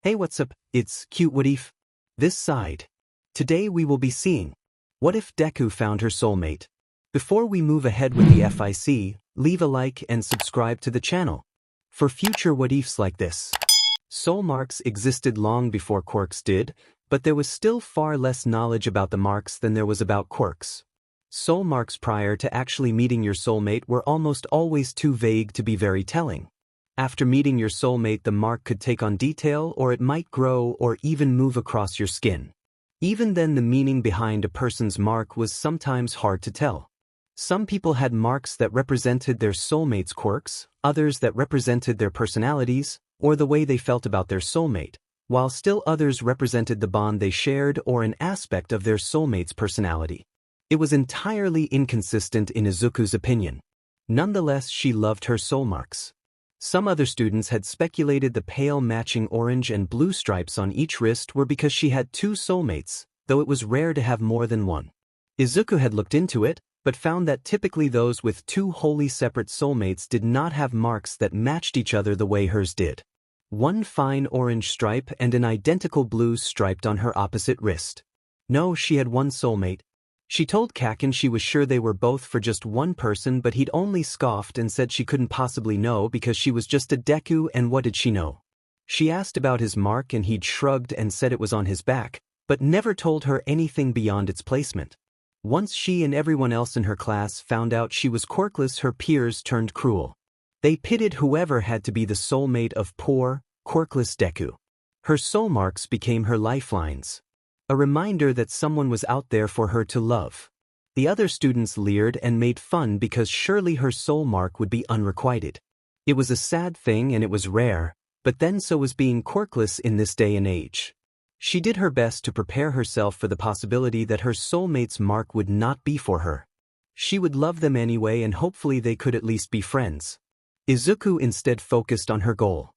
Hey, what's up? It's Cute What If? This side. Today we will be seeing what if Deku found her soulmate. Before we move ahead with the FIC, leave a like and subscribe to the channel for future what ifs like this. Soul marks existed long before quirks did, but there was still far less knowledge about the marks than there was about quirks. Soul marks prior to actually meeting your soulmate were almost always too vague to be very telling. After meeting your soulmate, the mark could take on detail, or it might grow or even move across your skin. Even then, the meaning behind a person's mark was sometimes hard to tell. Some people had marks that represented their soulmate's quirks, others that represented their personalities, or the way they felt about their soulmate, while still others represented the bond they shared or an aspect of their soulmate's personality. It was entirely inconsistent in Izuku's opinion. Nonetheless, she loved her soul marks. Some other students had speculated the pale matching orange and blue stripes on each wrist were because she had two soulmates, though it was rare to have more than one. Izuku had looked into it, but found that typically those with two wholly separate soulmates did not have marks that matched each other the way hers did. One fine orange stripe and an identical blue striped on her opposite wrist. No, she had one soulmate. She told Kaken she was sure they were both for just one person, but he'd only scoffed and said she couldn't possibly know because she was just a Deku, and what did she know? She asked about his mark and he'd shrugged and said it was on his back, but never told her anything beyond its placement. Once she and everyone else in her class found out she was quirkless, her peers turned cruel. They pitted whoever had to be the soulmate of poor, quirkless Deku. Her soul marks became her lifelines. A reminder that someone was out there for her to love. The other students leered and made fun because surely her soul mark would be unrequited. It was a sad thing and it was rare, but then so was being quirkless in this day and age. She did her best to prepare herself for the possibility that her soulmate's mark would not be for her. She would love them anyway and hopefully they could at least be friends. Izuku instead focused on her goal.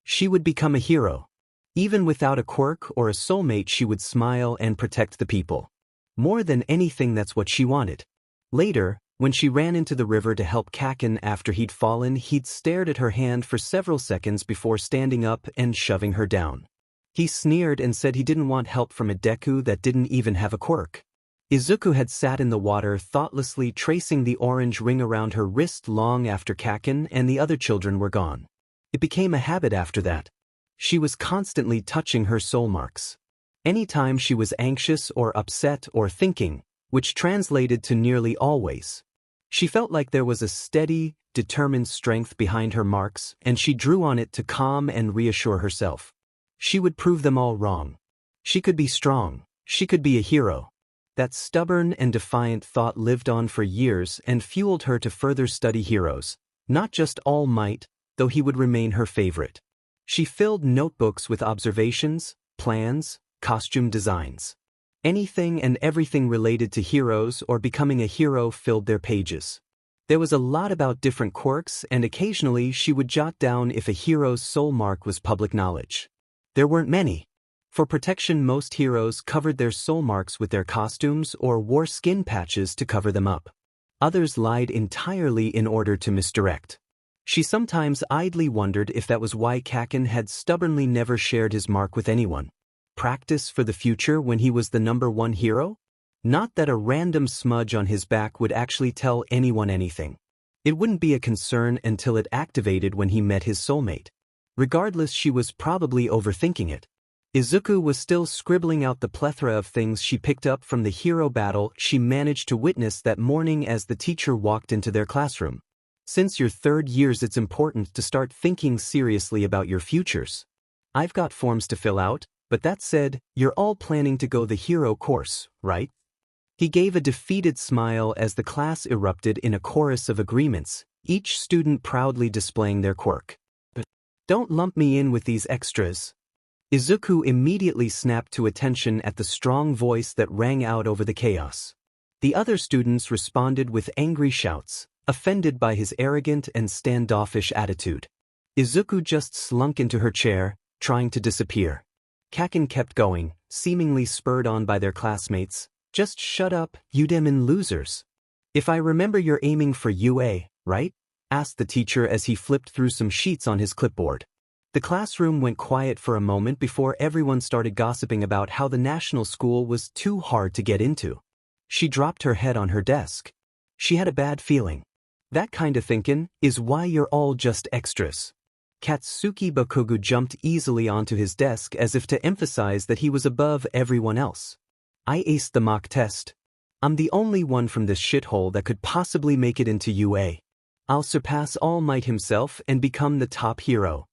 She would become a hero. Even without a quirk or a soulmate, she would smile and protect the people. More than anything, that's what she wanted. Later, when she ran into the river to help Kaken after he'd fallen, he'd stared at her hand for several seconds before standing up and shoving her down. He sneered and said he didn't want help from a Deku that didn't even have a quirk. Izuku had sat in the water thoughtlessly tracing the orange ring around her wrist long after Kaken and the other children were gone. It became a habit after that. She was constantly touching her soul marks. Anytime she was anxious or upset or thinking, which translated to nearly always. She felt like there was a steady, determined strength behind her marks, and she drew on it to calm and reassure herself. She would prove them all wrong. She could be strong. She could be a hero. That stubborn and defiant thought lived on for years and fueled her to further study heroes, not just All Might, though he would remain her favorite. She filled notebooks with observations, plans, costume designs. Anything and everything related to heroes or becoming a hero filled their pages. There was a lot about different quirks, and occasionally she would jot down if a hero's soul mark was public knowledge. There weren't many. For protection, most heroes covered their soul marks with their costumes or wore skin patches to cover them up. Others lied entirely in order to misdirect. She sometimes idly wondered if that was why Kaken had stubbornly never shared his mark with anyone. Practice for the future when he was the #1 hero? Not that a random smudge on his back would actually tell anyone anything. It wouldn't be a concern until it activated when he met his soulmate. Regardless, she was probably overthinking it. Izuku was still scribbling out the plethora of things she picked up from the hero battle she managed to witness that morning as the teacher walked into their classroom. Since your third years, it's important to start thinking seriously about your futures. I've got forms to fill out, but that said, you're all planning to go the hero course, right? He gave a defeated smile as the class erupted in a chorus of agreements, each student proudly displaying their quirk. But don't lump me in with these extras. Izuku immediately snapped to attention at the strong voice that rang out over the chaos. The other students responded with angry shouts, offended by his arrogant and standoffish attitude. Izuku just slunk into her chair, trying to disappear. Kaken kept going, seemingly spurred on by their classmates. Just shut up, you demon losers. If I remember, you're aiming for UA, right? Asked the teacher as he flipped through some sheets on his clipboard. The classroom went quiet for a moment before everyone started gossiping about how the national school was too hard to get into. She dropped her head on her desk. She had a bad feeling. That kind of thinking is why you're all just extras. Katsuki Bakugo jumped easily onto his desk as if to emphasize that he was above everyone else. I aced the mock test. I'm the only one from this shithole that could possibly make it into UA. I'll surpass All Might himself and become the top hero.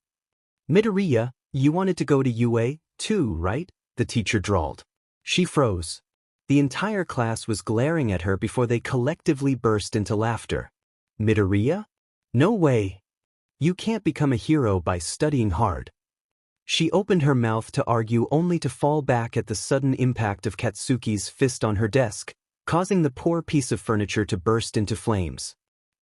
Midoriya, you wanted to go to UA, too, right? The teacher drawled. She froze. The entire class was glaring at her before they collectively burst into laughter. Midoriya? No way. You can't become a hero by studying hard. She opened her mouth to argue only to fall back at the sudden impact of Katsuki's fist on her desk, causing the poor piece of furniture to burst into flames.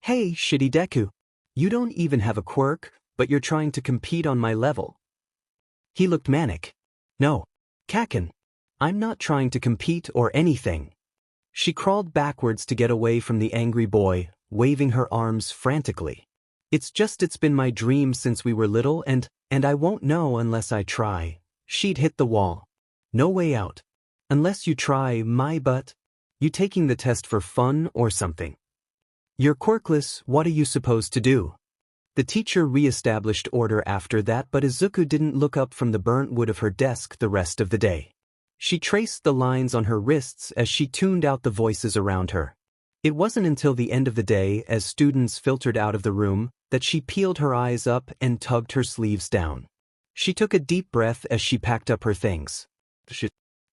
Hey, shitty Deku. You don't even have a quirk, but you're trying to compete on my level. He looked manic. No, Kaken. I'm not trying to compete or anything. She crawled backwards to get away from the angry boy, waving her arms frantically. It's been my dream since we were little and I won't know unless I try. She'd hit the wall. No way out. Unless you try, my butt. You taking the test for fun or something? You're quirkless, what are you supposed to do? The teacher re-established order after that, but Izuku didn't look up from the burnt wood of her desk the rest of the day. She traced the lines on her wrists as she tuned out the voices around her. It wasn't until the end of the day, as students filtered out of the room, that she peeled her eyes up and tugged her sleeves down. She took a deep breath as she packed up her things. She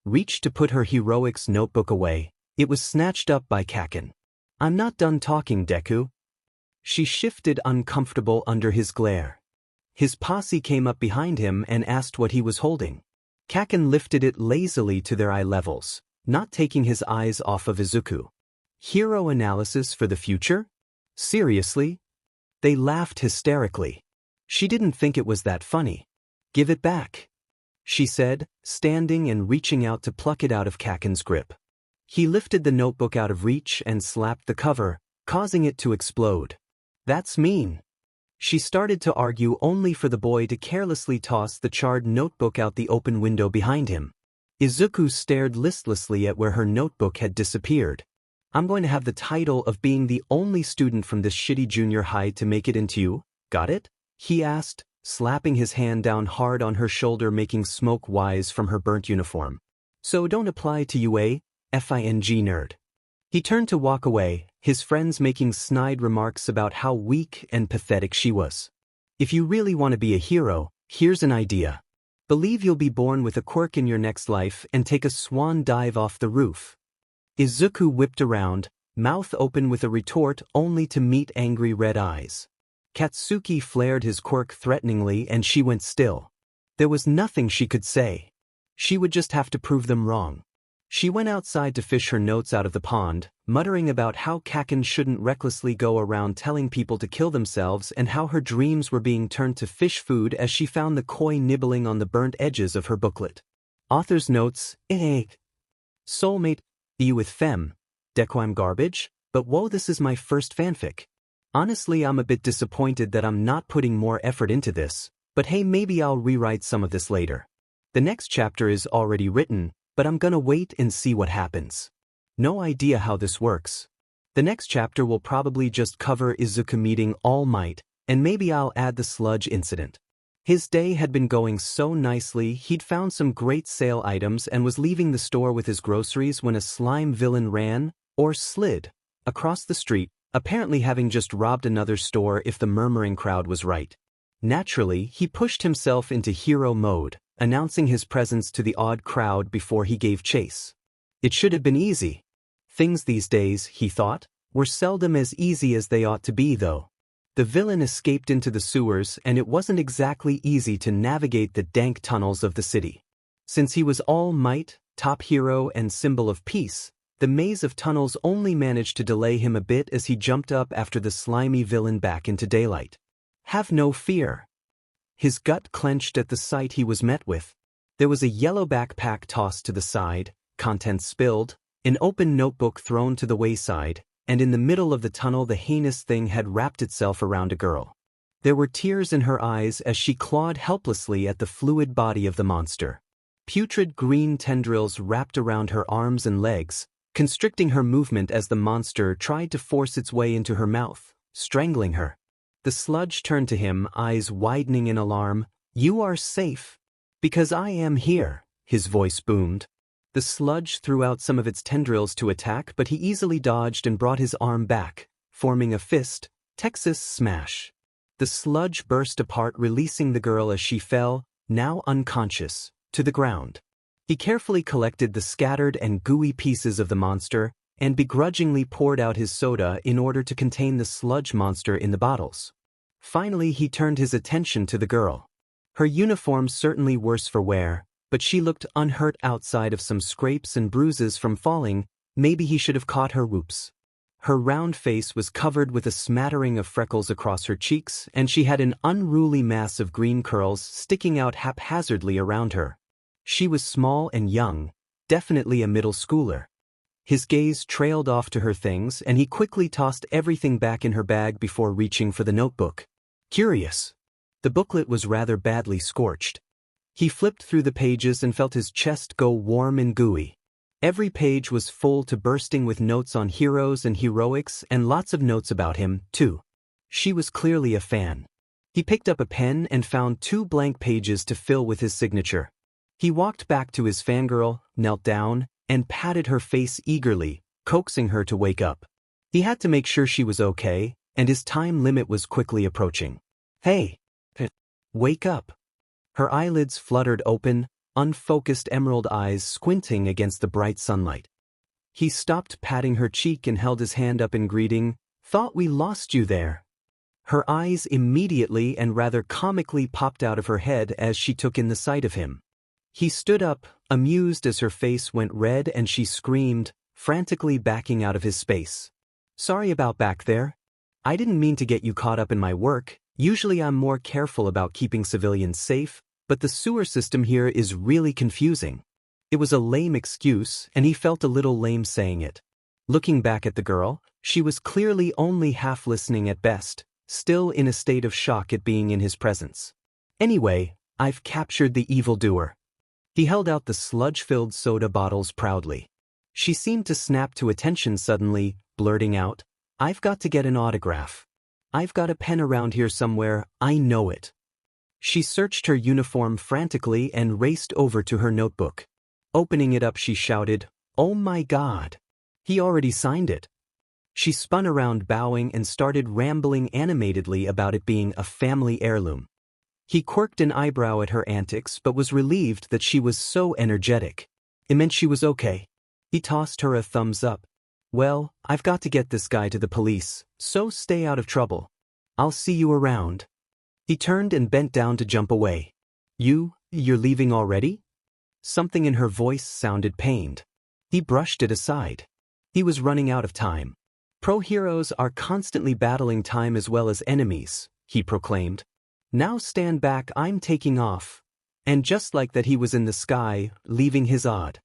reached to put her heroics notebook away. It was snatched up by Kaken. I'm not done talking, Deku. She shifted uncomfortable under his glare. His posse came up behind him and asked what he was holding. Kaken lifted it lazily to their eye levels, not taking his eyes off of Izuku. Hero analysis for the future? Seriously? They laughed hysterically. She didn't think it was that funny. Give it back, she said, standing and reaching out to pluck it out of Kaken's grip. He lifted the notebook out of reach and slapped the cover, causing it to explode. That's mean. She started to argue only for the boy to carelessly toss the charred notebook out the open window behind him. Izuku stared listlessly at where her notebook had disappeared. I'm going to have the title of being the only student from this shitty junior high to make it into you, got it? He asked, slapping his hand down hard on her shoulder, making smoke wise from her burnt uniform. So don't apply to UA, FING nerd. He turned to walk away, his friends making snide remarks about how weak and pathetic she was. If you really want to be a hero, here's an idea. Believe you'll be born with a quirk in your next life and take a swan dive off the roof. Izuku whipped around, mouth open with a retort only to meet angry red eyes. Katsuki flared his quirk threateningly and she went still. There was nothing she could say. She would just have to prove them wrong. She went outside to fish her notes out of the pond, muttering about how Kaken shouldn't recklessly go around telling people to kill themselves and how her dreams were being turned to fish food as she found the koi nibbling on the burnt edges of her booklet. Author's notes, SoulmateAU with Fem. Deku, I'm garbage, but whoa, this is my first fanfic. Honestly, I'm a bit disappointed that I'm not putting more effort into this, but hey, maybe I'll rewrite some of this later. The next chapter is already written, but I'm gonna wait and see what happens. No idea how this works. The next chapter will probably just cover Izuku meeting All Might, and maybe I'll add the Sludge incident. His day had been going so nicely, he'd found some great sale items and was leaving the store with his groceries when a slime villain ran, or slid, across the street, apparently having just robbed another store if the murmuring crowd was right. Naturally, he pushed himself into hero mode, announcing his presence to the awed crowd before he gave chase. It should have been easy. Things these days, he thought, were seldom as easy as they ought to be though. The villain escaped into the sewers and it wasn't exactly easy to navigate the dank tunnels of the city. Since he was All Might, top hero and symbol of peace, the maze of tunnels only managed to delay him a bit as he jumped up after the slimy villain back into daylight. Have no fear. His gut clenched at the sight he was met with. There was a yellow backpack tossed to the side, contents spilled, an open notebook thrown to the wayside, and in the middle of the tunnel the heinous thing had wrapped itself around a girl. There were tears in her eyes as she clawed helplessly at the fluid body of the monster. Putrid green tendrils wrapped around her arms and legs, constricting her movement as the monster tried to force its way into her mouth, strangling her. The sludge turned to him, eyes widening in alarm. "You are safe. Because I am here," his voice boomed. The sludge threw out some of its tendrils to attack, but he easily dodged and brought his arm back, forming a fist, Texas smash. The sludge burst apart, releasing the girl as she fell, now unconscious, to the ground. He carefully collected the scattered and gooey pieces of the monster and begrudgingly poured out his soda in order to contain the sludge monster in the bottles. Finally, he turned his attention to the girl. Her uniform certainly worse for wear, but she looked unhurt outside of some scrapes and bruises from falling. Maybe he should have caught her. Whoops. Her round face was covered with a smattering of freckles across her cheeks, and she had an unruly mass of green curls sticking out haphazardly around her. She was small and young, definitely a middle schooler. His gaze trailed off to her things, and he quickly tossed everything back in her bag before reaching for the notebook. Curious. The booklet was rather badly scorched. He flipped through the pages and felt his chest go warm and gooey. Every page was full to bursting with notes on heroes and heroics, and lots of notes about him, too. She was clearly a fan. He picked up a pen and found 2 blank pages to fill with his signature. He walked back to his fangirl, knelt down, and patted her face eagerly, coaxing her to wake up. He had to make sure she was okay, and his time limit was quickly approaching. "Hey! Wake up!" Her eyelids fluttered open, unfocused emerald eyes squinting against the bright sunlight. He stopped patting her cheek and held his hand up in greeting. "Thought we lost you there." Her eyes immediately and rather comically popped out of her head as she took in the sight of him. He stood up, amused as her face went red and she screamed, frantically backing out of his space. "Sorry about back there. I didn't mean to get you caught up in my work. Usually I'm more careful about keeping civilians safe, but the sewer system here is really confusing." It was a lame excuse, and he felt a little lame saying it. Looking back at the girl, she was clearly only half listening at best, still in a state of shock at being in his presence. "Anyway, I've captured the evildoer." He held out the sludge-filled soda bottles proudly. She seemed to snap to attention suddenly, blurting out, "I've got to get an autograph. I've got a pen around here somewhere, I know it." She searched her uniform frantically and raced over to her notebook. Opening it up, she shouted, "Oh my God! He already signed it." She spun around bowing and started rambling animatedly about it being a family heirloom. He quirked an eyebrow at her antics but was relieved that she was so energetic. It meant she was okay. He tossed her a thumbs up. "Well, I've got to get this guy to the police, so stay out of trouble. I'll see you around." He turned and bent down to jump away. You're leaving already?" Something in her voice sounded pained. He brushed it aside. He was running out of time. "Pro heroes are constantly battling time as well as enemies," he proclaimed. "Now stand back, I'm taking off." And just like that he was in the sky, leaving his odd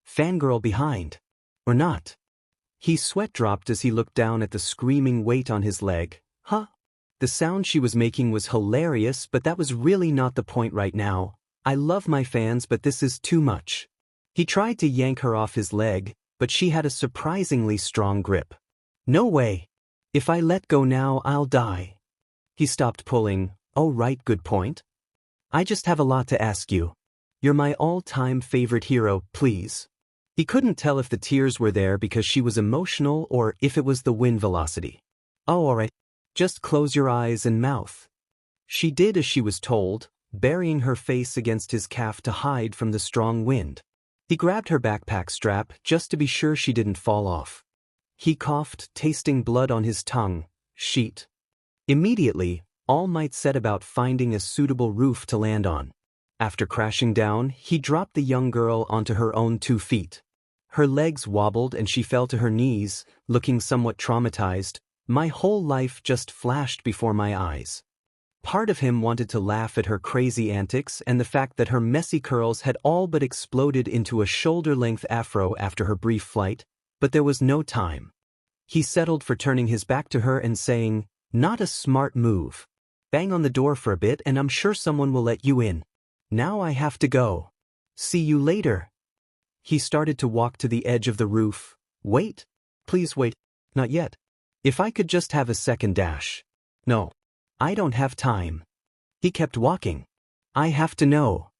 fangirl behind. Or not. His sweat dropped as he looked down at the screaming weight on his leg. "Huh?" The sound she was making was hilarious, but that was really not the point right now. "I love my fans, but this is too much." He tried to yank her off his leg, but she had a surprisingly strong grip. "No way. If I let go now, I'll die." He stopped pulling. "Oh right, good point. I just have a lot to ask you. You're my all-time favorite hero, please." He couldn't tell if the tears were there because she was emotional or if it was the wind velocity. "Oh, all right. Just close your eyes and mouth." She did as she was told, burying her face against his calf to hide from the strong wind. He grabbed her backpack strap just to be sure she didn't fall off. He coughed, tasting blood on his tongue. Sheet. Immediately, All Might set about finding a suitable roof to land on. After crashing down, he dropped the young girl onto her own 2 feet. Her legs wobbled and she fell to her knees, looking somewhat traumatized. My whole life just flashed before my eyes. Part of him wanted to laugh at her crazy antics and the fact that her messy curls had all but exploded into a shoulder-length afro after her brief flight, but there was no time. He settled for turning his back to her and saying, "Not a smart move." Bang on the door for a bit and I'm sure someone will let you in. Now I have to go. See you later. He started to walk to the edge of the roof. Wait. Please wait. Not yet. If I could just have a second dash. No. I don't have time. He kept walking. I have to know.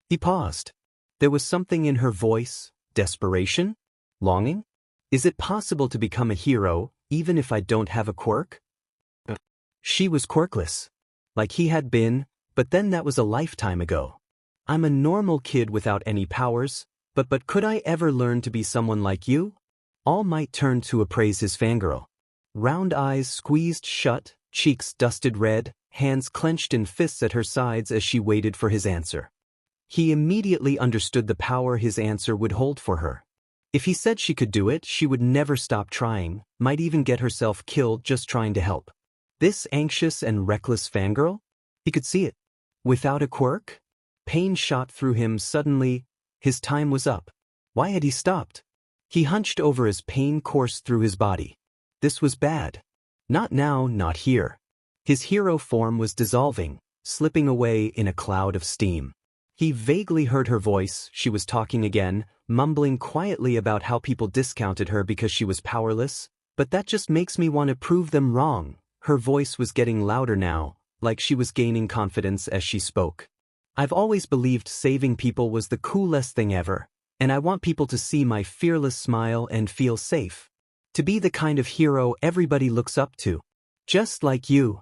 He paused. There was something in her voice. Desperation? Longing? Is it possible to become a hero, even if I don't have a quirk? She was quirkless. Like he had been, but then that was a lifetime ago. I'm a normal kid without any powers, but could I ever learn to be someone like you? All Might turned to appraise his fangirl. Round eyes squeezed shut, cheeks dusted red, hands clenched in fists at her sides as she waited for his answer. He immediately understood the power his answer would hold for her. If he said she could do it, she would never stop trying, might even get herself killed just trying to help. This anxious and reckless fangirl? He could see it. Without a quirk? Pain shot through him suddenly. His time was up. Why had he stopped? He hunched over as pain coursed through his body. This was bad. Not now, not here. His hero form was dissolving, slipping away in a cloud of steam. He vaguely heard her voice. She was talking again, mumbling quietly about how people discounted her because she was powerless. But that just makes me want to prove them wrong. Her voice was getting louder now, like she was gaining confidence as she spoke. I've always believed saving people was the coolest thing ever, and I want people to see my fearless smile and feel safe. To be the kind of hero everybody looks up to. Just like you.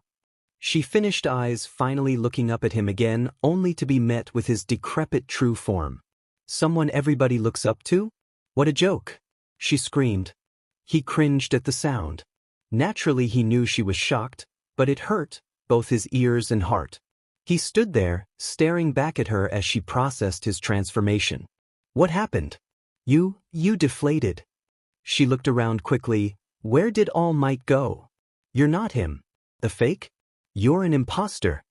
She finished, eyes finally looking up at him again, only to be met with his decrepit true form. Someone everybody looks up to? What a joke! She screamed. He cringed at the sound. Naturally he knew she was shocked, but it hurt, both his ears and heart. He stood there, staring back at her as she processed his transformation. What happened? You deflated. She looked around quickly. Where did All Might go? You're not him. A fake? You're an imposter.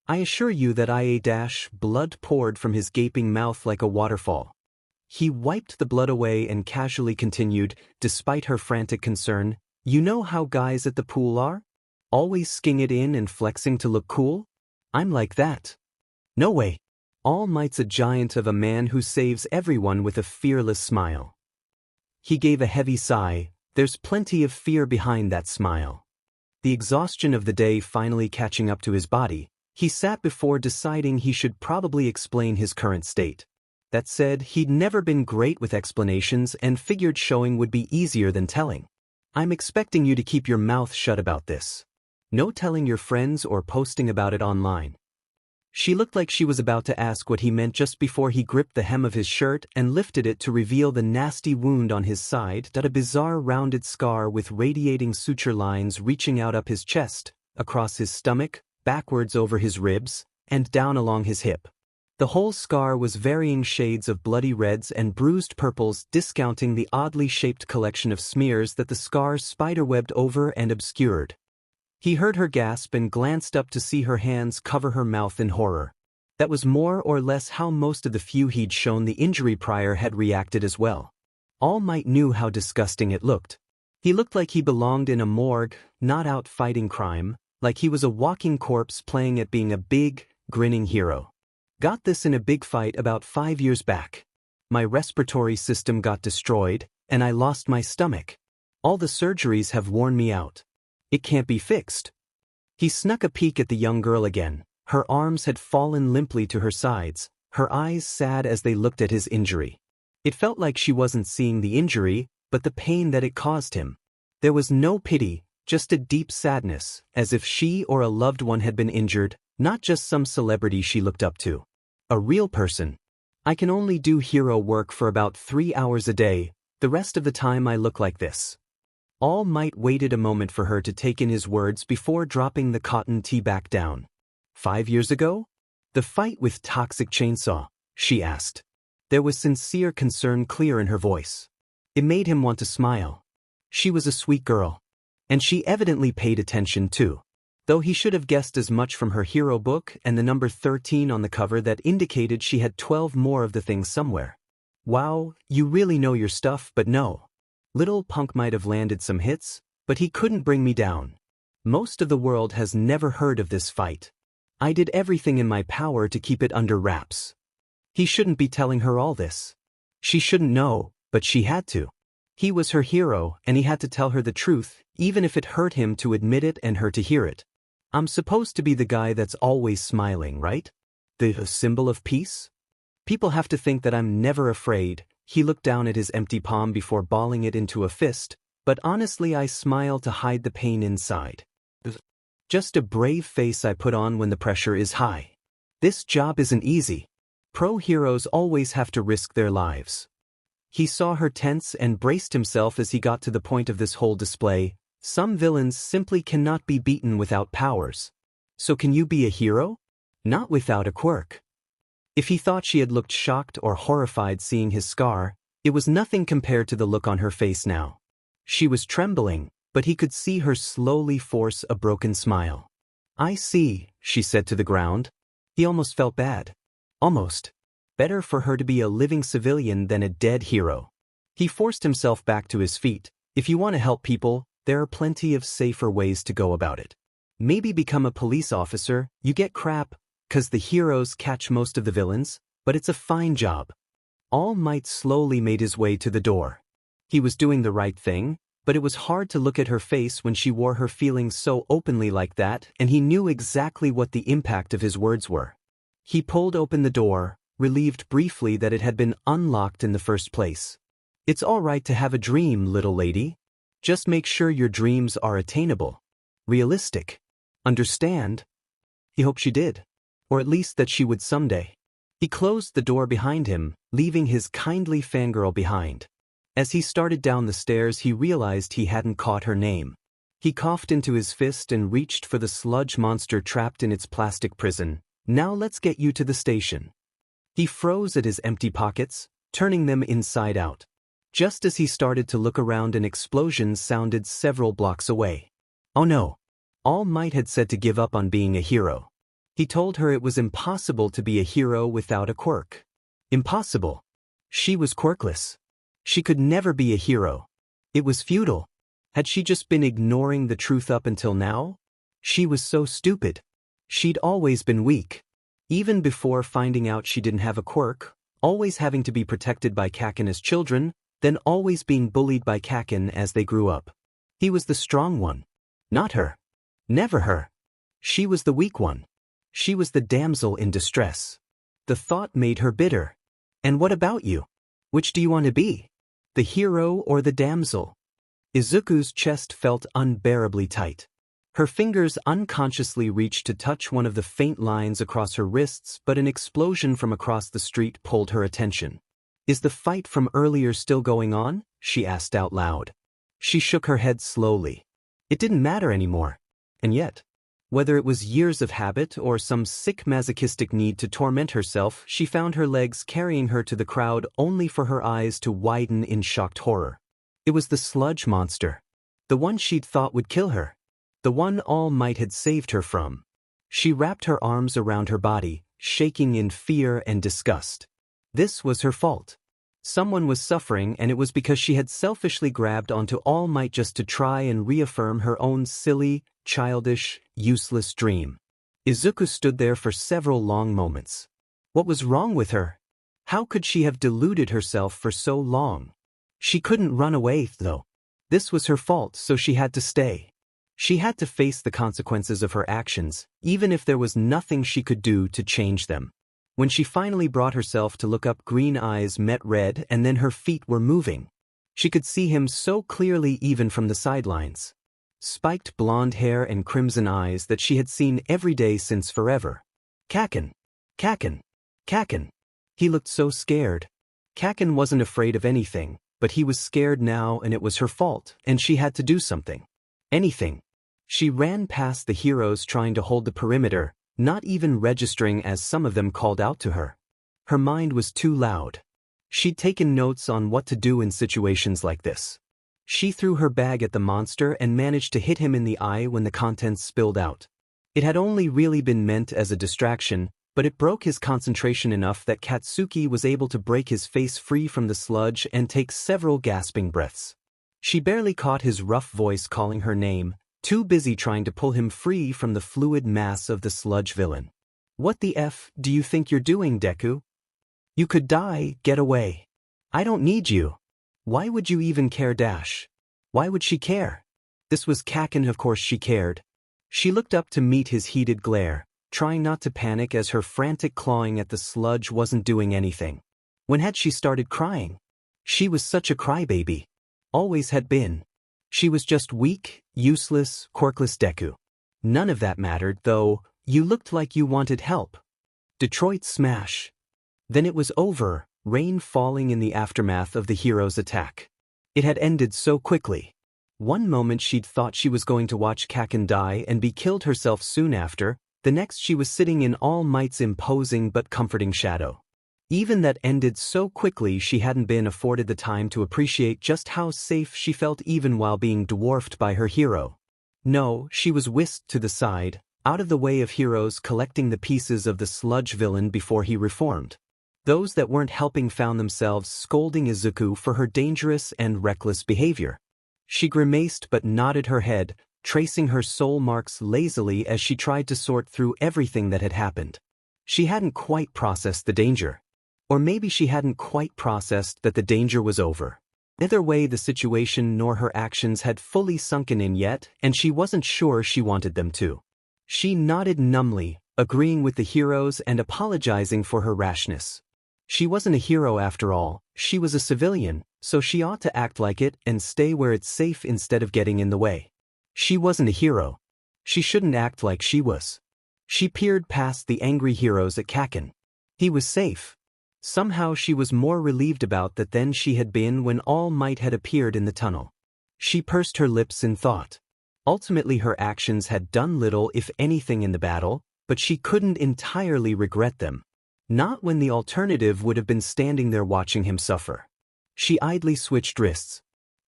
I assure you that blood poured from his gaping mouth like a waterfall. He wiped the blood away and casually continued, despite her frantic concern, you know how guys at the pool are? Always sking it in and flexing to look cool? I'm like that. No way. All Might's a giant of a man who saves everyone with a fearless smile. He gave a heavy sigh. There's plenty of fear behind that smile. The exhaustion of the day finally catching up to his body, he sat before deciding he should probably explain his current state. That said, he'd never been great with explanations and figured showing would be easier than telling. I'm expecting you to keep your mouth shut about this. No telling your friends or posting about it online. She looked like she was about to ask what he meant just before he gripped the hem of his shirt and lifted it to reveal the nasty wound on his side, a bizarre rounded scar with radiating suture lines reaching out up his chest, across his stomach, backwards over his ribs, and down along his hip. The whole scar was varying shades of bloody reds and bruised purples, discounting the oddly shaped collection of smears that the scars spiderwebbed over and obscured. He heard her gasp and glanced up to see her hands cover her mouth in horror. That was more or less how most of the few he'd shown the injury prior had reacted as well. All Might knew how disgusting it looked. He looked like he belonged in a morgue, not out fighting crime, like he was a walking corpse playing at being a big, grinning hero. Got this in a big fight about 5 years back. My respiratory system got destroyed, and I lost my stomach. All the surgeries have worn me out. It can't be fixed. He snuck a peek at the young girl again. Her arms had fallen limply to her sides, her eyes sad as they looked at his injury. It felt like she wasn't seeing the injury, but the pain that it caused him. There was no pity, just a deep sadness, as if she or a loved one had been injured, not just some celebrity she looked up to. A real person. I can only do hero work for about 3 hours a day, the rest of the time I look like this. All Might waited a moment for her to take in his words before dropping the cotton tee back down. 5 years ago? The fight with Toxic Chainsaw, she asked. There was sincere concern clear in her voice. It made him want to smile. She was a sweet girl. And she evidently paid attention too. Though he should have guessed as much from her hero book and the number 13 on the cover that indicated she had 12 more of the things somewhere. Wow, you really know your stuff, but no. Little Punk might have landed some hits, but he couldn't bring me down. Most of the world has never heard of this fight. I did everything in my power to keep it under wraps. He shouldn't be telling her all this. She shouldn't know, but she had to. He was her hero, and he had to tell her the truth, even if it hurt him to admit it and her to hear it. I'm supposed to be the guy that's always smiling, right? The symbol of peace? People have to think that I'm never afraid. He looked down at his empty palm before balling it into a fist, but honestly I smile to hide the pain inside. Just a brave face I put on when the pressure is high. This job isn't easy. Pro heroes always have to risk their lives. He saw her tense and braced himself as he got to the point of this whole display. Some villains simply cannot be beaten without powers. So can you be a hero? Not without a quirk. If he thought she had looked shocked or horrified seeing his scar, it was nothing compared to the look on her face now. She was trembling, but he could see her slowly force a broken smile. I see, she said to the ground. He almost felt bad. Almost. Better for her to be a living civilian than a dead hero. He forced himself back to his feet. If you want to help people, there are plenty of safer ways to go about it. Maybe become a police officer. You get crap, 'cause the heroes catch most of the villains, but it's a fine job. All Might slowly made his way to the door. He was doing the right thing, but it was hard to look at her face when she wore her feelings so openly like that, and he knew exactly what the impact of his words were. He pulled open the door, relieved briefly that it had been unlocked in the first place. It's all right to have a dream, little lady. Just make sure your dreams are attainable. Realistic. Understand? He hoped she did. Or at least that she would someday. He closed the door behind him, leaving his kindly fangirl behind. As he started down the stairs, he realized he hadn't caught her name. He coughed into his fist and reached for the sludge monster trapped in its plastic prison. Now let's get you to the station. He froze at his empty pockets, turning them inside out. Just as he started to look around, an explosion sounded several blocks away. Oh no. All Might had said to give up on being a hero. He told her it was impossible to be a hero without a quirk. Impossible. She was quirkless. She could never be a hero. It was futile. Had she just been ignoring the truth up until now? She was so stupid. She'd always been weak. Even before finding out she didn't have a quirk, always having to be protected by Kaken as children, then always being bullied by Kaken as they grew up. He was the strong one. Not her. Never her. She was the weak one. She was the damsel in distress. The thought made her bitter. And what about you? Which do you want to be? The hero or the damsel? Izuku's chest felt unbearably tight. Her fingers unconsciously reached to touch one of the faint lines across her wrists, but an explosion from across the street pulled her attention. Is the fight from earlier still going on? She asked out loud. She shook her head slowly. It didn't matter anymore. And yet, whether it was years of habit or some sick masochistic need to torment herself, she found her legs carrying her to the crowd only for her eyes to widen in shocked horror. It was the sludge monster. The one she'd thought would kill her. The one All Might had saved her from. She wrapped her arms around her body, shaking in fear and disgust. This was her fault. Someone was suffering, and it was because she had selfishly grabbed onto All Might just to try and reaffirm her own silly, childish, useless dream. Izuku stood there for several long moments. What was wrong with her? How could she have deluded herself for so long? She couldn't run away, though. This was her fault, so she had to stay. She had to face the consequences of her actions, even if there was nothing she could do to change them. When she finally brought herself to look up, green eyes met red, and then her feet were moving. She could see him so clearly even from the sidelines. Spiked blonde hair and crimson eyes that she had seen every day since forever. Kaken. Kaken. Kaken. He looked so scared. Kaken wasn't afraid of anything, but he was scared now, and it was her fault, and she had to do something. Anything. She ran past the heroes trying to hold the perimeter, not even registering as some of them called out to her. Her mind was too loud. She'd taken notes on what to do in situations like this. She threw her bag at the monster and managed to hit him in the eye when the contents spilled out. It had only really been meant as a distraction, but it broke his concentration enough that Katsuki was able to break his face free from the sludge and take several gasping breaths. She barely caught his rough voice calling her name, too busy trying to pull him free from the fluid mass of the sludge villain. What the F do you think you're doing, Deku? You could die, get away. I don't need you. Why would you even care dash? Why would she care? This was Kaken, of course she cared. She looked up to meet his heated glare, trying not to panic as her frantic clawing at the sludge wasn't doing anything. When had she started crying? She was such a crybaby. Always had been. She was just weak, useless, quirkless Deku. None of that mattered, though. You looked like you wanted help. Detroit smash. Then it was over, rain falling in the aftermath of the hero's attack. It had ended so quickly. One moment she'd thought she was going to watch Kaken die and be killed herself soon after, the next she was sitting in All Might's imposing but comforting shadow. Even that ended so quickly she hadn't been afforded the time to appreciate just how safe she felt even while being dwarfed by her hero. No, she was whisked to the side, out of the way of heroes collecting the pieces of the sludge villain before he reformed. Those that weren't helping found themselves scolding Izuku for her dangerous and reckless behavior. She grimaced but nodded her head, tracing her soul marks lazily as she tried to sort through everything that had happened. She hadn't quite processed the danger. Or maybe she hadn't quite processed that the danger was over. Either way, the situation nor her actions had fully sunken in yet, and she wasn't sure she wanted them to. She nodded numbly, agreeing with the heroes and apologizing for her rashness. She wasn't a hero after all, she was a civilian, so she ought to act like it and stay where it's safe instead of getting in the way. She wasn't a hero. She shouldn't act like she was. She peered past the angry heroes at Kaken. He was safe. Somehow she was more relieved about that than she had been when All Might had appeared in the tunnel. She pursed her lips in thought. Ultimately her actions had done little if anything in the battle, but she couldn't entirely regret them. Not when the alternative would have been standing there watching him suffer. She idly switched wrists.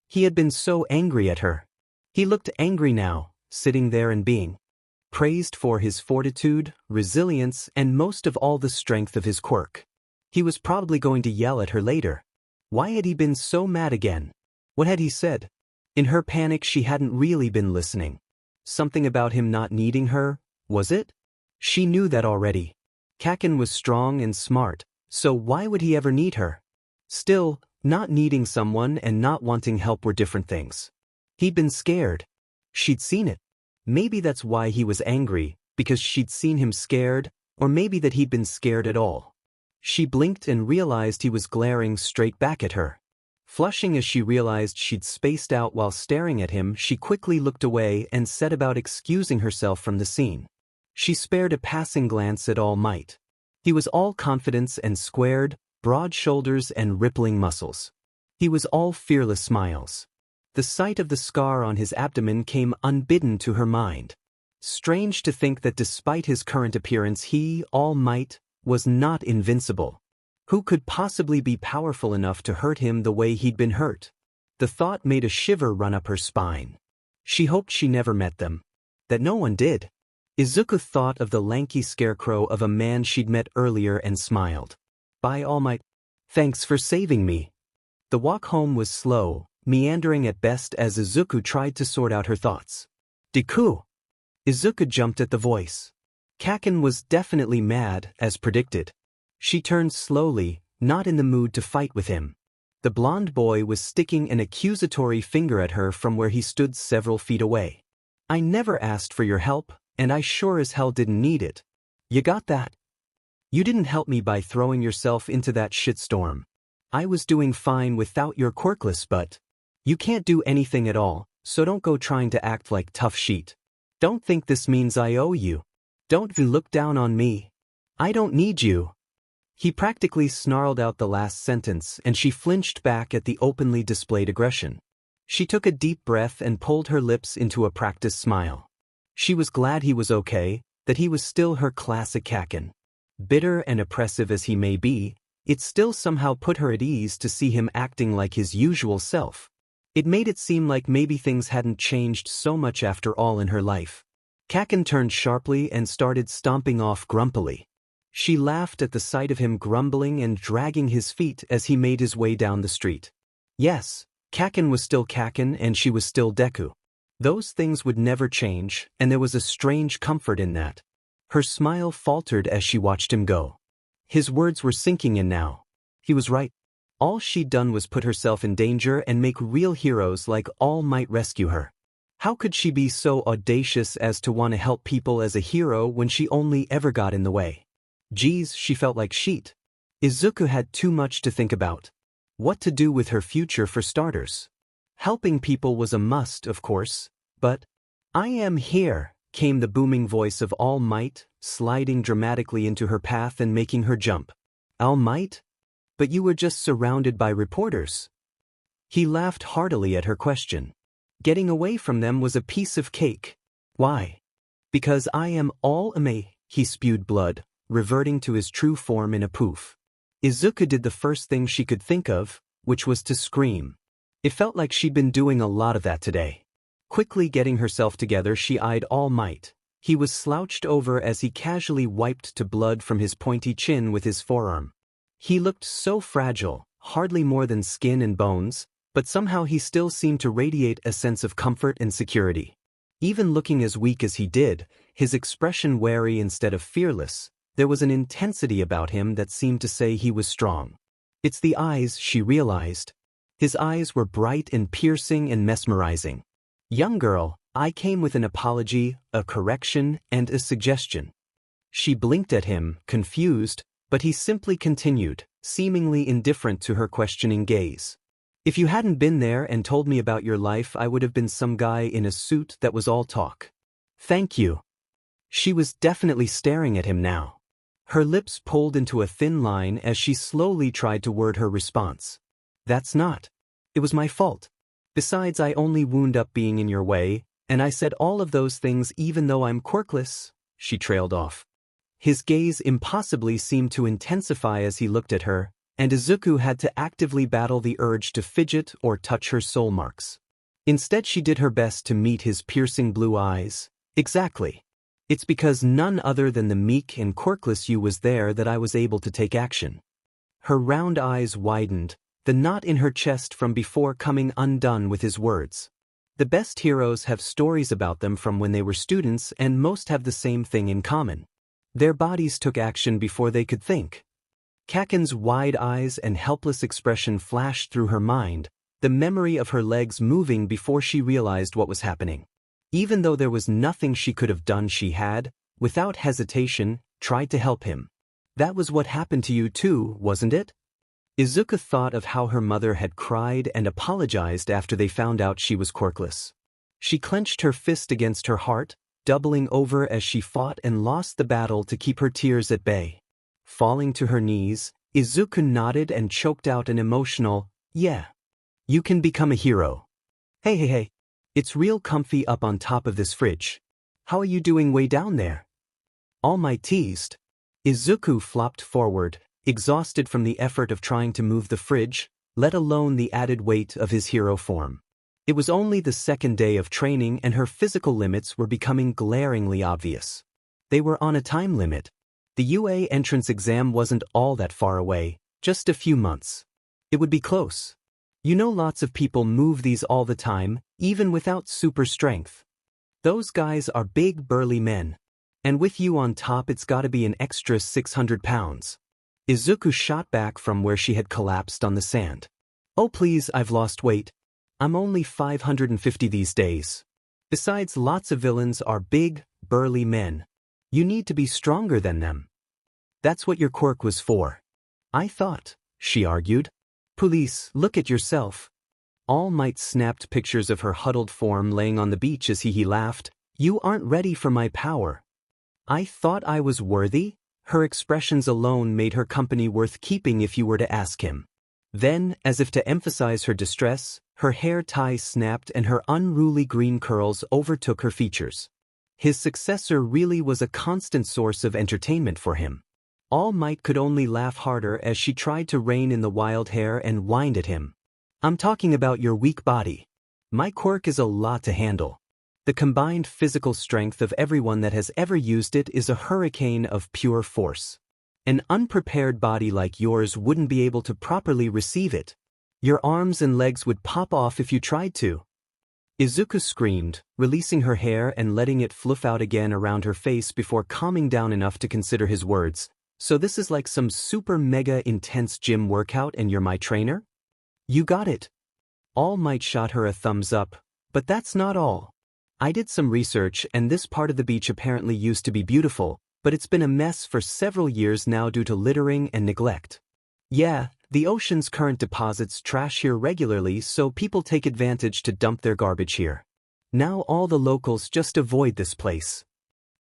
He had been so angry at her. He looked angry now, sitting there and being praised for his fortitude, resilience, and most of all the strength of his quirk. He was probably going to yell at her later. Why had he been so mad again? What had he said? In her panic she hadn't really been listening. Something about him not needing her, was it? She knew that already. Kaken was strong and smart, so why would he ever need her? Still, not needing someone and not wanting help were different things. He'd been scared. She'd seen it. Maybe that's why he was angry, because she'd seen him scared, or maybe that he'd been scared at all. She blinked and realized he was glaring straight back at her. Flushing as she realized she'd spaced out while staring at him, she quickly looked away and set about excusing herself from the scene. She spared a passing glance at All Might. He was all confidence and squared, broad shoulders and rippling muscles. He was all fearless smiles. The sight of the scar on his abdomen came unbidden to her mind. Strange to think that despite his current appearance he, All Might, was not invincible. Who could possibly be powerful enough to hurt him the way he'd been hurt? The thought made a shiver run up her spine. She hoped she never met them. That no one did. Izuku thought of the lanky scarecrow of a man she'd met earlier and smiled. By All Might, thanks for saving me. The walk home was slow, meandering at best as Izuku tried to sort out her thoughts. Deku! Izuku jumped at the voice. Kaken was definitely mad, as predicted. She turned slowly, not in the mood to fight with him. The blonde boy was sticking an accusatory finger at her from where he stood several feet away. I never asked for your help, and I sure as hell didn't need it. You got that? You didn't help me by throwing yourself into that shitstorm. I was doing fine without your quirkless but. You can't do anything at all, so don't go trying to act like tough shit. Don't think this means I owe you. Don't look down on me. I don't need you. He practically snarled out the last sentence and she flinched back at the openly displayed aggression. She took a deep breath and pulled her lips into a practiced smile. She was glad he was okay, that he was still her classic Kaken. Bitter and oppressive as he may be, it still somehow put her at ease to see him acting like his usual self. It made it seem like maybe things hadn't changed so much after all in her life. Kaken turned sharply and started stomping off grumpily. She laughed at the sight of him grumbling and dragging his feet as he made his way down the street. Yes, Kaken was still Kaken and she was still Deku. Those things would never change, and there was a strange comfort in that. Her smile faltered as she watched him go. His words were sinking in now. He was right. All she'd done was put herself in danger and make real heroes like All Might rescue her. How could she be so audacious as to want to help people as a hero when she only ever got in the way? Geez, she felt like shit. Izuku had too much to think about. What to do with her future for starters. Helping people was a must, of course, but "I am here," came the booming voice of All Might, sliding dramatically into her path and making her jump. All Might? But you were just surrounded by reporters. He laughed heartily at her question. Getting away from them was a piece of cake. Why? Because I am All Might, he spewed blood, reverting to his true form in a poof. Izuku did the first thing she could think of, which was to scream. It felt like she'd been doing a lot of that today. Quickly getting herself together, she eyed All Might. He was slouched over as he casually wiped to blood from his pointy chin with his forearm. He looked so fragile, hardly more than skin and bones, but somehow he still seemed to radiate a sense of comfort and security. Even looking as weak as he did, his expression wary instead of fearless, there was an intensity about him that seemed to say he was strong. It's the eyes, she realized. His eyes were bright and piercing and mesmerizing. Young girl, I came with an apology, a correction, and a suggestion. She blinked at him, confused, but he simply continued, seemingly indifferent to her questioning gaze. If you hadn't been there and told me about your life, I would have been some guy in a suit that was all talk. Thank you. She was definitely staring at him now. Her lips pulled into a thin line as she slowly tried to word her response. That's not. It was my fault. Besides, I only wound up being in your way, and I said all of those things even though I'm quirkless, she trailed off. His gaze impossibly seemed to intensify as he looked at her, and Izuku had to actively battle the urge to fidget or touch her soul marks. Instead, she did her best to meet his piercing blue eyes. Exactly. It's because none other than the meek and quirkless you was there that I was able to take action. Her round eyes widened, the knot in her chest from before coming undone with his words. The best heroes have stories about them from when they were students, and most have the same thing in common. Their bodies took action before they could think. Kaken's wide eyes and helpless expression flashed through her mind, the memory of her legs moving before she realized what was happening. Even though there was nothing she could have done, she had, without hesitation, tried to help him. That was what happened to you too, wasn't it? Izuku thought of how her mother had cried and apologized after they found out she was quirkless. She clenched her fist against her heart, doubling over as she fought and lost the battle to keep her tears at bay. Falling to her knees, Izuku nodded and choked out an emotional, "Yeah. You can become a hero. Hey. It's real comfy up on top of this fridge. How are you doing way down there?" All Might teased. Izuku flopped forward, exhausted from the effort of trying to move the fridge, let alone the added weight of his hero form. It was only the second day of training and her physical limits were becoming glaringly obvious. They were on a time limit. The UA entrance exam wasn't all that far away, just a few months. It would be close. You know, lots of people move these all the time, even without super strength. Those guys are big burly men. And with you on top, it's gotta be an extra 600 pounds. Izuku shot back from where she had collapsed on the sand. Oh please, I've lost weight. I'm only 550 these days. Besides, lots of villains are big, burly men. You need to be stronger than them. That's what your quirk was for. I thought, she argued. Police, look at yourself. All Might snapped pictures of her huddled form laying on the beach as he laughed. You aren't ready for my power. I thought I was worthy? Her expressions alone made her company worth keeping if you were to ask him. Then, as if to emphasize her distress, her hair tie snapped and her unruly green curls overtook her features. His successor really was a constant source of entertainment for him. All Might could only laugh harder as she tried to rein in the wild hair and whined at him. I'm talking about your weak body. My quirk is a lot to handle. The combined physical strength of everyone that has ever used it is a hurricane of pure force. An unprepared body like yours wouldn't be able to properly receive it. Your arms and legs would pop off if you tried to. Izuku screamed, releasing her hair and letting it fluff out again around her face before calming down enough to consider his words. So this is like some super mega intense gym workout and you're my trainer? You got it. All Might shot her a thumbs up, but that's not all. I did some research and this part of the beach apparently used to be beautiful, but it's been a mess for several years now due to littering and neglect. Yeah, the ocean's current deposits trash here regularly, so people take advantage to dump their garbage here. Now all the locals just avoid this place.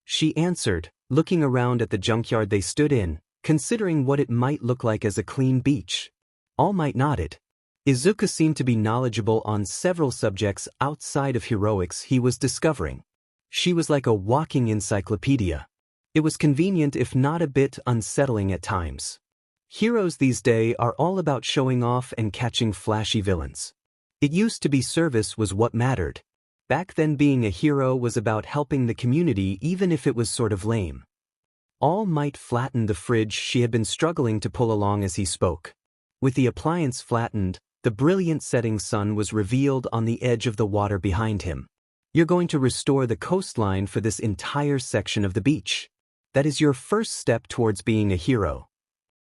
She answered, looking around at the junkyard they stood in, considering what it might look like as a clean beach. All Might nodded. Izuku seemed to be knowledgeable on several subjects outside of heroics he was discovering. She was like a walking encyclopedia. It was convenient if not a bit unsettling at times. Heroes these days are all about showing off and catching flashy villains. It used to be service was what mattered. Back then being a hero was about helping the community even if it was sort of lame. All Might flattened the fridge she had been struggling to pull along as he spoke. With the appliance flattened, the brilliant setting sun was revealed on the edge of the water behind him. You're going to restore the coastline for this entire section of the beach. That is your first step towards being a hero.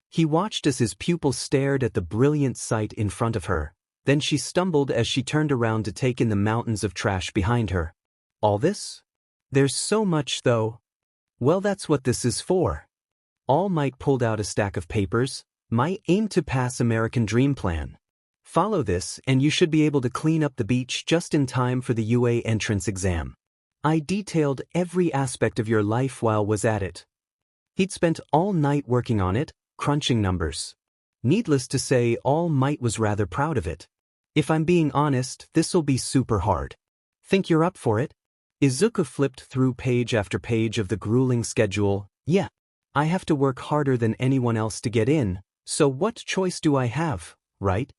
He watched as his pupil stared at the brilliant sight in front of her. Then she stumbled as she turned around to take in the mountains of trash behind her. All this? There's so much though. Well, that's what this is for. All Might pulled out a stack of papers. My aim to pass American Dream Plan. Follow this and you should be able to clean up the beach just in time for the UA entrance exam. I detailed every aspect of your life while was at it. He'd spent all night working on it, crunching numbers. Needless to say, All Might was rather proud of it. If I'm being honest, this'll be super hard. Think you're up for it? Izuku flipped through page after page of the grueling schedule. Yeah. I have to work harder than anyone else to get in, so what choice do I have, right?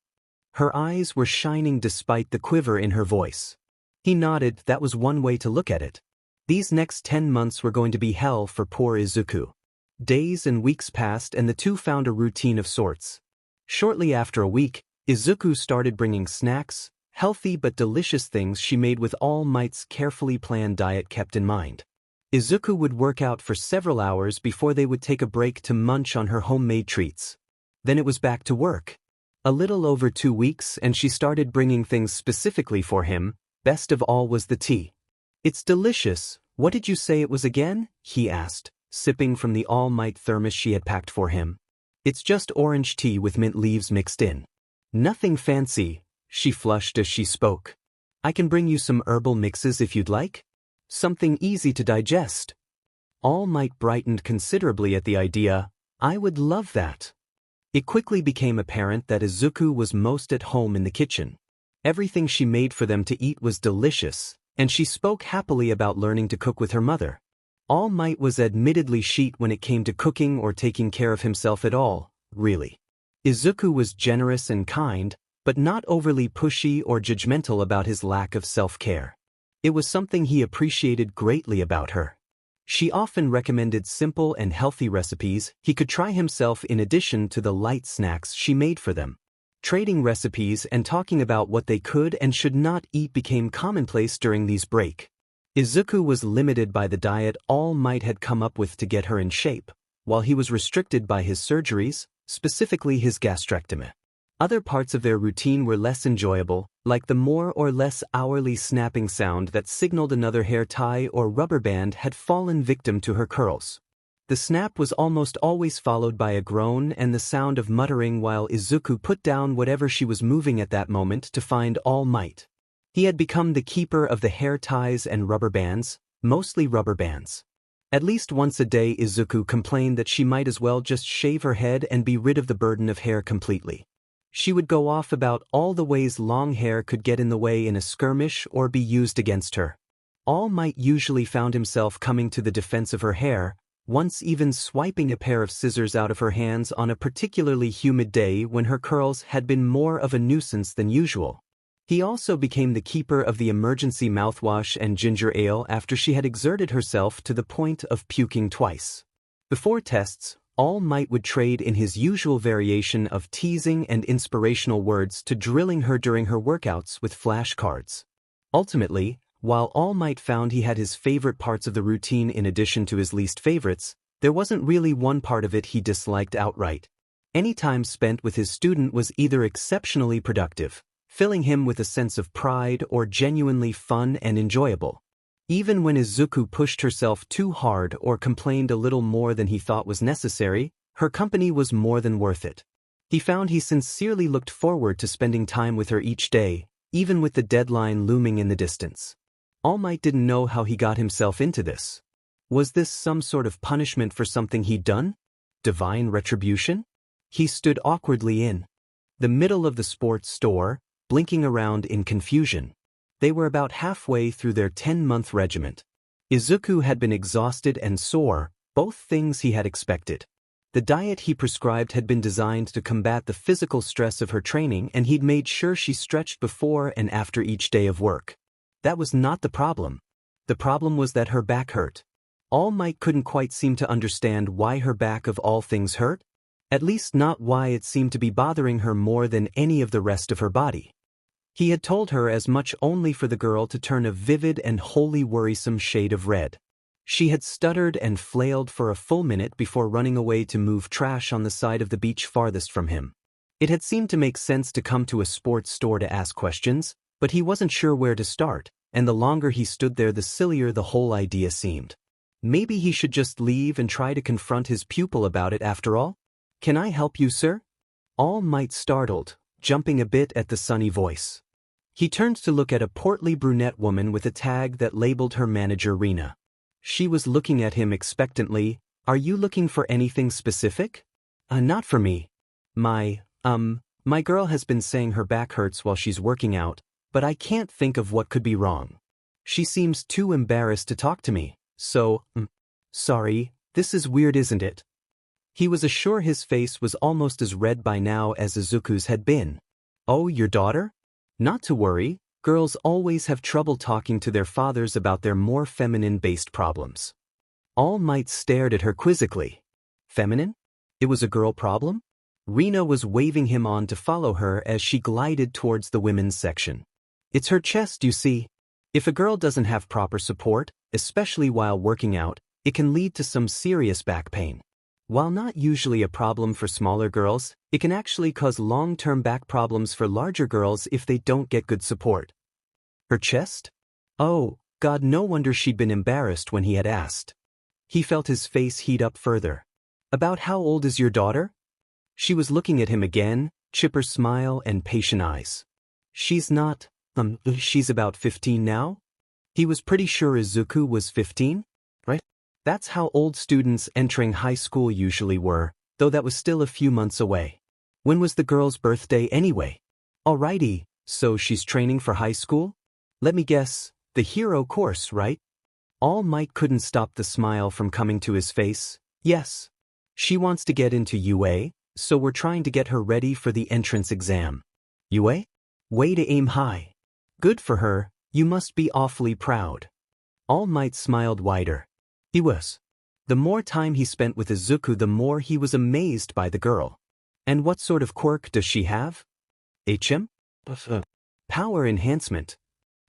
Her eyes were shining despite the quiver in her voice. He nodded. That was one way to look at it. These next 10 months were going to be hell for poor Izuku. Days and weeks passed and the two found a routine of sorts. Shortly after a week, Izuku started bringing snacks, healthy but delicious things she made with All Might's carefully planned diet kept in mind. Izuku would work out for several hours before they would take a break to munch on her homemade treats. Then it was back to work. A little over 2 weeks and she started bringing things specifically for him. Best of all was the tea. It's delicious. What did you say it was again? He asked, sipping from the All Might thermos she had packed for him. It's just orange tea with mint leaves mixed in. Nothing fancy, she flushed as she spoke. I can bring you some herbal mixes if you'd like. Something easy to digest. All Might brightened considerably at the idea. I would love that. It quickly became apparent that Izuku was most at home in the kitchen. Everything she made for them to eat was delicious, and she spoke happily about learning to cook with her mother. All Might was admittedly chic when it came to cooking or taking care of himself at all, really. Izuku was generous and kind, but not overly pushy or judgmental about his lack of self-care. It was something he appreciated greatly about her. She often recommended simple and healthy recipes he could try himself in addition to the light snacks she made for them. Trading recipes and talking about what they could and should not eat became commonplace during these breaks. Izuku was limited by the diet All Might had come up with to get her in shape, while he was restricted by his surgeries, specifically his gastrectomy. Other parts of their routine were less enjoyable, like the more or less hourly snapping sound that signaled another hair tie or rubber band had fallen victim to her curls. The snap was almost always followed by a groan and the sound of muttering while Izuku put down whatever she was moving at that moment to find All Might. He had become the keeper of the hair ties and rubber bands, mostly rubber bands. At least once a day Izuku complained that she might as well just shave her head and be rid of the burden of hair completely. She would go off about all the ways long hair could get in the way in a skirmish or be used against her. All Might usually found himself coming to the defense of her hair, once even swiping a pair of scissors out of her hands on a particularly humid day when her curls had been more of a nuisance than usual. He also became the keeper of the emergency mouthwash and ginger ale after she had exerted herself to the point of puking twice. Before tests, All Might would trade in his usual variation of teasing and inspirational words to drilling her during her workouts with flashcards. Ultimately, while All Might found he had his favorite parts of the routine in addition to his least favorites, there wasn't really one part of it he disliked outright. Any time spent with his student was either exceptionally productive, filling him with a sense of pride, or genuinely fun and enjoyable. Even when Izuku pushed herself too hard or complained a little more than he thought was necessary, her company was more than worth it. He found he sincerely looked forward to spending time with her each day, even with the deadline looming in the distance. All Might didn't know how he got himself into this. Was this some sort of punishment for something he'd done? Divine retribution? He stood awkwardly in the middle of the sports store, blinking around in confusion. They were about halfway through their 10-month regiment. Izuku had been exhausted and sore, both things he had expected. The diet he prescribed had been designed to combat the physical stress of her training, and he'd made sure she stretched before and after each day of work. That was not the problem. The problem was that her back hurt. All Might couldn't quite seem to understand why her back of all things hurt. At least not why it seemed to be bothering her more than any of the rest of her body. He had told her as much only for the girl to turn a vivid and wholly worrisome shade of red. She had stuttered and flailed for a full minute before running away to move trash on the side of the beach farthest from him. It had seemed to make sense to come to a sports store to ask questions, but he wasn't sure where to start, and the longer he stood there the sillier the whole idea seemed. Maybe he should just leave and try to confront his pupil about it after all? "Can I help you, sir?" All Might startled, jumping a bit at the sunny voice. He turned to look at a portly brunette woman with a tag that labeled her manager Rina. She was looking at him expectantly. "Are you looking for anything specific?" Not for me. My girl has been saying her back hurts while she's working out, but I can't think of what could be wrong. She seems too embarrassed to talk to me, so, sorry, this is weird, isn't it?" He was sure his face was almost as red by now as Izuku's had been. "Oh, your daughter? Not to worry, girls always have trouble talking to their fathers about their more feminine-based problems." All Might stared at her quizzically. Feminine? It was a girl problem? Rina was waving him on to follow her as she glided towards the women's section. "It's her chest, you see. If a girl doesn't have proper support, especially while working out, it can lead to some serious back pain. While not usually a problem for smaller girls, it can actually cause long-term back problems for larger girls if they don't get good support." Her chest? Oh, God, no wonder she'd been embarrassed when he had asked. He felt his face heat up further. "About how old is your daughter?" She was looking at him again, chipper smile and patient eyes. She's about 15 now?" He was pretty sure Izuku was 15, right? That's how old students entering high school usually were, though that was still a few months away. When was the girl's birthday anyway? Alrighty, so she's training for high school? Let me guess, the hero course, right? All Might couldn't stop the smile from coming to his face. "Yes. She wants to get into UA, so we're trying to get her ready for the entrance exam." "UA? Way to aim high. Good for her, you must be awfully proud." All Might smiled wider. He was. The more time he spent with Izuku, the more he was amazed by the girl. "And what sort of quirk does she have?" "HM? Power enhancement."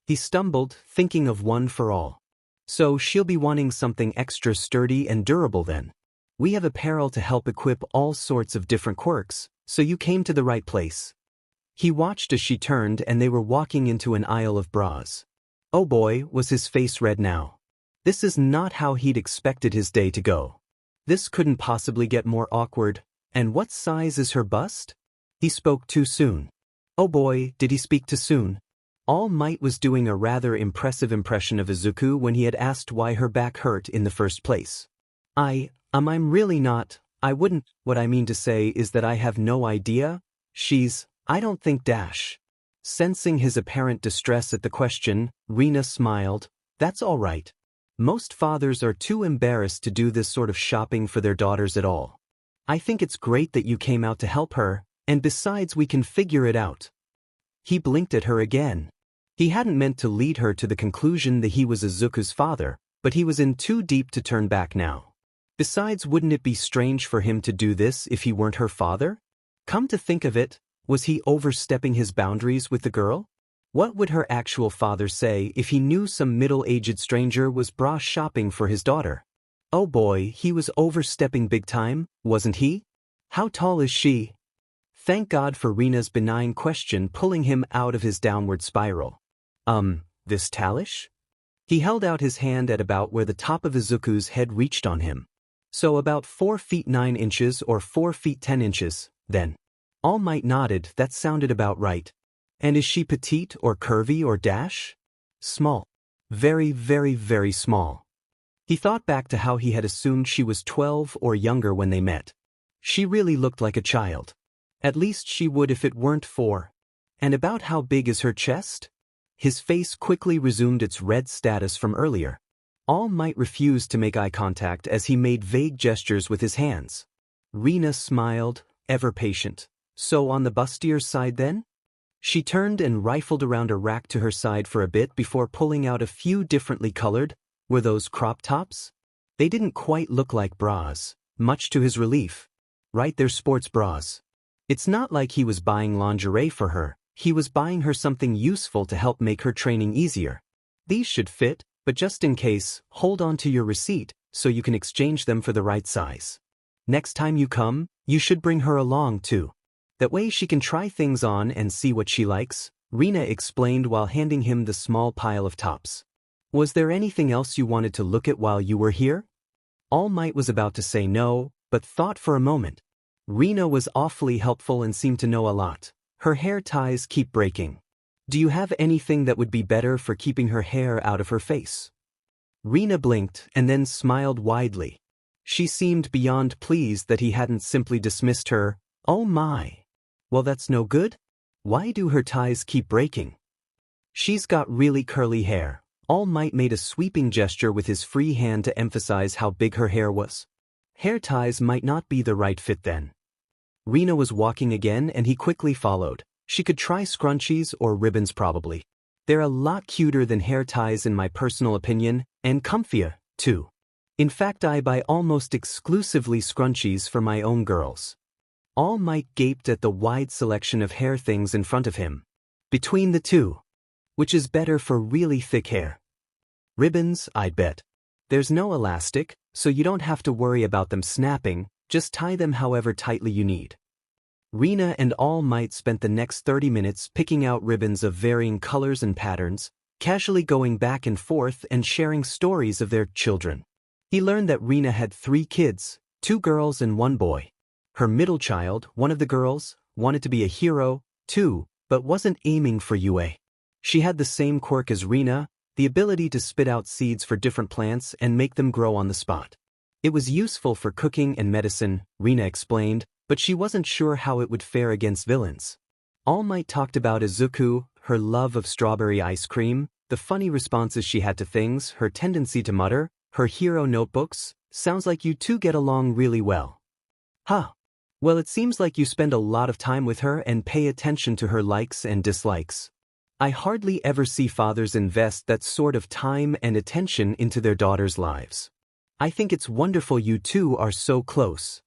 He stumbled, thinking of one for all. "So she'll be wanting something extra sturdy and durable then. We have apparel to help equip all sorts of different quirks, so you came to the right place." He watched as she turned and they were walking into an aisle of bras. Oh boy, was his face red now. This is not how he'd expected his day to go. This couldn't possibly get more awkward. "And what size is her bust?" He spoke too soon. Oh boy, did he speak too soon. All Might was doing a rather impressive impression of Izuku when he had asked why her back hurt in the first place. I'm really not, I wouldn't, what I mean to say is that I have no idea. I don't think dash. Sensing his apparent distress at the question, Rina smiled. "That's all right. Most fathers are too embarrassed to do this sort of shopping for their daughters at all. I think it's great that you came out to help her, and besides we can figure it out." He blinked at her again. He hadn't meant to lead her to the conclusion that he was Izuku's father, but he was in too deep to turn back now. Besides, wouldn't it be strange for him to do this if he weren't her father? Come to think of it, was he overstepping his boundaries with the girl? What would her actual father say if he knew some middle-aged stranger was bra shopping for his daughter? Oh boy, he was overstepping big time, wasn't he? How tall is she? Thank God for Rina's benign question pulling him out of his downward spiral. This Talish? He held out his hand at about where the top of Izuku's head reached on him. So about 4 feet 9 inches or 4 feet 10 inches, then. All Might nodded, that sounded about right. And is she petite or curvy or dash? Small. Very, very, very small. He thought back to how he had assumed she was 12 or younger when they met. She really looked like a child. At least she would if it weren't for. And about how big is her chest? His face quickly resumed its red status from earlier. All Might refused to make eye contact as he made vague gestures with his hands. Rina smiled, ever patient. So on the bustier side then? She turned and rifled around a rack to her side for a bit before pulling out a few differently colored. Were those crop tops? They didn't quite look like bras, much to his relief. Right, they're sports bras. It's not like he was buying lingerie for her, he was buying her something useful to help make her training easier. These should fit, but just in case, hold on to your receipt so you can exchange them for the right size. Next time you come, you should bring her along too. That way she can try things on and see what she likes, Rina explained while handing him the small pile of tops. Was there anything else you wanted to look at while you were here? All Might was about to say no, but thought for a moment. Rina was awfully helpful and seemed to know a lot. Her hair ties keep breaking. Do you have anything that would be better for keeping her hair out of her face? Rina blinked and then smiled widely. She seemed beyond pleased that he hadn't simply dismissed her. Oh my. Well, that's no good? Why do her ties keep breaking? She's got really curly hair. All Might made a sweeping gesture with his free hand to emphasize how big her hair was. Hair ties might not be the right fit then. Rina was walking again and he quickly followed. She could try scrunchies or ribbons probably. They're a lot cuter than hair ties in my personal opinion, and comfier, too. In fact, I buy almost exclusively scrunchies for my own girls. All Might gaped at the wide selection of hair things in front of him. Between the two. Which is better for really thick hair? Ribbons, I'd bet. There's no elastic, so you don't have to worry about them snapping, just tie them however tightly you need. Rina and All Might spent the next 30 minutes picking out ribbons of varying colors and patterns, casually going back and forth and sharing stories of their children. He learned that Rina had 3 kids, 2 girls and 1 boy. Her middle child, one of the girls, wanted to be a hero, too, but wasn't aiming for UA. She had the same quirk as Rina, the ability to spit out seeds for different plants and make them grow on the spot. It was useful for cooking and medicine, Rina explained, but she wasn't sure how it would fare against villains. All Might talked about Izuku, her love of strawberry ice cream, the funny responses she had to things, her tendency to mutter, her hero notebooks. Sounds like you two get along really well. Huh. Well, it seems like you spend a lot of time with her and pay attention to her likes and dislikes. I hardly ever see fathers invest that sort of time and attention into their daughters' lives. I think it's wonderful you two are so close.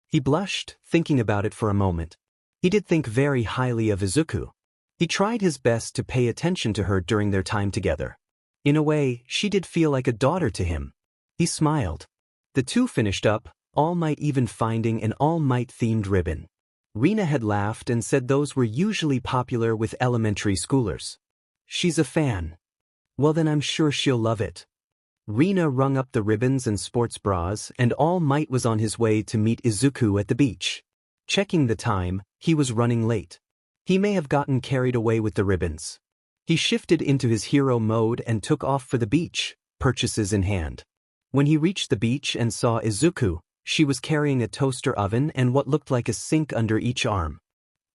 He blushed, thinking about it for a moment. He did think very highly of Izuku. He tried his best to pay attention to her during their time together. In a way, she did feel like a daughter to him. He smiled. The two finished up, All Might even finding an All Might-themed ribbon. Rina had laughed and said those were usually popular with elementary schoolers. She's a fan. Well then I'm sure she'll love it. Rina rung up the ribbons and sports bras and All Might was on his way to meet Izuku at the beach. Checking the time, he was running late. He may have gotten carried away with the ribbons. He shifted into his hero mode and took off for the beach, purchases in hand. When he reached the beach and saw Izuku, she was carrying a toaster oven and what looked like a sink under each arm.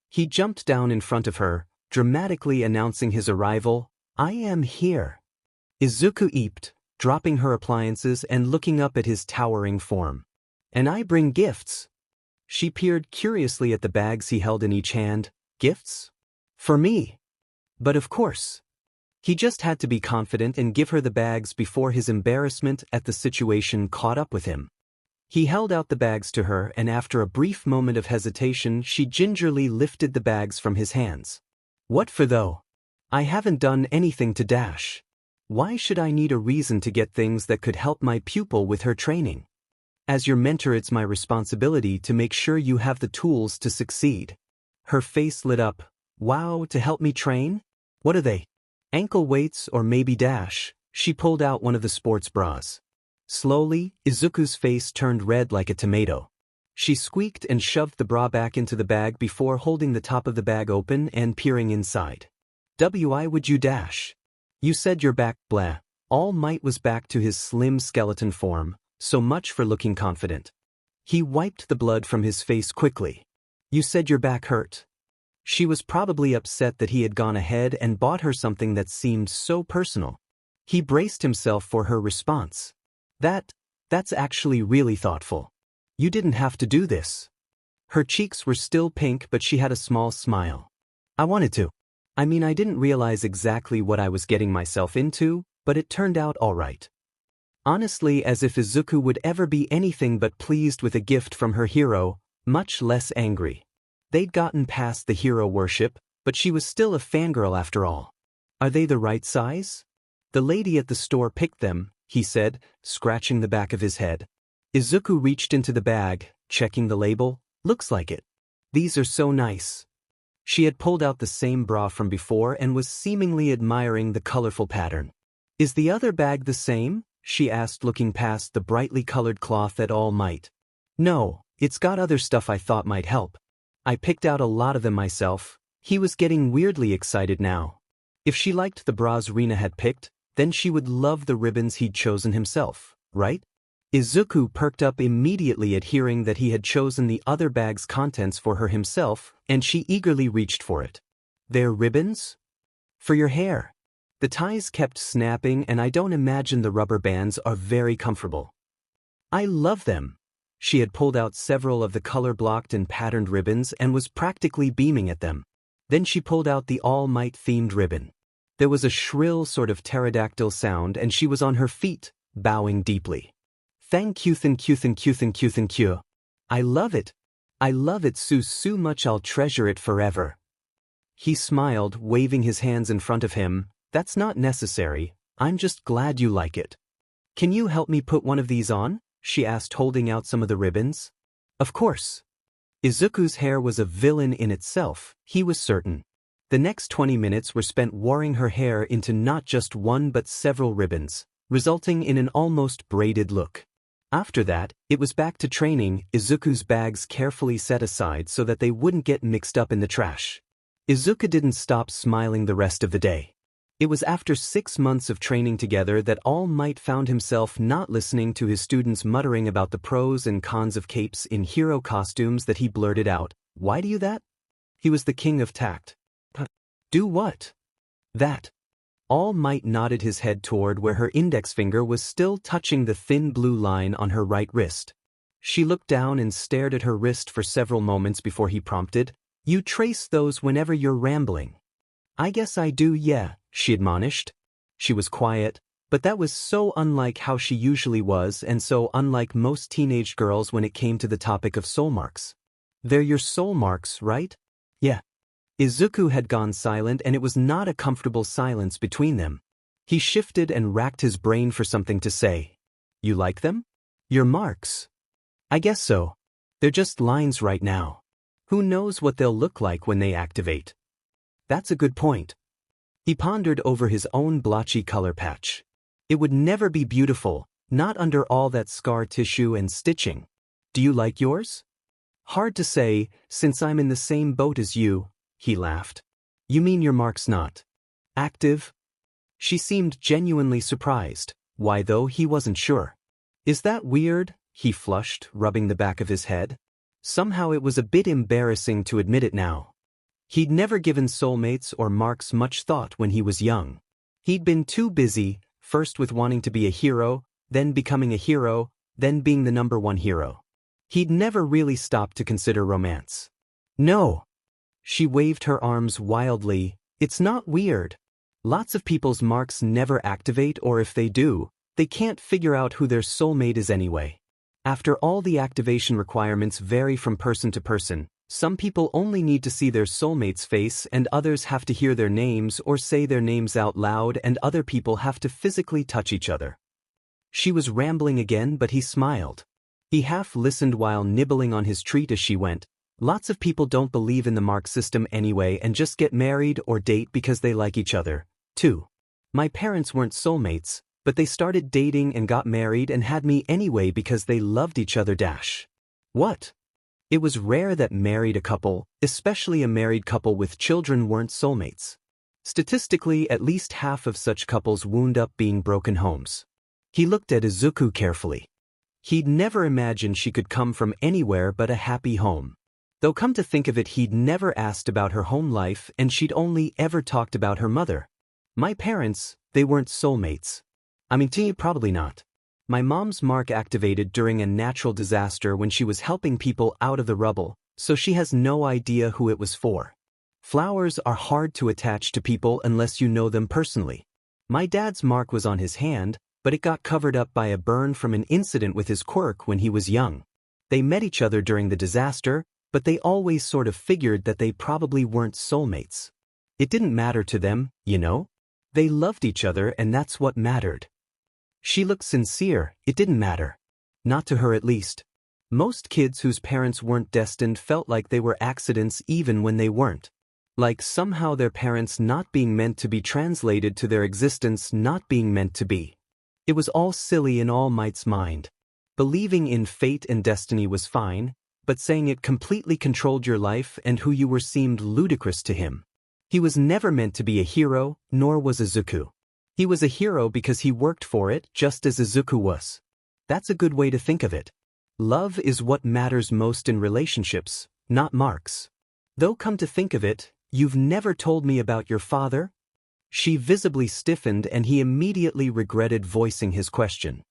He jumped down in front of her, dramatically announcing his arrival. I am here. Izuku eeped, dropping her appliances and looking up at his towering form. And I bring gifts. She peered curiously at the bags he held in each hand. Gifts? For me. But of course. He just had to be confident and give her the bags before his embarrassment at the situation caught up with him. He held out the bags to her and after a brief moment of hesitation she gingerly lifted the bags from his hands. What for though? I haven't done anything to dash. Why should I need a reason to get things that could help my pupil with her training? As your mentor, it's my responsibility to make sure you have the tools to succeed. Her face lit up. Wow, to help me train? What are they? Ankle weights or maybe dash? She pulled out one of the sports bras. Slowly, Izuku's face turned red like a tomato. She squeaked and shoved the bra back into the bag before holding the top of the bag open and peering inside. Why would you dash? You said you're back, blah. All Might was back to his slim skeleton form, so much for looking confident. He wiped the blood from his face quickly. You said your back hurt. She was probably upset that he had gone ahead and bought her something that seemed so personal. He braced himself for her response. That's actually really thoughtful. You didn't have to do this. Her cheeks were still pink, but she had a small smile. I wanted to. I mean, I didn't realize exactly what I was getting myself into, but it turned out all right. Honestly, as if Izuku would ever be anything but pleased with a gift from her hero, much less angry. They'd gotten past the hero worship, but she was still a fangirl after all. Are they the right size? The lady at the store picked them, he said, scratching the back of his head. Izuku reached into the bag, checking the label. Looks like it. These are so nice. She had pulled out the same bra from before and was seemingly admiring the colorful pattern. Is the other bag the same? She asked, looking past the brightly colored cloth at All Might. No, it's got other stuff I thought might help. I picked out a lot of them myself. He was getting weirdly excited now. If she liked the bras Rina had picked, then she would love the ribbons he'd chosen himself, right? Izuku perked up immediately at hearing that he had chosen the other bag's contents for her himself, and she eagerly reached for it. They're ribbons? For your hair. The ties kept snapping, and I don't imagine the rubber bands are very comfortable. I love them. She had pulled out several of the color-blocked and patterned ribbons and was practically beaming at them. Then she pulled out the All Might-themed ribbon. There was a shrill sort of pterodactyl sound, and she was on her feet, bowing deeply. Thank you. I love it. I love it so much I'll treasure it forever. He smiled, waving his hands in front of him. That's not necessary. I'm just glad you like it. Can you help me put one of these on? She asked, holding out some of the ribbons. Of course. Izuku's hair was a villain in itself, he was certain. The next 20 minutes were spent warring her hair into not just one but several ribbons, resulting in an almost braided look. After that, it was back to training, Izuku's bags carefully set aside so that they wouldn't get mixed up in the trash. Izuku didn't stop smiling the rest of the day. It was after 6 months of training together that All Might found himself not listening to his students muttering about the pros and cons of capes in hero costumes that he blurted out, "Why do you that?" He was the king of tact. Do what? That. All Might nodded his head toward where her index finger was still touching the thin blue line on her right wrist. She looked down and stared at her wrist for several moments before he prompted, "You trace those whenever you're rambling." I guess I do, yeah, she admonished. She was quiet, but that was so unlike how she usually was and so unlike most teenage girls when it came to the topic of soul marks. They're your soul marks, right? Yeah. Izuku had gone silent, and it was not a comfortable silence between them. He shifted and racked his brain for something to say. You like them? Your marks? I guess so. They're just lines right now. Who knows what they'll look like when they activate? That's a good point. He pondered over his own blotchy color patch. It would never be beautiful, not under all that scar tissue and stitching. Do you like yours? Hard to say, since I'm in the same boat as you. He laughed. You mean your mark's not active? She seemed genuinely surprised. Why though, he wasn't sure. Is that weird? He flushed, rubbing the back of his head. Somehow it was a bit embarrassing to admit it now. He'd never given soulmates or marks much thought when he was young. He'd been too busy, first with wanting to be a hero, then becoming a hero, then being the #1 hero. He'd never really stopped to consider romance. No. She waved her arms wildly. It's not weird. Lots of people's marks never activate, or if they do, they can't figure out who their soulmate is anyway. After all, the activation requirements vary from person to person, Some people only need to see their soulmate's face and others have to hear their names or say their names out loud and other people have to physically touch each other. She was rambling again but he smiled. He half listened while nibbling on his treat as she went. Lots of people don't believe in the mark system anyway and just get married or date because they like each other, too. My parents weren't soulmates, but they started dating and got married and had me anyway because they loved each other. What? It was rare that a couple, especially a married couple with children, weren't soulmates. Statistically, at least half of such couples wound up being broken homes. He looked at Izuku carefully. He'd never imagined she could come from anywhere but a happy home. Though come to think of it, he'd never asked about her home life and she'd only ever talked about her mother. My parents, they weren't soulmates. Probably not. My mom's mark activated during a natural disaster when she was helping people out of the rubble, so she has no idea who it was for. Flowers are hard to attach to people unless you know them personally. My dad's mark was on his hand, but it got covered up by a burn from an incident with his quirk when he was young. They met each other during the disaster, but they always sort of figured that they probably weren't soulmates. It didn't matter to them, you know? They loved each other and that's what mattered. She looked sincere. It didn't matter. Not to her at least. Most kids whose parents weren't destined felt like they were accidents even when they weren't. Like somehow their parents not being meant to be translated to their existence not being meant to be. It was all silly in All Might's mind. Believing in fate and destiny was fine, but saying it completely controlled your life and who you were seemed ludicrous to him. He was never meant to be a hero, nor was Izuku. He was a hero because he worked for it, just as Izuku was. That's a good way to think of it. Love is what matters most in relationships, not marks. Though come to think of it, you've never told me about your father? She visibly stiffened and he immediately regretted voicing his question.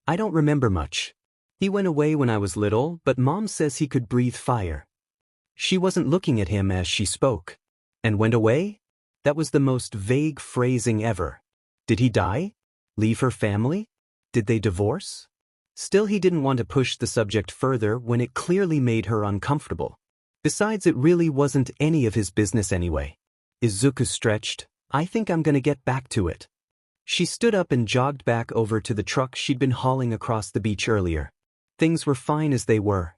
I don't remember much. He went away when I was little, but Mom says he could breathe fire. She wasn't looking at him as she spoke. And went away? That was the most vague phrasing ever. Did he die? Leave her family? Did they divorce? Still, he didn't want to push the subject further when it clearly made her uncomfortable. Besides, it really wasn't any of his business anyway. Izuku stretched. I think I'm gonna get back to it. She stood up and jogged back over to the truck she'd been hauling across the beach earlier. Things were fine as they were.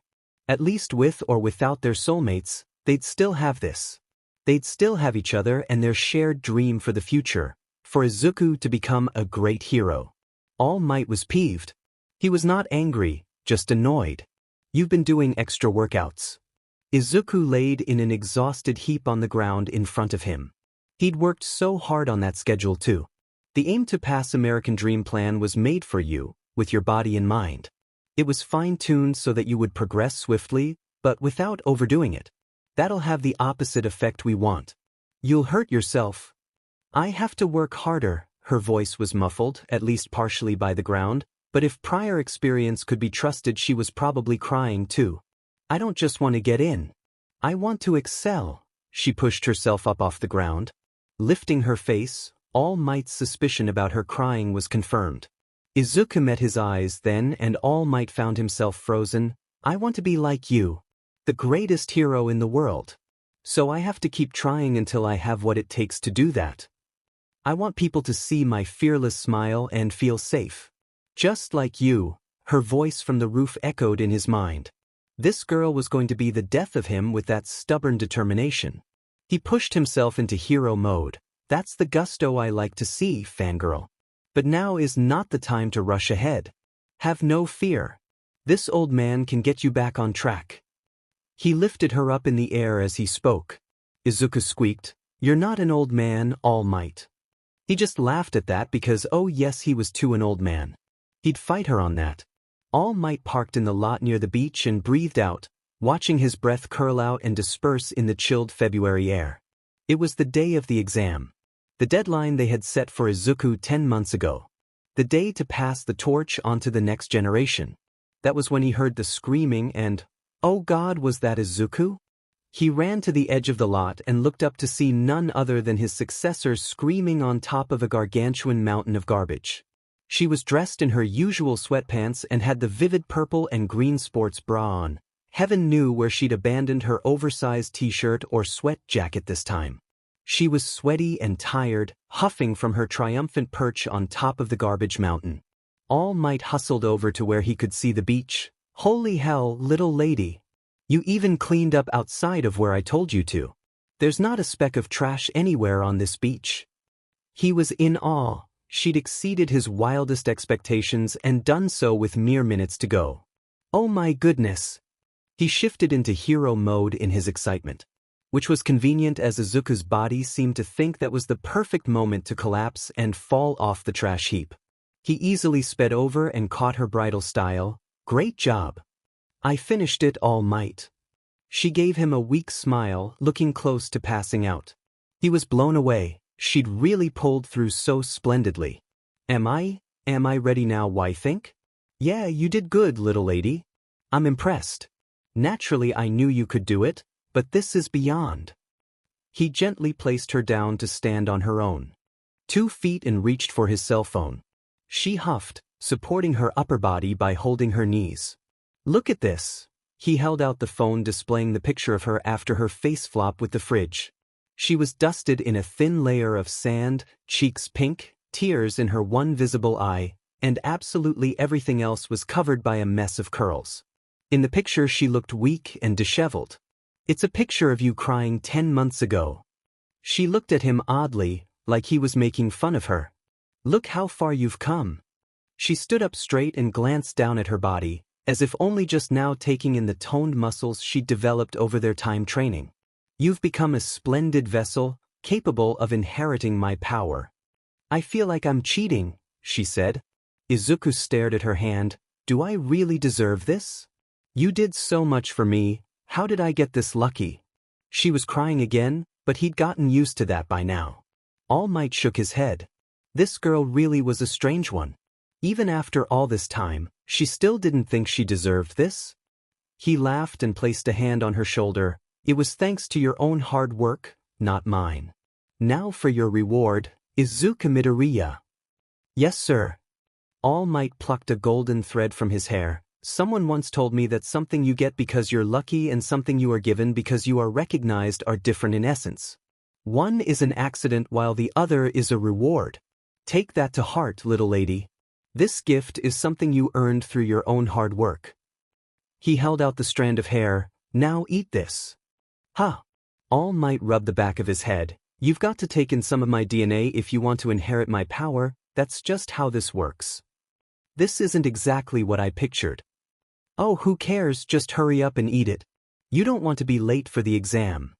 At least with or without their soulmates, they'd still have this. They'd still have each other and their shared dream for the future. For Izuku to become a great hero. All Might was peeved. He was not angry, just annoyed. You've been doing extra workouts. Izuku laid in an exhausted heap on the ground in front of him. He'd worked so hard on that schedule too. The aim to pass American Dream Plan was made for you, with your body in mind. It was fine-tuned so that you would progress swiftly, but without overdoing it. That'll have the opposite effect we want. You'll hurt yourself. I have to work harder. Her voice was muffled, at least partially by the ground, but if prior experience could be trusted, she was probably crying too. I don't just want to get in. I want to excel. She pushed herself up off the ground. Lifting her face, All Might's suspicion about her crying was confirmed. Izuku met his eyes then and All Might found himself frozen. I want to be like you. The greatest hero in the world. So I have to keep trying until I have what it takes to do that. I want people to see my fearless smile and feel safe. Just like you, her voice from the roof echoed in his mind. This girl was going to be the death of him with that stubborn determination. He pushed himself into hero mode. That's the gusto I like to see, fangirl. But now is not the time to rush ahead. Have no fear. This old man can get you back on track. He lifted her up in the air as he spoke. Izuku squeaked, "You're not an old man, All Might." He just laughed at that because, oh yes, he was too an old man. He'd fight her on that. All Might parked in the lot near the beach and breathed out, watching his breath curl out and disperse in the chilled February air. It was the day of the exam. The deadline they had set for Izuku 10 months ago. The day to pass the torch onto the next generation. That was when he heard the screaming and, oh God, was that Izuku? He ran to the edge of the lot and looked up to see none other than his successor screaming on top of a gargantuan mountain of garbage. She was dressed in her usual sweatpants and had the vivid purple and green sports bra on, Heaven knew where she'd abandoned her oversized t-shirt or sweat jacket this time. She was sweaty and tired, huffing from her triumphant perch on top of the garbage mountain. All Might hustled over to where he could see the beach. Holy hell, little lady. You even cleaned up outside of where I told you to. There's not a speck of trash anywhere on this beach. He was in awe. She'd exceeded his wildest expectations and done so with mere minutes to go. Oh my goodness. He shifted into hero mode in his excitement, which was convenient as Izuku's body seemed to think that was the perfect moment to collapse and fall off the trash heap. He easily sped over and caught her bridal style. Great job. I finished it, All Might. She gave him a weak smile, looking close to passing out. He was blown away. She'd really pulled through so splendidly. Am I ready now, why think? Yeah, you did good, little lady. I'm impressed. Naturally I knew you could do it, but this is beyond. He gently placed her down to stand on her own 2 feet and reached for his cell phone. She huffed, supporting her upper body by holding her knees. Look at this. He held out the phone displaying the picture of her after her face flop with the fridge. She was dusted in a thin layer of sand, cheeks pink, tears in her one visible eye, and absolutely everything else was covered by a mess of curls. In the picture she looked weak and disheveled. It's a picture of you crying 10 months ago. She looked at him oddly, like he was making fun of her. Look how far you've come. She stood up straight and glanced down at her body, as if only just now taking in the toned muscles she'd developed over their time training. You've become a splendid vessel, capable of inheriting my power. I feel like I'm cheating, she said. Izuku stared at her hand. Do I really deserve this? You did so much for me, how did I get this lucky? She was crying again, but he'd gotten used to that by now. All Might shook his head. This girl really was a strange one. Even after all this time, she still didn't think she deserved this. He laughed and placed a hand on her shoulder. It was thanks to your own hard work, not mine. Now for your reward, Izuku Midoriya. Yes, sir. All Might plucked a golden thread from his hair. Someone once told me that something you get because you're lucky and something you are given because you are recognized are different in essence. One is an accident while the other is a reward. Take that to heart, little lady. This gift is something you earned through your own hard work. He held out the strand of hair. Now eat this. Huh. All Might rubbed the back of his head. You've got to take in some of my DNA if you want to inherit my power. That's just how this works. This isn't exactly what I pictured. Oh, who cares, just hurry up and eat it. You don't want to be late for the exam.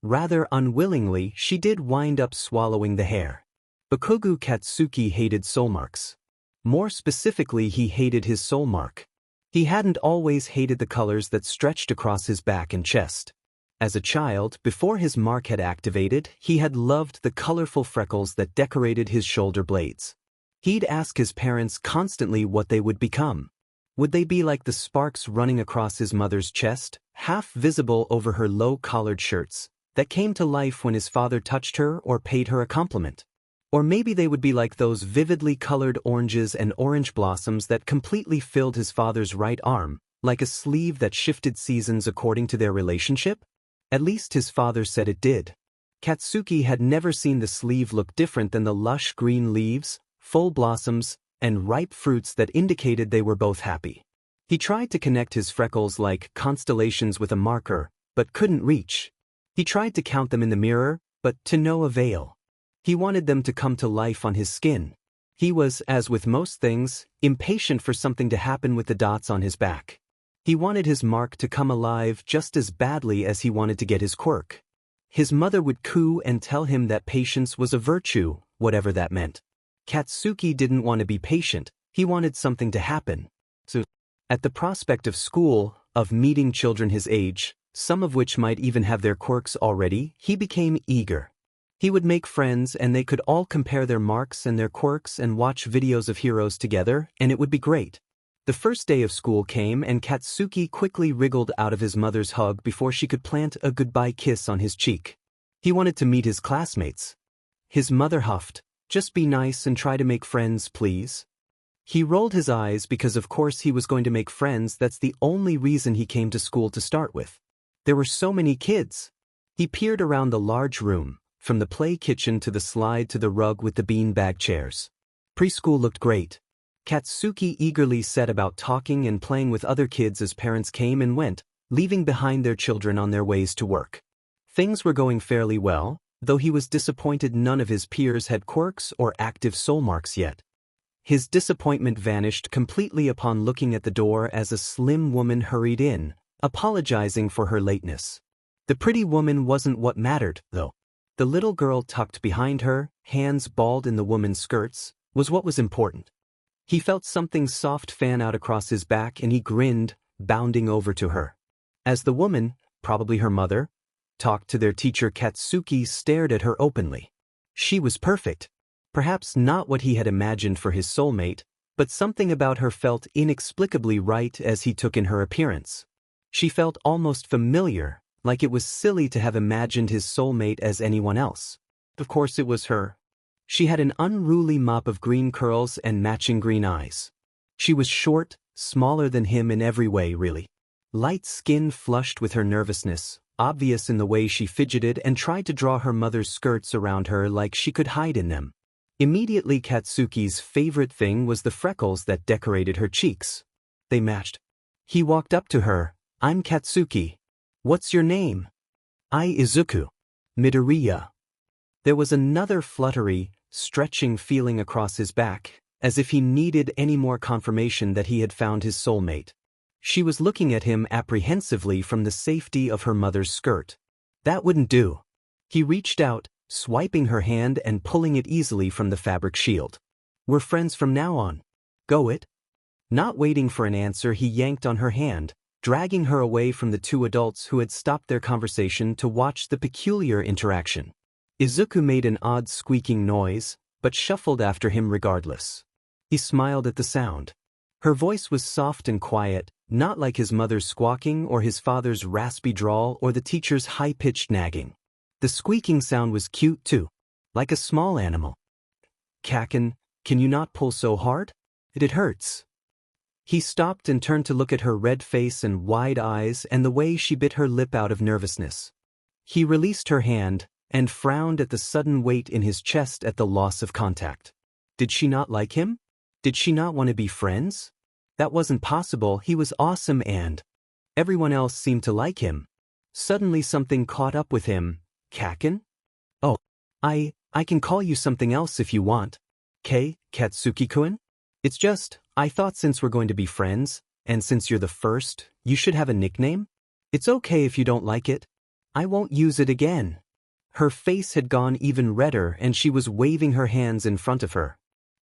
Rather unwillingly, she did wind up swallowing the hair. Bakugo Katsuki hated soulmarks. More specifically, he hated his soul mark. He hadn't always hated the colors that stretched across his back and chest. As a child, before his mark had activated, he had loved the colorful freckles that decorated his shoulder blades. He'd ask his parents constantly what they would become. Would they be like the sparks running across his mother's chest, half visible over her low-collared shirts, that came to life when his father touched her or paid her a compliment? Or maybe they would be like those vividly colored oranges and orange blossoms that completely filled his father's right arm, like a sleeve that shifted seasons according to their relationship? At least his father said it did. Katsuki had never seen the sleeve look different than the lush green leaves, full blossoms, and ripe fruits that indicated they were both happy. He tried to connect his freckles like constellations with a marker, but couldn't reach. He tried to count them in the mirror, but to no avail. He wanted them to come to life on his skin. He was, as with most things, impatient for something to happen with the dots on his back. He wanted his mark to come alive just as badly as he wanted to get his quirk. His mother would coo and tell him that patience was a virtue, whatever that meant. Katsuki didn't want to be patient, he wanted something to happen. So, at the prospect of school, of meeting children his age, some of which might even have their quirks already, he became eager. He would make friends and they could all compare their marks and their quirks and watch videos of heroes together, and it would be great. The first day of school came and Katsuki quickly wriggled out of his mother's hug before she could plant a goodbye kiss on his cheek. He wanted to meet his classmates. His mother huffed, "Just be nice and try to make friends, please." He rolled his eyes because of course he was going to make friends. That's the only reason he came to school to start with. There were so many kids. He peered around the large room, from the play kitchen to the slide to the rug with the beanbag chairs. Preschool looked great. Katsuki eagerly set about talking and playing with other kids as parents came and went, leaving behind their children on their ways to work. Things were going fairly well, though he was disappointed none of his peers had quirks or active soulmarks yet. His disappointment vanished completely upon looking at the door as a slim woman hurried in, apologizing for her lateness. The pretty woman wasn't what mattered, though. The little girl tucked behind her, hands balled in the woman's skirts, was what was important. He felt something soft fan out across his back and he grinned, bounding over to her. As the woman, probably her mother, talked to their teacher, Katsuki stared at her openly. She was perfect. Perhaps not what he had imagined for his soulmate, but something about her felt inexplicably right as he took in her appearance. She felt almost familiar, like it was silly to have imagined his soulmate as anyone else. Of course it was her. She had an unruly mop of green curls and matching green eyes. She was short, smaller than him in every way really. Light skin flushed with her nervousness, obvious in the way she fidgeted and tried to draw her mother's skirts around her like she could hide in them. Immediately Katsuki's favorite thing was the freckles that decorated her cheeks. They matched. He walked up to her. "I'm Katsuki. What's your name?" "I Izuku. Midoriya." There was another fluttery, stretching feeling across his back, as if he needed any more confirmation that he had found his soulmate. She was looking at him apprehensively from the safety of her mother's skirt. That wouldn't do. He reached out, swiping her hand and pulling it easily from the fabric shield. "We're friends from now on. Go it." Not waiting for an answer, he yanked on her hand, dragging her away from the two adults who had stopped their conversation to watch the peculiar interaction. Izuku made an odd squeaking noise, but shuffled after him regardless. He smiled at the sound. Her voice was soft and quiet, not like his mother's squawking or his father's raspy drawl or the teacher's high-pitched nagging. The squeaking sound was cute too, like a small animal. "Kaken, can you not pull so hard? It hurts." He stopped and turned to look at her red face and wide eyes and the way she bit her lip out of nervousness. He released her hand and frowned at the sudden weight in his chest at the loss of contact. Did she not like him? Did she not want to be friends? That wasn't possible. He was awesome and everyone else seemed to like him. Suddenly something caught up with him. "Kaken? Oh, I can call you something else if you want. Katsuki-kun? It's just, I thought since we're going to be friends, and since you're the first, you should have a nickname. It's okay if you don't like it. I won't use it again." Her face had gone even redder and she was waving her hands in front of her.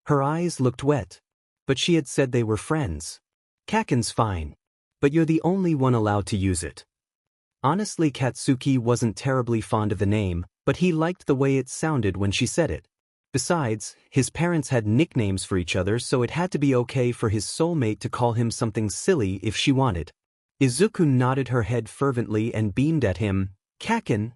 Her eyes looked wet. But she had said they were friends. "Kaken's fine. But you're the only one allowed to use it." Honestly, Katsuki wasn't terribly fond of the name, but he liked the way it sounded when she said it. Besides, his parents had nicknames for each other, so it had to be okay for his soulmate to call him something silly if she wanted. Izuku nodded her head fervently and beamed at him. "Kaken?"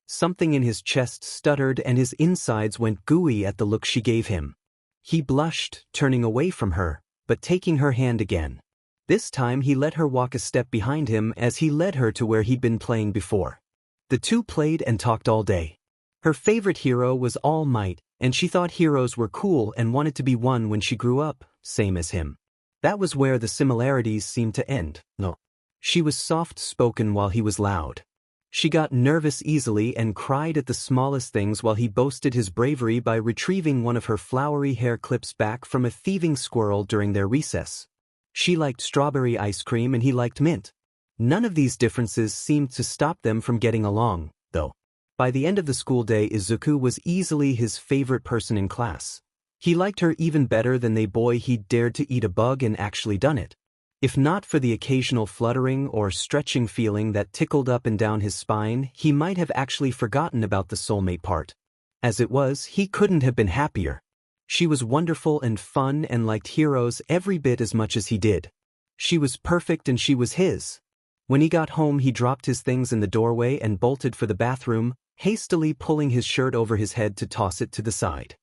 Something in his chest stuttered and his insides went gooey at the look she gave him. He blushed, turning away from her, but taking her hand again. This time he let her walk a step behind him as he led her to where he'd been playing before. The two played and talked all day. Her favorite hero was All Might, and she thought heroes were cool and wanted to be one when she grew up, same as him. That was where the similarities seemed to end. No. She was soft-spoken while he was loud. She got nervous easily and cried at the smallest things while he boasted his bravery by retrieving one of her flowery hair clips back from a thieving squirrel during their recess. She liked strawberry ice cream and he liked mint. None of these differences seemed to stop them from getting along, though. By the end of the school day, Izuku was easily his favorite person in class. He liked her even better than the boy he'd dared to eat a bug and actually done it. If not for the occasional fluttering or stretching feeling that tickled up and down his spine, he might have actually forgotten about the soulmate part. As it was, he couldn't have been happier. She was wonderful and fun and liked heroes every bit as much as he did. She was perfect and she was his. When he got home, he dropped his things in the doorway and bolted for the bathroom, hastily pulling his shirt over his head to toss it to the side.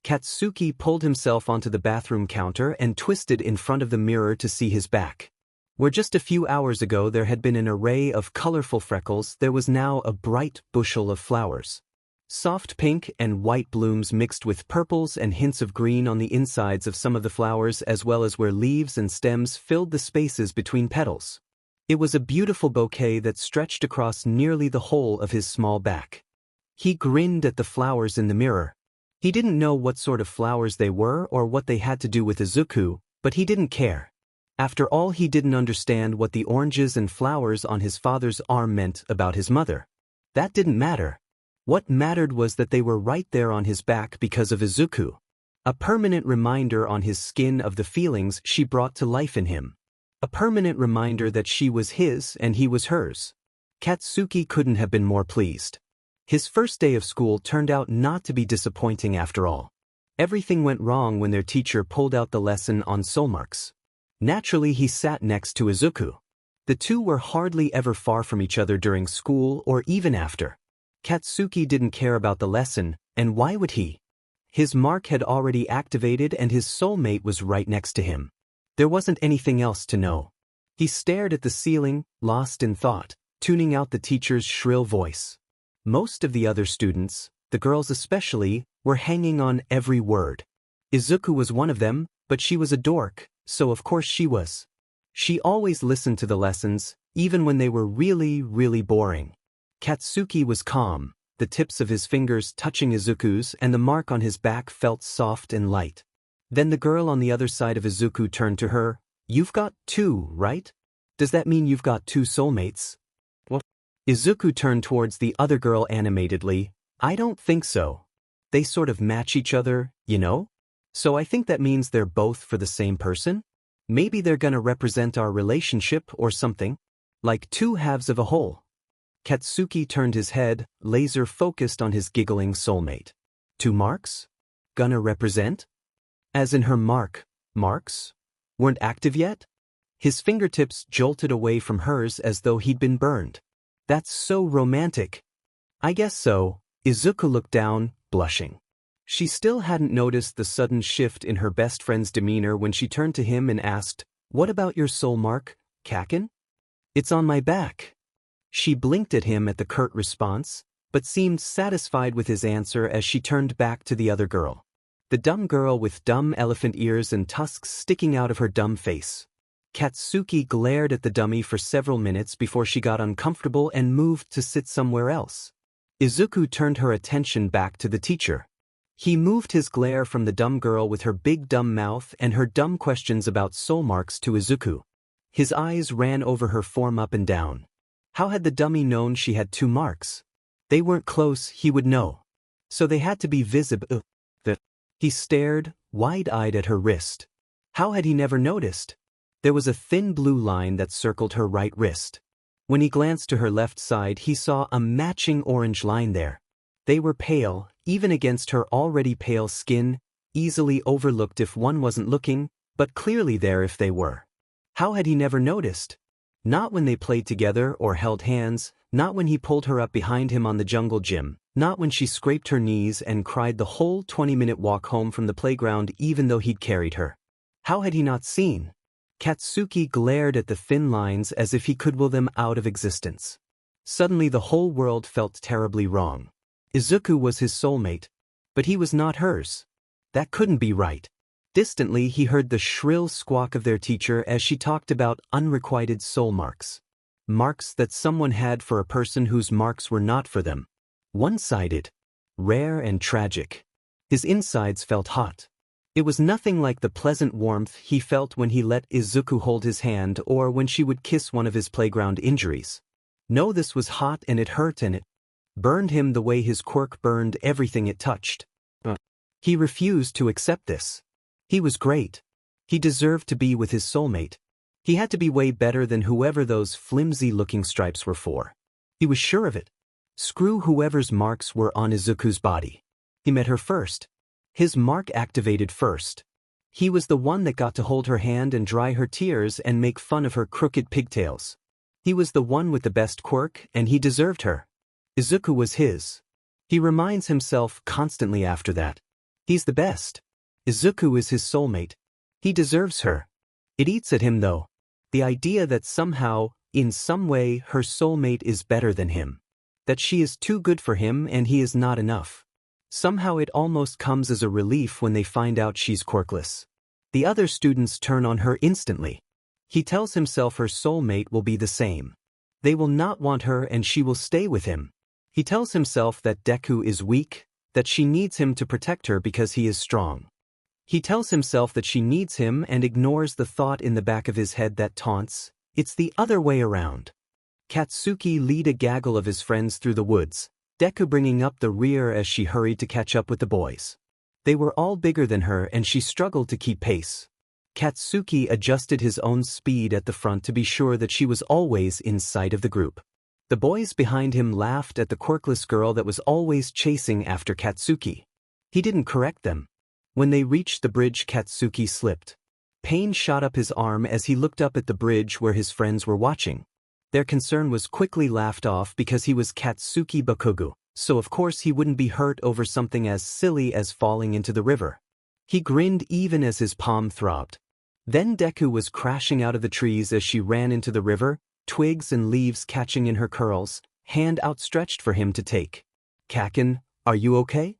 Katsuki pulled himself onto the bathroom counter and twisted in front of the mirror to see his back. Where just a few hours ago there had been an array of colorful freckles, there was now a bright bushel of flowers. Soft pink and white blooms mixed with purples and hints of green on the insides of some of the flowers, as well as where leaves and stems filled the spaces between petals. It was a beautiful bouquet that stretched across nearly the whole of his small back. He grinned at the flowers in the mirror. He didn't know what sort of flowers they were or what they had to do with Izuku, but he didn't care. After all, he didn't understand what the oranges and flowers on his father's arm meant about his mother. That didn't matter. What mattered was that they were right there on his back because of Izuku. A permanent reminder on his skin of the feelings she brought to life in him. A permanent reminder that she was his and he was hers. Katsuki couldn't have been more pleased. His first day of school turned out not to be disappointing after all. Everything went wrong when their teacher pulled out the lesson on soulmarks. Naturally, he sat next to Izuku. The two were hardly ever far from each other during school or even after. Katsuki didn't care about the lesson, and why would he? His mark had already activated and his soulmate was right next to him. There wasn't anything else to know. He stared at the ceiling, lost in thought, tuning out the teacher's shrill voice. Most of the other students, the girls especially, were hanging on every word. Izuku was one of them, but she was a dork, so of course she was. She always listened to the lessons, even when they were really, really boring. Katsuki was calm, the tips of his fingers touching Izuku's, and the mark on his back felt soft and light. Then the girl on the other side of Izuku turned to her. "You've got two, right? Does that mean you've got two soulmates?" "What?" Izuku turned towards the other girl animatedly. "I don't think so. They sort of match each other, you know? So I think that means they're both for the same person? Maybe they're gonna represent our relationship or something? Like two halves of a whole." Katsuki turned his head, laser-focused on his giggling soulmate. "Two marks? Gonna represent? As in her marks? Weren't active yet?" His fingertips jolted away from hers as though he'd been burned. "That's so romantic." "I guess so." Izuku looked down, blushing. She still hadn't noticed the sudden shift in her best friend's demeanor when she turned to him and asked, "What about your soul mark, Kaken?" "It's on my back." She blinked at him at the curt response, but seemed satisfied with his answer as she turned back to the other girl. The dumb girl with dumb elephant ears and tusks sticking out of her dumb face. Katsuki glared at the dummy for several minutes before she got uncomfortable and moved to sit somewhere else. Izuku turned her attention back to the teacher. He moved his glare from the dumb girl with her big dumb mouth and her dumb questions about soul marks to Izuku. His eyes ran over her form up and down. How had the dummy known she had two marks? They weren't close, he would know. So they had to be visible. He stared, wide-eyed at her wrist. How had he never noticed? There was a thin blue line that circled her right wrist. When he glanced to her left side, he saw a matching orange line there. They were pale, even against her already pale skin, easily overlooked if one wasn't looking, but clearly there if they were. How had he never noticed? Not when they played together or held hands, not when he pulled her up behind him on the jungle gym, not when she scraped her knees and cried the whole 20-minute walk home from the playground even though he'd carried her. How had he not seen? Katsuki glared at the thin lines as if he could will them out of existence. Suddenly the whole world felt terribly wrong. Izuku was his soulmate, but he was not hers. That couldn't be right. Distantly, he heard the shrill squawk of their teacher as she talked about unrequited soul marks. Marks that someone had for a person whose marks were not for them. One-sided. Rare and tragic. His insides felt hot. It was nothing like the pleasant warmth he felt when he let Izuku hold his hand or when she would kiss one of his playground injuries. No, this was hot and it hurt and it burned him the way his quirk burned everything it touched. He refused to accept this. He was great. He deserved to be with his soulmate. He had to be way better than whoever those flimsy-looking stripes were for. He was sure of it. Screw whoever's marks were on Izuku's body. He met her first. His mark activated first. He was the one that got to hold her hand and dry her tears and make fun of her crooked pigtails. He was the one with the best quirk, and he deserved her. Izuku was his. He reminds himself constantly after that. He's the best. Izuku is his soulmate. He deserves her. It eats at him though. The idea that somehow, in some way, her soulmate is better than him. That she is too good for him and he is not enough. Somehow it almost comes as a relief when they find out she's quirkless. The other students turn on her instantly. He tells himself her soulmate will be the same. They will not want her and she will stay with him. He tells himself that Deku is weak, that she needs him to protect her because he is strong. He tells himself that she needs him and ignores the thought in the back of his head that taunts, it's the other way around. Katsuki lead a gaggle of his friends through the woods, Deku bringing up the rear as she hurried to catch up with the boys. They were all bigger than her and she struggled to keep pace. Katsuki adjusted his own speed at the front to be sure that she was always in sight of the group. The boys behind him laughed at the quirkless girl that was always chasing after Katsuki. He didn't correct them. When they reached the bridge, Katsuki slipped. Pain shot up his arm as he looked up at the bridge where his friends were watching. Their concern was quickly laughed off because he was Katsuki Bakugo, so of course he wouldn't be hurt over something as silly as falling into the river. He grinned even as his palm throbbed. Then Deku was crashing out of the trees as she ran into the river, twigs and leaves catching in her curls, hand outstretched for him to take. Kaken, are you okay?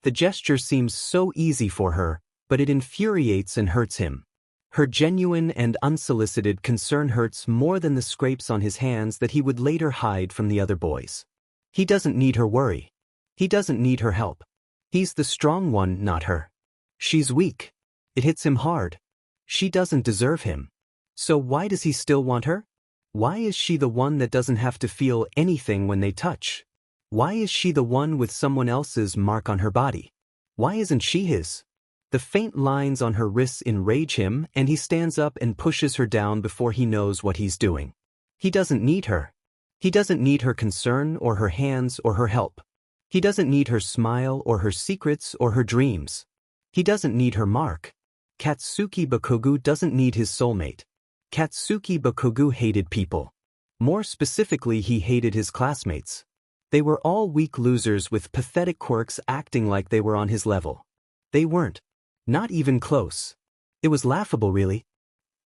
The gesture seems so easy for her, but it infuriates and hurts him. Her genuine and unsolicited concern hurts more than the scrapes on his hands that he would later hide from the other boys. He doesn't need her worry. He doesn't need her help. He's the strong one, not her. She's weak. It hits him hard. She doesn't deserve him. So why does he still want her? Why is she the one that doesn't have to feel anything when they touch? Why is she the one with someone else's mark on her body? Why isn't she his? The faint lines on her wrists enrage him and he stands up and pushes her down before he knows what he's doing. He doesn't need her. He doesn't need her concern or her hands or her help. He doesn't need her smile or her secrets or her dreams. He doesn't need her mark. Katsuki Bakugo doesn't need his soulmate. Katsuki Bakugo hated people. More specifically, he hated his classmates. They were all weak losers with pathetic quirks acting like they were on his level. They weren't. Not even close. It was laughable, really.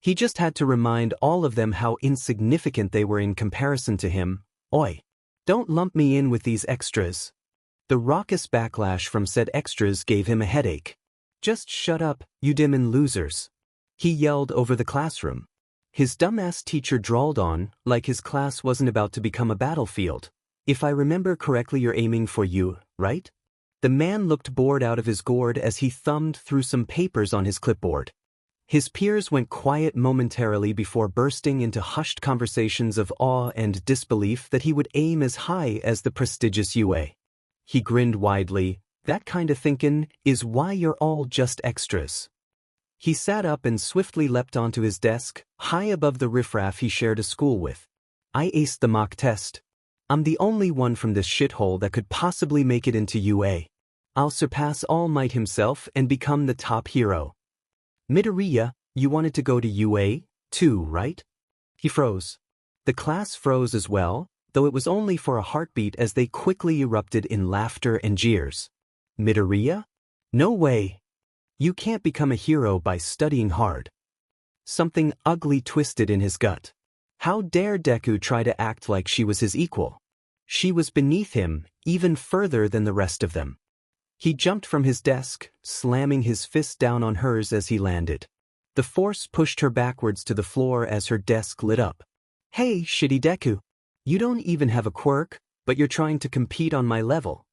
He just had to remind all of them how insignificant they were in comparison to him. Oi! Don't lump me in with these extras. The raucous backlash from said extras gave him a headache. Just shut up, you dimmin' losers. He yelled over the classroom. His dumbass teacher drawled on, like his class wasn't about to become a battlefield. If I remember correctly, you're aiming for you, right? The man looked bored out of his gourd as he thumbed through some papers on his clipboard. His peers went quiet momentarily before bursting into hushed conversations of awe and disbelief that he would aim as high as the prestigious UA. He grinned widely. That kind of thinkin' is why you're all just extras. He sat up and swiftly leapt onto his desk, high above the riffraff he shared a school with. I aced the mock test. I'm the only one from this shithole that could possibly make it into UA. I'll surpass All Might himself and become the top hero. Midoriya, you wanted to go to UA, too, right? He froze. The class froze as well, though it was only for a heartbeat as they quickly erupted in laughter and jeers. Midoriya? No way. You can't become a hero by studying hard. Something ugly twisted in his gut. How dare Deku try to act like she was his equal? She was beneath him, even further than the rest of them. He jumped from his desk, slamming his fist down on hers as he landed. The force pushed her backwards to the floor as her desk lit up. Hey, shitty Deku. You don't even have a quirk, but you're trying to compete on my level.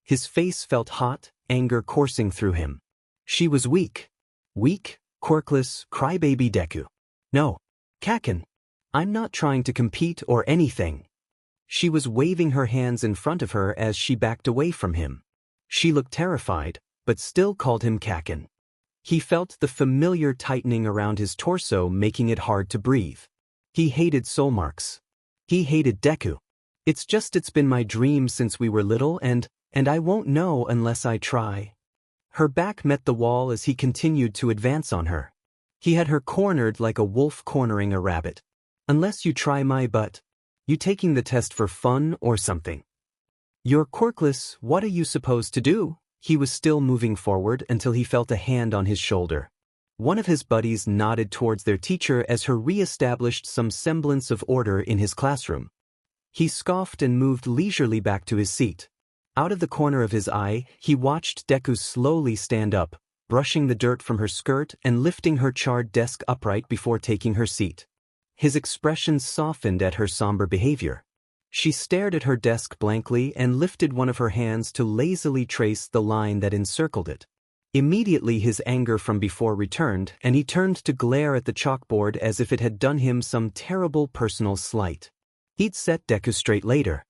His face felt hot, anger coursing through him. She was weak. Weak, quirkless, crybaby Deku. No. Kaken. I'm not trying to compete or anything. She was waving her hands in front of her as she backed away from him. She looked terrified, but still called him Kaken. He felt the familiar tightening around his torso, making it hard to breathe. He hated soulmarks. He hated Deku. It's been my dream since we were little and I won't know unless I try. Her back met the wall as he continued to advance on her. He had her cornered like a wolf cornering a rabbit. Unless you try my butt. You taking the test for fun or something? You're quirkless, what are you supposed to do? He was still moving forward until he felt a hand on his shoulder. One of his buddies nodded towards their teacher as her re-established some semblance of order in his classroom. He scoffed and moved leisurely back to his seat. Out of the corner of his eye, he watched Deku slowly stand up, brushing the dirt from her skirt and lifting her charred desk upright before taking her seat. His expression softened at her somber behavior. She stared at her desk blankly and lifted one of her hands to lazily trace the line that encircled it. Immediately his anger from before returned, and he turned to glare at the chalkboard as if it had done him some terrible personal slight. He'd set Deku straight later.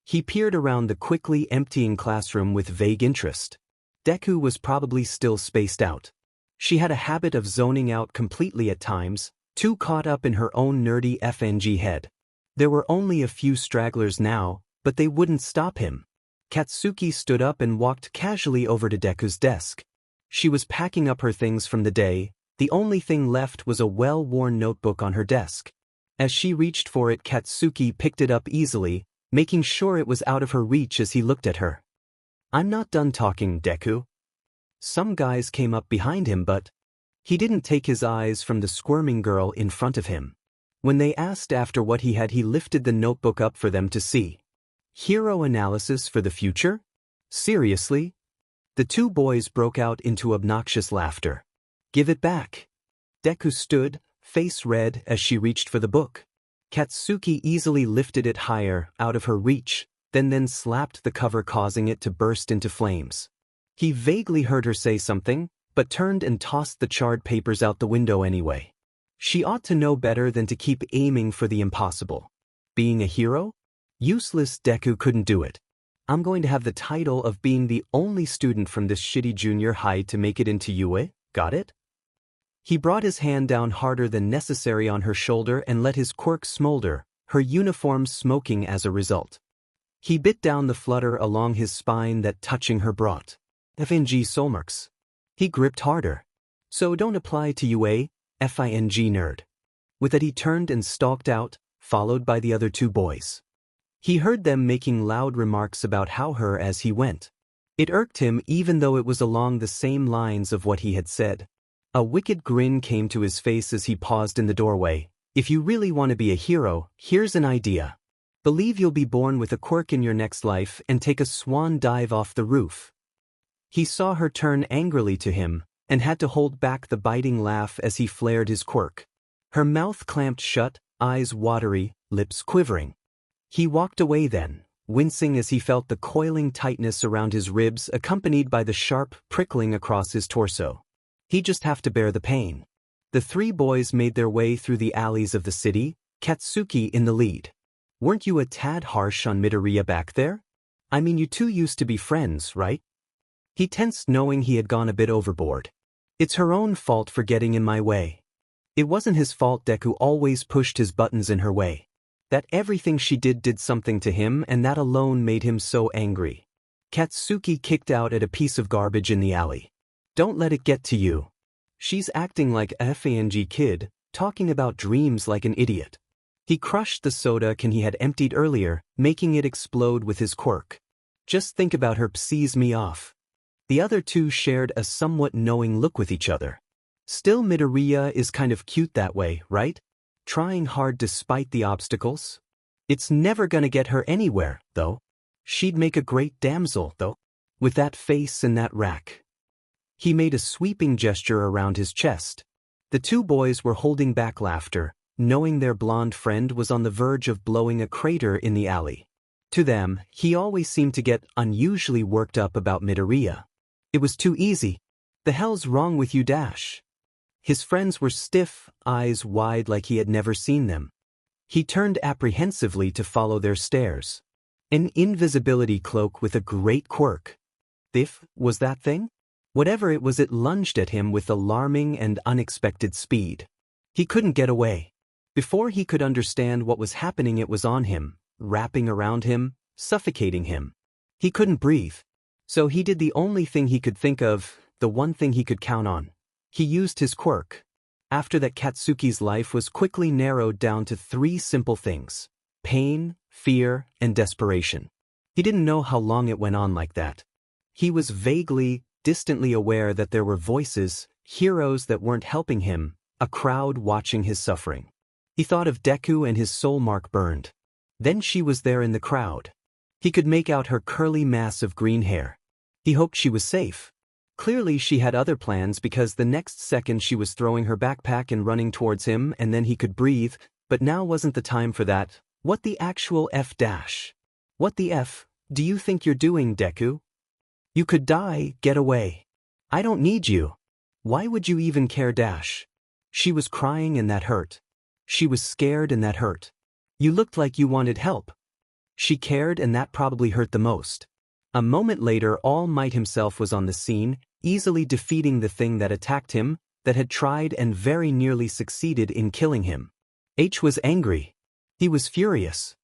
He peered around the quickly emptying classroom with vague interest. Deku was probably still spaced out. She had a habit of zoning out completely at times, too caught up in her own nerdy FNG head. There were only a few stragglers now, but they wouldn't stop him. Katsuki stood up and walked casually over to Deku's desk. She was packing up her things from the day. The only thing left was a well-worn notebook on her desk. As she reached for it, Katsuki picked it up easily, making sure it was out of her reach as he looked at her. "I'm not done talking, Deku." Some guys came up behind him, but he didn't take his eyes from the squirming girl in front of him. When they asked after what he had, he lifted the notebook up for them to see. Hero analysis for the future? Seriously? The two boys broke out into obnoxious laughter. "Give it back." Deku stood, face red, as she reached for the book. Katsuki easily lifted it higher, out of her reach, then slapped the cover, causing it to burst into flames. He vaguely heard her say something, but turned and tossed the charred papers out the window anyway. She ought to know better than to keep aiming for the impossible. Being a hero? Useless. Deku couldn't do it. "I'm going to have the title of being the only student from this shitty junior high to make it into UA, got it?" He brought his hand down harder than necessary on her shoulder and let his quirk smolder, her uniform smoking as a result. He bit down the flutter along his spine that touching her brought. "FNG soulmarks." He gripped harder. "So don't apply to UA, FING nerd." With that he turned and stalked out, followed by the other two boys. He heard them making loud remarks about her as he went. It irked him even though it was along the same lines of what he had said. A wicked grin came to his face as he paused in the doorway. "If you really want to be a hero, here's an idea. Believe you'll be born with a quirk in your next life and take a swan dive off the roof." He saw her turn angrily to him, and had to hold back the biting laugh as he flared his quirk. Her mouth clamped shut, eyes watery, lips quivering. He walked away then, wincing as he felt the coiling tightness around his ribs accompanied by the sharp prickling across his torso. He'd just have to bear the pain. The three boys made their way through the alleys of the city, Katsuki in the lead. "Weren't you a tad harsh on Midoriya back there? I mean, you two used to be friends, right?" He tensed knowing he had gone a bit overboard. "It's her own fault for getting in my way." It wasn't his fault. Deku always pushed his buttons in her way. That everything she did something to him, and that alone made him so angry. Katsuki kicked out at a piece of garbage in the alley. "Don't let it get to you. She's acting like a FANG kid, talking about dreams like an idiot." He crushed the soda can he had emptied earlier, making it explode with his quirk. "Just think about her psees me off." The other two shared a somewhat knowing look with each other. Still, Midoriya is kind of cute that way, right? Trying hard despite the obstacles. It's never gonna get her anywhere, though. She'd make a great damsel, though. With that face and that rack. He made a sweeping gesture around his chest. The two boys were holding back laughter, knowing their blonde friend was on the verge of blowing a crater in the alley. To them, he always seemed to get unusually worked up about Midoriya. It was too easy. "The hell's wrong with you, Dash?" His friends were stiff, eyes wide like he had never seen them. He turned apprehensively to follow their stares. An invisibility cloak with a great quirk. If was that thing? Whatever it was, it lunged at him with alarming and unexpected speed. He couldn't get away. Before he could understand what was happening, it was on him, wrapping around him, suffocating him. He couldn't breathe. So he did the only thing he could think of, the one thing he could count on. He used his quirk. After that, Katsuki's life was quickly narrowed down to three simple things: pain, fear, and desperation. He didn't know how long it went on like that. He was vaguely, distantly aware that there were voices, heroes that weren't helping him, a crowd watching his suffering. He thought of Deku and his soul mark burned. Then she was there in the crowd. He could make out her curly mass of green hair. He hoped she was safe. Clearly she had other plans because the next second she was throwing her backpack and running towards him and then he could breathe, but now wasn't the time for that. What the actual F dash? What the F do you think you're doing, Deku? You could die, get away. I don't need you. Why would you even care dash? She was crying and that hurt. She was scared and that hurt. You looked like you wanted help. She cared and that probably hurt the most. A moment later All Might himself was on the scene, easily defeating the thing that attacked him, that had tried and very nearly succeeded in killing him. H was angry. He was furious.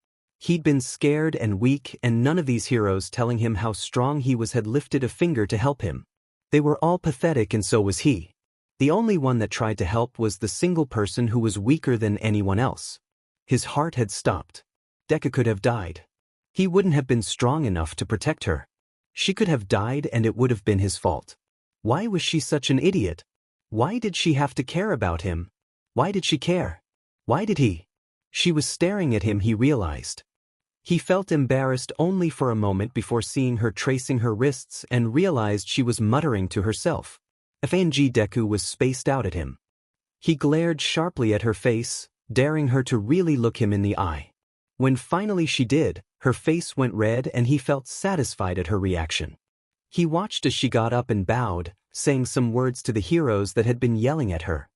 He'd been scared and weak and none of these heroes telling him how strong he was had lifted a finger to help him. They were all pathetic and so was he. The only one that tried to help was the single person who was weaker than anyone else. His heart had stopped. Deku could have died. He wouldn't have been strong enough to protect her. She could have died and it would have been his fault. Why was she such an idiot? Why did she have to care about him? Why did she care? Why did he? She was staring at him, he realized. He felt embarrassed only for a moment before seeing her tracing her wrists and realized she was muttering to herself. FNG Deku was spaced out at him. He glared sharply at her face, daring her to really look him in the eye. When finally she did, her face went red and he felt satisfied at her reaction. He watched as she got up and bowed, saying some words to the heroes that had been yelling at her.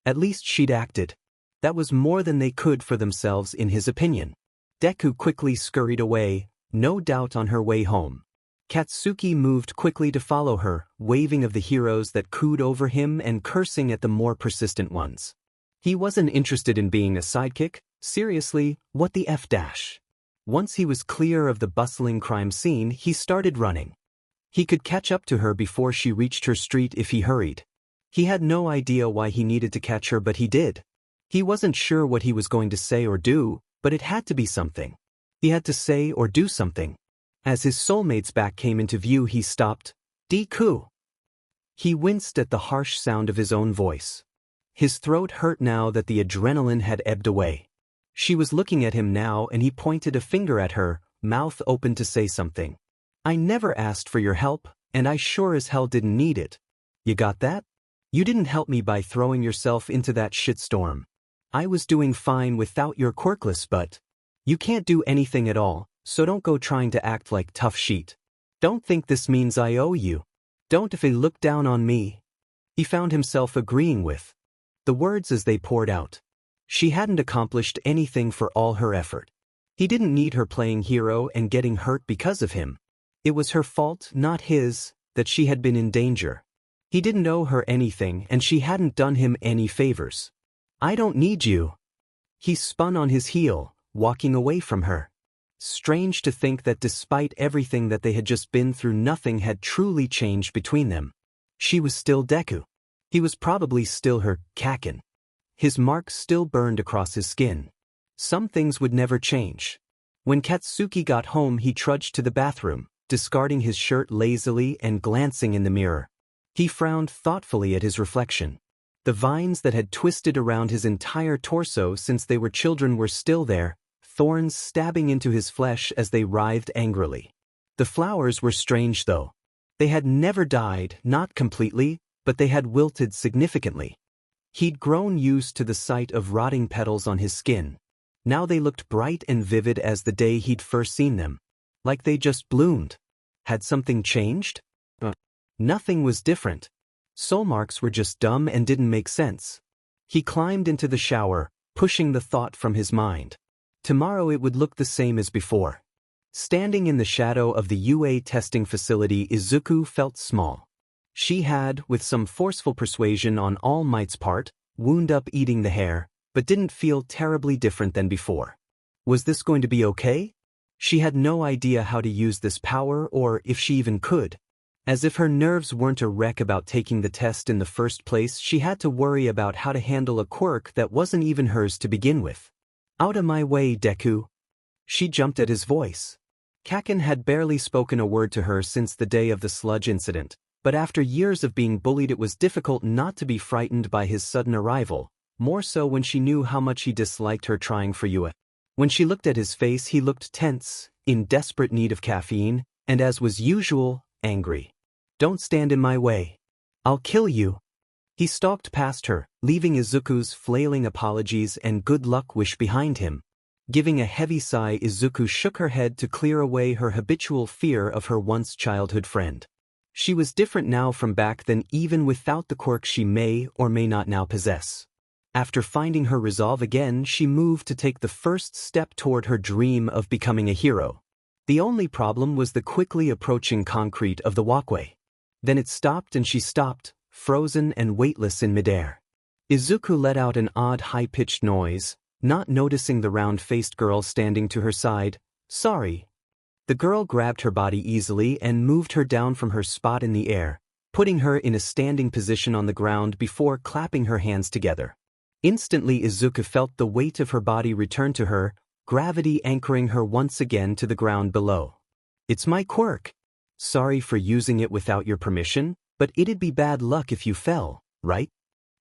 At least she'd acted. That was more than they could for themselves in his opinion. Deku quickly scurried away, no doubt on her way home. Katsuki moved quickly to follow her, waving of the heroes that cooed over him and cursing at the more persistent ones. He wasn't interested in being a sidekick. Seriously, what the F dash? Once he was clear of the bustling crime scene, he started running. He could catch up to her before she reached her street if he hurried. He had no idea why he needed to catch her, but he did. He wasn't sure what he was going to say or do, but it had to be something. He had to say or do something. As his soulmate's back came into view, he stopped. Deku. He winced at the harsh sound of his own voice. His throat hurt now that the adrenaline had ebbed away. She was looking at him now and he pointed a finger at her, mouth open to say something. I never asked for your help, and I sure as hell didn't need it. You got that? You didn't help me by throwing yourself into that shitstorm. I was doing fine without your quirkless butt. You can't do anything at all, so don't go trying to act like tough shit. Don't think this means I owe you. Don't if you look down on me. He found himself agreeing with the words as they poured out. She hadn't accomplished anything for all her effort. He didn't need her playing hero and getting hurt because of him. It was her fault, not his, that she had been in danger. He didn't owe her anything and she hadn't done him any favors. I don't need you. He spun on his heel, walking away from her. Strange to think that despite everything that they had just been through, nothing had truly changed between them. She was still Deku. He was probably still her Kakin. His marks still burned across his skin. Some things would never change. When Katsuki got home, he trudged to the bathroom, discarding his shirt lazily and glancing in the mirror. He frowned thoughtfully at his reflection. The vines that had twisted around his entire torso since they were children were still there, thorns stabbing into his flesh as they writhed angrily. The flowers were strange though. They had never died, not completely, but they had wilted significantly. He'd grown used to the sight of rotting petals on his skin. Now they looked bright and vivid as the day he'd first seen them. Like they just bloomed. Had something changed? Nothing was different. Soulmarks were just dumb and didn't make sense. He climbed into the shower, pushing the thought from his mind. Tomorrow it would look the same as before. Standing in the shadow of the UA testing facility, Izuku felt small. She had, with some forceful persuasion on All Might's part, wound up eating the hair, but didn't feel terribly different than before. Was this going to be okay? She had no idea how to use this power or if she even could. As if her nerves weren't a wreck about taking the test in the first place, she had to worry about how to handle a quirk that wasn't even hers to begin with. Out of my way, Deku. She jumped at his voice. Kaken had barely spoken a word to her since the day of the Sludge incident, but after years of being bullied it was difficult not to be frightened by his sudden arrival, more so when she knew how much he disliked her trying for Yue. When she looked at his face he looked tense, in desperate need of caffeine, and as was usual, angry. "Don't stand in my way. I'll kill you." He stalked past her, leaving Izuku's flailing apologies and good luck wish behind him. Giving a heavy sigh, Izuku shook her head to clear away her habitual fear of her once childhood friend. She was different now from back then, even without the quirk she may or may not now possess. After finding her resolve again, she moved to take the first step toward her dream of becoming a hero. The only problem was the quickly approaching concrete of the walkway. Then it stopped and she stopped, frozen and weightless in midair. Izuku let out an odd high-pitched noise, not noticing the round-faced girl standing to her side. "Sorry." The girl grabbed her body easily and moved her down from her spot in the air, putting her in a standing position on the ground before clapping her hands together. Instantly Izuku felt the weight of her body return to her, gravity anchoring her once again to the ground below. "It's my quirk. Sorry for using it without your permission, but it'd be bad luck if you fell, right?"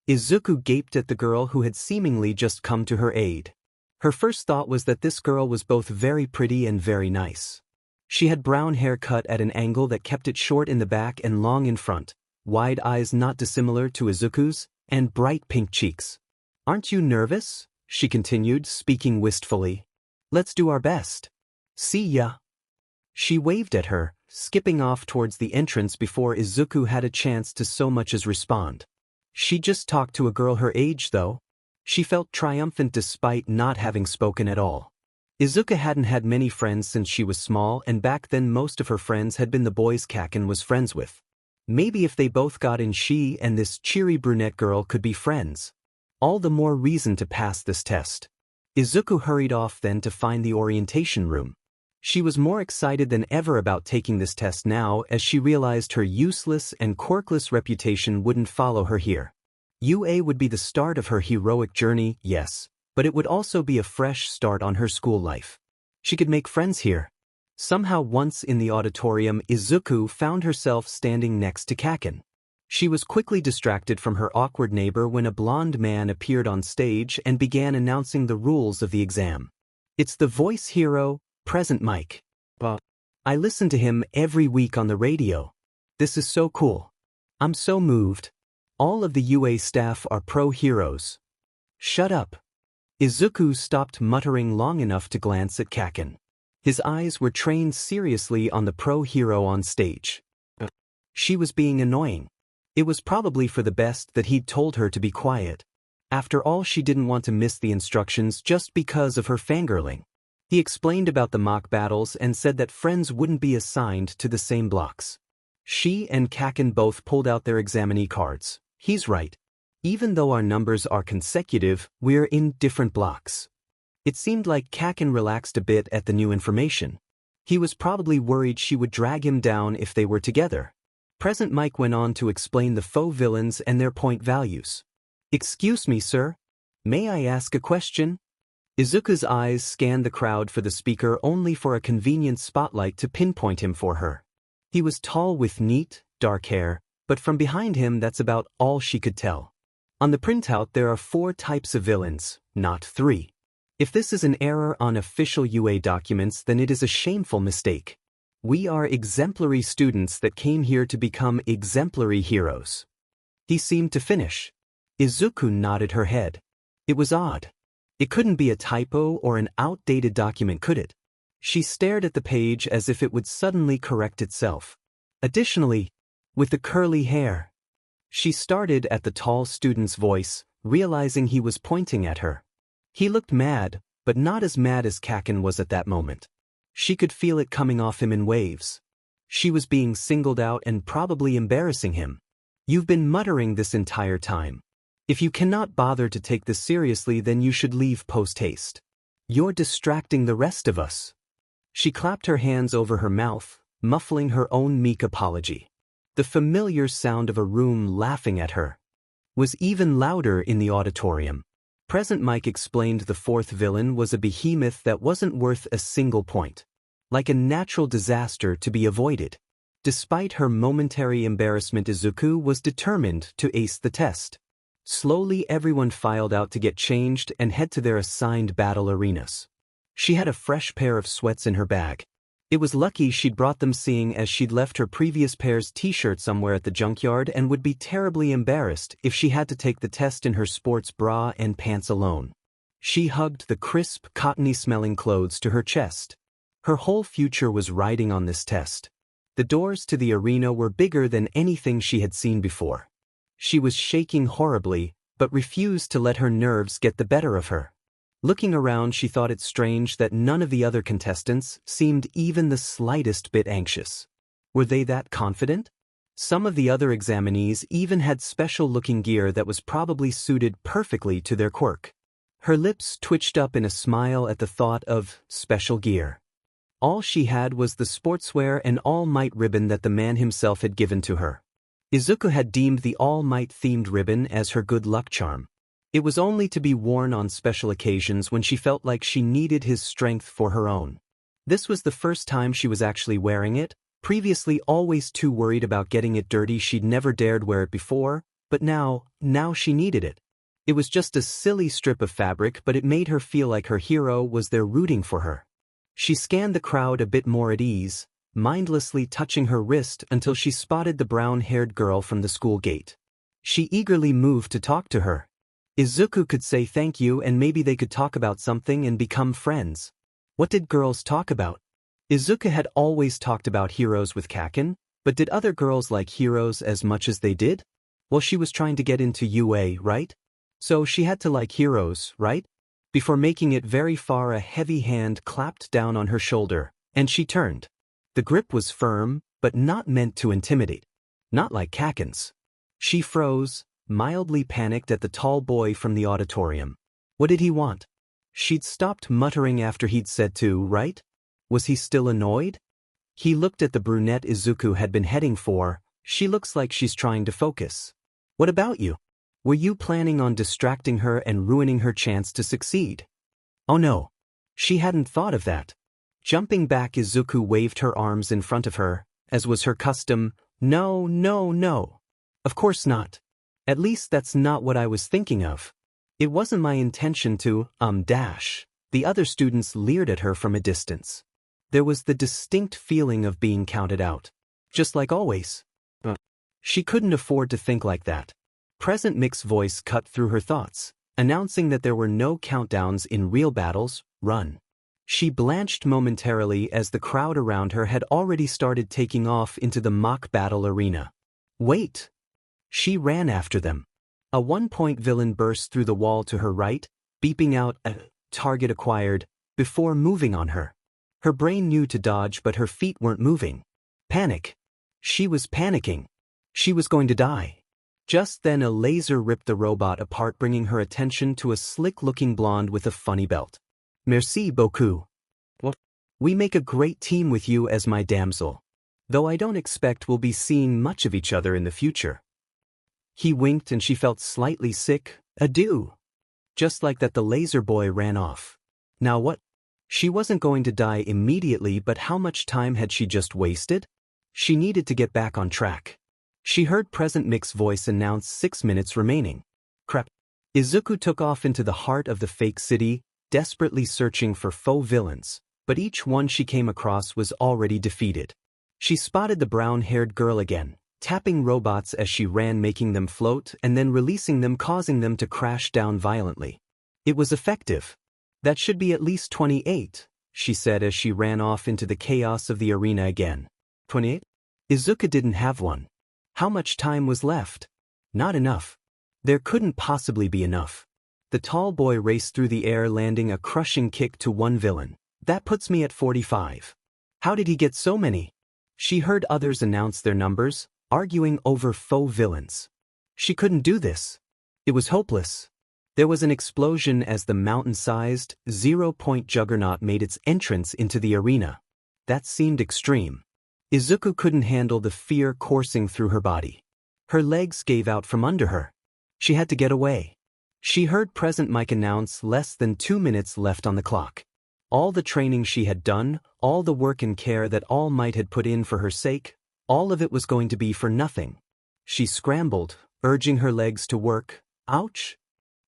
Izuku gaped at the girl who had seemingly just come to her aid. Her first thought was that this girl was both very pretty and very nice. She had brown hair cut at an angle that kept it short in the back and long in front, wide eyes not dissimilar to Izuku's, and bright pink cheeks. "Aren't you nervous?" she continued, speaking wistfully. "Let's do our best. See ya." She waved at her, skipping off towards the entrance before Izuku had a chance to so much as respond. She just talked to a girl her age, though. She felt triumphant despite not having spoken at all. Izuku hadn't had many friends since she was small, and back then most of her friends had been the boys Kaken was friends with. Maybe if they both got in, she and this cheery brunette girl could be friends. All the more reason to pass this test. Izuku hurried off then to find the orientation room. She was more excited than ever about taking this test now as she realized her useless and quirkless reputation wouldn't follow her here. UA would be the start of her heroic journey, yes, but it would also be a fresh start on her school life. She could make friends here. Somehow once in the auditorium, Izuku found herself standing next to Kaken. She was quickly distracted from her awkward neighbor when a blonde man appeared on stage and began announcing the rules of the exam. "It's the voice hero, Present Mike. I listen to him every week on the radio. This is so cool. I'm so moved. All of the UA staff are pro heroes." "Shut up." Izuku stopped muttering long enough to glance at Kaken. His eyes were trained seriously on the pro hero on stage. She was being annoying. It was probably for the best that he'd told her to be quiet. After all, she didn't want to miss the instructions just because of her fangirling. He explained about the mock battles and said that friends wouldn't be assigned to the same blocks. She and Kaken both pulled out their examinee cards. He's right. Even though our numbers are consecutive, we're in different blocks. It seemed like Kaken relaxed a bit at the new information. He was probably worried she would drag him down if they were together. Present Mike went on to explain the faux villains and their point values. "Excuse me, sir. May I ask a question?" Izuku's eyes scanned the crowd for the speaker, only for a convenient spotlight to pinpoint him for her. He was tall with neat, dark hair, but from behind him that's about all she could tell. On the printout there are 4 types of villains, not 3. If this is an error on official UA documents, then it is a shameful mistake. We are exemplary students that came here to become exemplary heroes. He seemed to finish. Izuku nodded her head. It was odd. It couldn't be a typo or an outdated document, could it? She stared at the page as if it would suddenly correct itself. Additionally, with the curly hair. She started at the tall student's voice, realizing he was pointing at her. He looked mad, but not as mad as Kaken was at that moment. She could feel it coming off him in waves. She was being singled out and probably embarrassing him. "You've been muttering this entire time. If you cannot bother to take this seriously, then you should leave post-haste. You're distracting the rest of us." She clapped her hands over her mouth, muffling her own meek apology. The familiar sound of a room laughing at her was even louder in the auditorium. Present Mike explained the 4th villain was a behemoth that wasn't worth a single point. like a natural disaster to be avoided. Despite her momentary embarrassment, Izuku was determined to ace the test. Slowly everyone filed out to get changed and head to their assigned battle arenas. She had a fresh pair of sweats in her bag. It was lucky she'd brought them, seeing as she'd left her previous pair's t-shirt somewhere at the junkyard and would be terribly embarrassed if she had to take the test in her sports bra and pants alone. She hugged the crisp, cottony-smelling clothes to her chest. Her whole future was riding on this test. The doors to the arena were bigger than anything she had seen before. She was shaking horribly, but refused to let her nerves get the better of her. Looking around, she thought it strange that none of the other contestants seemed even the slightest bit anxious. Were they that confident? Some of the other examinees even had special-looking gear that was probably suited perfectly to their quirk. Her lips twitched up in a smile at the thought of special gear. All she had was the sportswear and All Might ribbon that the man himself had given to her. Izuku had deemed the All Might-themed ribbon as her good luck charm. It was only to be worn on special occasions when she felt like she needed his strength for her own. This was the first time she was actually wearing it. Previously always too worried about getting it dirty, she'd never dared wear it before, but now she needed it. It was just a silly strip of fabric, but it made her feel like her hero was there rooting for her. She scanned the crowd a bit more at ease, mindlessly touching her wrist until she spotted the brown-haired girl from the school gate. She eagerly moved to talk to her. Izuku could say thank you and maybe they could talk about something and become friends. What did girls talk about? Izuku had always talked about heroes with Kaken, but did other girls like heroes as much as they did? Well, she was trying to get into UA, right? So she had to like heroes, right? Before making it very far, a heavy hand clapped down on her shoulder, and she turned. The grip was firm, but not meant to intimidate. Not like Kaken's. She froze, mildly panicked at the tall boy from the auditorium. What did he want? She'd stopped muttering after he'd said to, right? Was he still annoyed? He looked at the brunette Izuku had been heading for. She looks like she's trying to focus. What about you? Were you planning on distracting her and ruining her chance to succeed? Oh no. She hadn't thought of that. Jumping back, Izuku waved her arms in front of her, as was her custom. No, no, no. Of course not. At least that's not what I was thinking of. It wasn't my intention to, dash. The other students leered at her from a distance. There was the distinct feeling of being counted out. Just like always. She couldn't afford to think like that. Present Mick's voice cut through her thoughts, announcing that there were no countdowns in real battles. Run. She blanched momentarily as the crowd around her had already started taking off into the mock battle arena. Wait. She ran after them. A one-point villain burst through the wall to her right, beeping out a target acquired, before moving on her. Her brain knew to dodge, but her feet weren't moving. Panic. She was panicking. She was going to die. Just then a laser ripped the robot apart, bringing her attention to a slick-looking blonde with a funny belt. Merci beaucoup. What? We make a great team with you as my damsel. Though I don't expect we'll be seeing much of each other in the future. He winked and she felt slightly sick. Adieu. Just like that, the laser boy ran off. Now what? She wasn't going to die immediately, but how much time had she just wasted? She needed to get back on track. She heard Present Mick's voice announce 6 minutes remaining. Crap. Izuku took off into the heart of the fake city, desperately searching for faux villains, but each one she came across was already defeated. She spotted the brown-haired girl again, tapping robots as she ran, making them float and then releasing them, causing them to crash down violently. It was effective. That should be at least 28, she said as she ran off into the chaos of the arena again. 28? Izuku didn't have one. How much time was left? Not enough. There couldn't possibly be enough. The tall boy raced through the air, landing a crushing kick to one villain. That puts me at 45. How did he get so many? She heard others announce their numbers, arguing over faux villains. She couldn't do this. It was hopeless. There was an explosion as the mountain-sized, zero-point juggernaut made its entrance into the arena. That seemed extreme. Izuku couldn't handle the fear coursing through her body. Her legs gave out from under her. She had to get away. She heard Present Mike announce less than 2 minutes left on the clock. All the training she had done, all the work and care that All Might had put in for her sake, all of it was going to be for nothing. She scrambled, urging her legs to work. Ouch!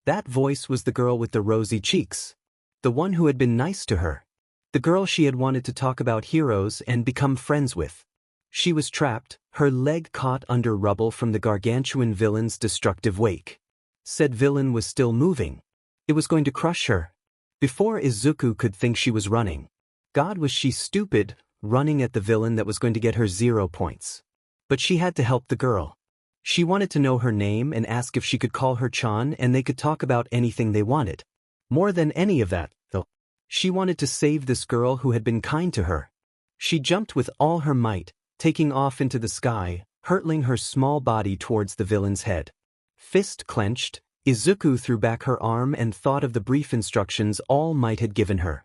That voice was the girl with the rosy cheeks. The one who had been nice to her. The girl she had wanted to talk about heroes and become friends with. She was trapped, her leg caught under rubble from the gargantuan villain's destructive wake. Said villain was still moving. It was going to crush her. Before Izuku could think she was running. God, was she stupid, running at the villain that was going to get her 0 points. But she had to help the girl. She wanted to know her name and ask if she could call her Chan and they could talk about anything they wanted. More than any of that, though. She wanted to save this girl who had been kind to her. She jumped with all her might, taking off into the sky, hurtling her small body towards the villain's head. Fist clenched, Izuku threw back her arm and thought of the brief instructions All Might had given her.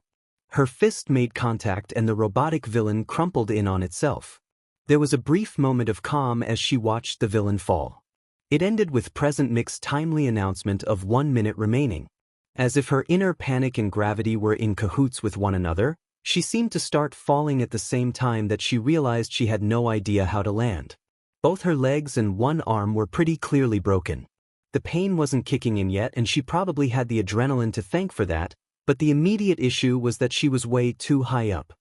Her fist made contact and the robotic villain crumpled in on itself. There was a brief moment of calm as she watched the villain fall. It ended with Present Mix's timely announcement of 1 minute remaining. As if her inner panic and gravity were in cahoots with one another, she seemed to start falling at the same time that she realized she had no idea how to land. Both her legs and one arm were pretty clearly broken. The pain wasn't kicking in yet and she probably had the adrenaline to thank for that, but the immediate issue was that she was way too high up.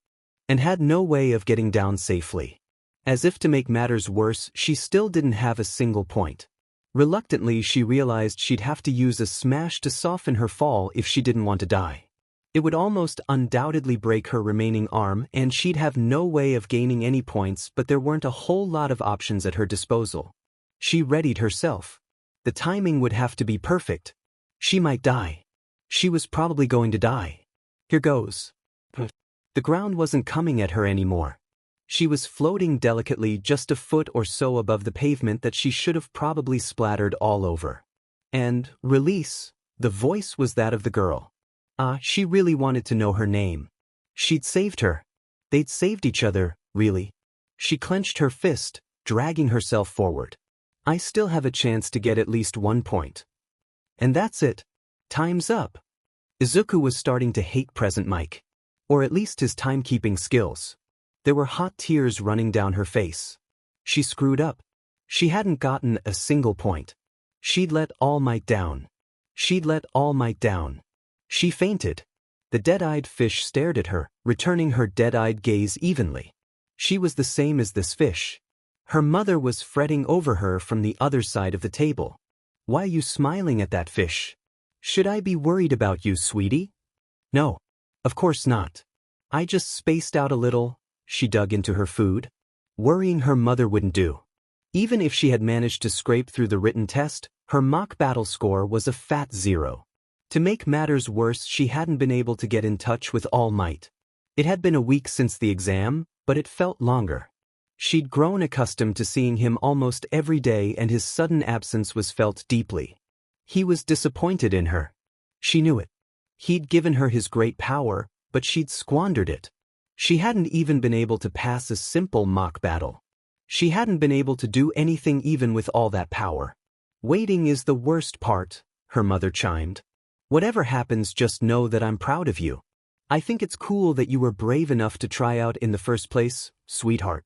And had no way of getting down safely. As if to make matters worse, she still didn't have a single point. Reluctantly, she realized she'd have to use a smash to soften her fall if she didn't want to die. It would almost undoubtedly break her remaining arm and she'd have no way of gaining any points, but there weren't a whole lot of options at her disposal. She readied herself. The timing would have to be perfect. She might die. She was probably going to die. Here goes. The ground wasn't coming at her anymore. She was floating delicately just a foot or so above the pavement that she should have probably splattered all over. And, release, the voice was that of the girl. She really wanted to know her name. She'd saved her. They'd saved each other, really. She clenched her fist, dragging herself forward. I still have a chance to get at least 1 point. And that's it. Time's up. Izuku was starting to hate Present Mike. Or at least his timekeeping skills. There were hot tears running down her face. She screwed up. She hadn't gotten a single point. She'd let All Might down. She'd let All Might down. She fainted. The dead-eyed fish stared at her, returning her dead-eyed gaze evenly. She was the same as this fish. Her mother was fretting over her from the other side of the table. Why are you smiling at that fish? Should I be worried about you, sweetie? No. Of course not. I just spaced out a little. She dug into her food. Worrying her mother wouldn't do. Even if she had managed to scrape through the written test, her mock battle score was a fat 0. To make matters worse, she hadn't been able to get in touch with All Might. It had been a week since the exam, but it felt longer. She'd grown accustomed to seeing him almost every day and his sudden absence was felt deeply. He was disappointed in her. She knew it. He'd given her his great power, but she'd squandered it. She hadn't even been able to pass a simple mock battle. She hadn't been able to do anything even with all that power. Waiting is the worst part, her mother chimed. Whatever happens, just know that I'm proud of you. I think it's cool that you were brave enough to try out in the first place, sweetheart.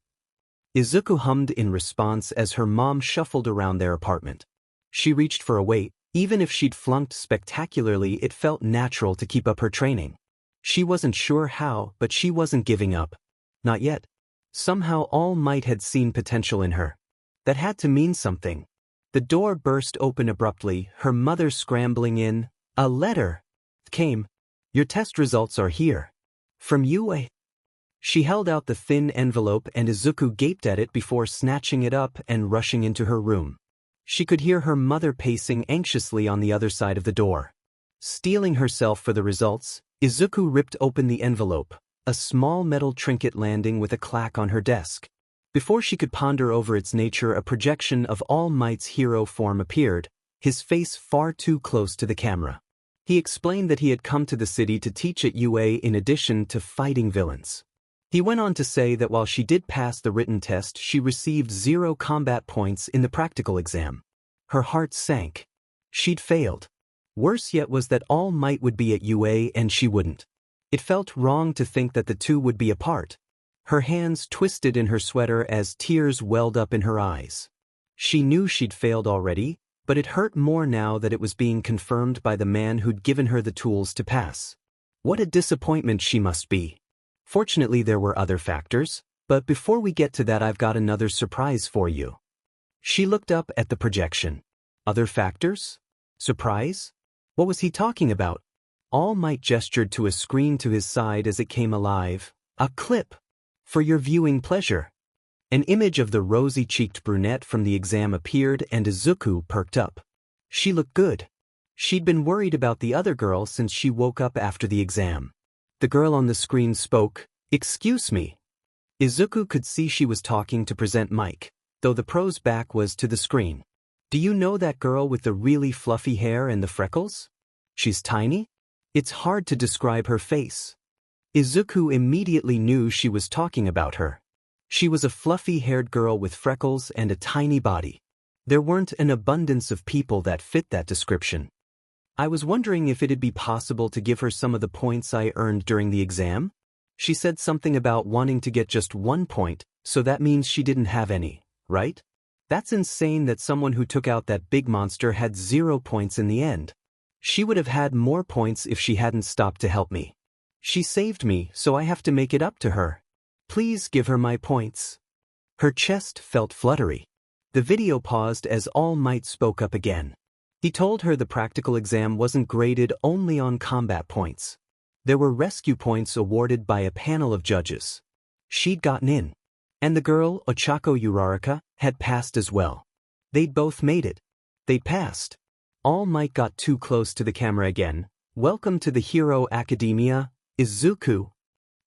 Izuku hummed in response as her mom shuffled around their apartment. She reached for a weight. Even if she'd flunked spectacularly, it felt natural to keep up her training. She wasn't sure how, but she wasn't giving up. Not yet. Somehow All Might had seen potential in her. That had to mean something. The door burst open abruptly, her mother scrambling in. A letter came. Your test results are here. From you. She held out the thin envelope and Izuku gaped at it before snatching it up and rushing into her room. She could hear her mother pacing anxiously on the other side of the door. Steeling herself for the results, Izuku ripped open the envelope, a small metal trinket landing with a clack on her desk. Before she could ponder over its nature, a projection of All Might's hero form appeared, his face far too close to the camera. He explained that he had come to the city to teach at UA in addition to fighting villains. He went on to say that while she did pass the written test, she received 0 combat points in the practical exam. Her heart sank. She'd failed. Worse yet was that All Might would be at UA and she wouldn't. It felt wrong to think that the two would be apart. Her hands twisted in her sweater as tears welled up in her eyes. She knew she'd failed already, but it hurt more now that it was being confirmed by the man who'd given her the tools to pass. What a disappointment she must be. Fortunately, there were other factors, but before we get to that, I've got another surprise for you. She looked up at the projection. Other factors? Surprise? What was he talking about? All Might gestured to a screen to his side as it came alive. A clip. For your viewing pleasure. An image of the rosy-cheeked brunette from the exam appeared and Izuku perked up. She looked good. She'd been worried about the other girl since she woke up after the exam. The girl on the screen spoke. "Excuse me." Izuku could see she was talking to Present Mike, though the pro's back was to the screen. "Do you know that girl with the really fluffy hair and the freckles? She's tiny? It's hard to describe her face." Izuku immediately knew she was talking about her. She was a fluffy-haired girl with freckles and a tiny body. There weren't an abundance of people that fit that description. "I was wondering if it'd be possible to give her some of the points I earned during the exam?" She said something about wanting to get just 1 point, so that means she didn't have any, right? That's insane that someone who took out that big monster had 0 points in the end. She would have had more points if she hadn't stopped to help me. She saved me, so I have to make it up to her. Please give her my points. Her chest felt fluttery. The video paused as All Might spoke up again. He told her the practical exam wasn't graded only on combat points. There were rescue points awarded by a panel of judges. She'd gotten in. And the girl, Ochako Uraraka, had passed as well. They'd both made it. They'd passed. All Might got too close to the camera again. "Welcome to the Hero Academia, Izuku."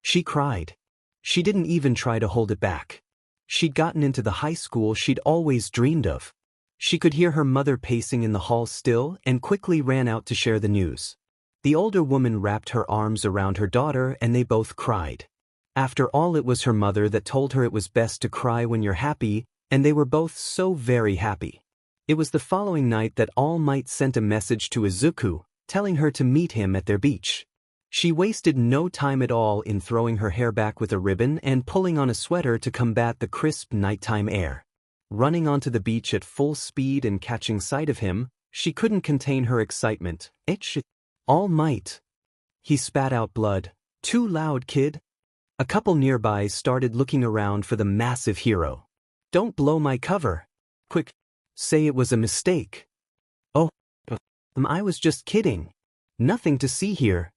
She cried. She didn't even try to hold it back. She'd gotten into the high school she'd always dreamed of. She could hear her mother pacing in the hall still and quickly ran out to share the news. The older woman wrapped her arms around her daughter and they both cried. After all, it was her mother that told her it was best to cry when you're happy, and they were both so very happy. It was the following night that All Might sent a message to Izuku, telling her to meet him at their beach. She wasted no time at all in throwing her hair back with a ribbon and pulling on a sweater to combat the crisp nighttime air. Running onto the beach at full speed and catching sight of him, she couldn't contain her excitement. All Might. He spat out blood. "Too loud, kid." A couple nearby started looking around for the massive hero. "Don't blow my cover. Quick. Say it was a mistake." "Oh, I was just kidding. Nothing to see here."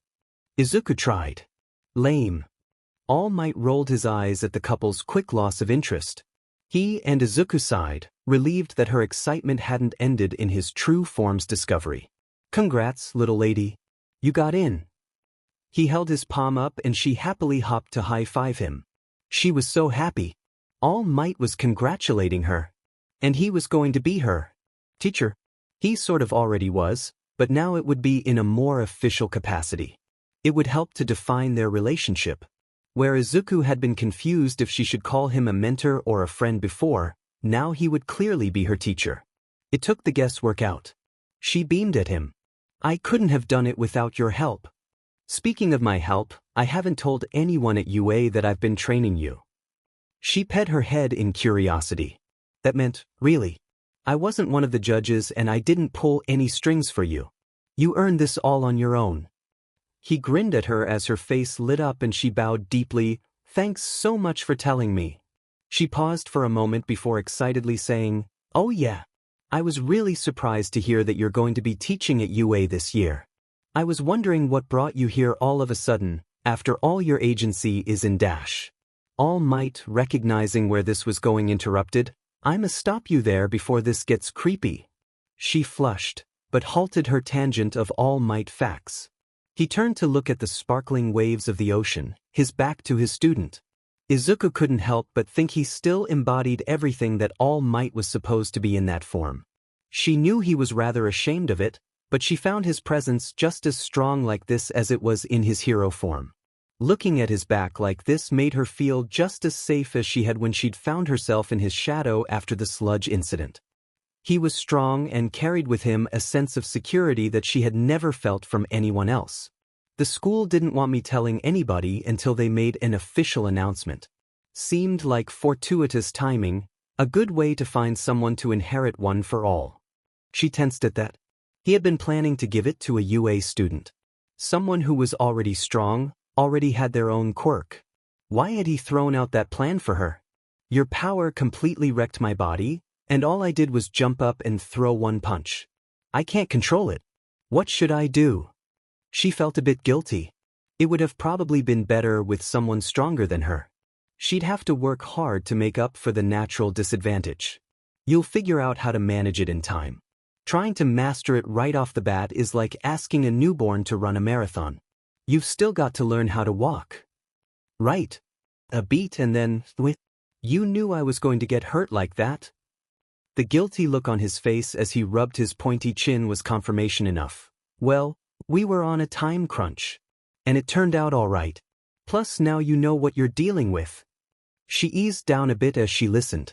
Izuku tried. "Lame." All Might rolled his eyes at the couple's quick loss of interest. He and Izuku sighed, relieved that her excitement hadn't ended in his true form's discovery. "Congrats, little lady. You got in." He held his palm up and she happily hopped to high-five him. She was so happy. All Might was congratulating her. And he was going to be her teacher. He sort of already was, but now it would be in a more official capacity. It would help to define their relationship. Where Izuku had been confused if she should call him a mentor or a friend before, now he would clearly be her teacher. It took the guesswork out. She beamed at him. "I couldn't have done it without your help. Speaking of my help, I haven't told anyone at UA that I've been training you." She pet her head in curiosity. "That meant, really? I wasn't one of the judges and I didn't pull any strings for you. You earned this all on your own." He grinned at her as her face lit up and she bowed deeply. "Thanks so much for telling me." She paused for a moment before excitedly saying, "Oh yeah. I was really surprised to hear that you're going to be teaching at UA this year. I was wondering what brought you here all of a sudden, after all your agency is in Dash." All Might, recognizing where this was going, interrupted, "I'ma stop you there before this gets creepy." She flushed, but halted her tangent of All Might facts. He turned to look at the sparkling waves of the ocean, his back to his student. Izuku couldn't help but think he still embodied everything that All Might was supposed to be in that form. She knew he was rather ashamed of it, but she found his presence just as strong like this as it was in his hero form. Looking at his back like this made her feel just as safe as she had when she'd found herself in his shadow after the Sludge incident. He was strong and carried with him a sense of security that she had never felt from anyone else. The school didn't want me telling anybody until they made an official announcement. Seemed like fortuitous timing, a good way to find someone to inherit one for all. She tensed at that. He had been planning to give it to a UA student. Someone who was already strong, already had their own quirk. Why had he thrown out that plan for her? Your power completely wrecked my body, and all I did was jump up and throw one punch. I can't control it. What should I do? She felt a bit guilty. It would have probably been better with someone stronger than her. She'd have to work hard to make up for the natural disadvantage. You'll figure out how to manage it in time. Trying to master it right off the bat is like asking a newborn to run a marathon. You've still got to learn how to walk. Right. A beat and then, you knew I was going to get hurt like that? The guilty look on his face as he rubbed his pointy chin was confirmation enough. Well, we were on a time crunch. And it turned out all right. Plus now you know what you're dealing with. She eased down a bit as she listened.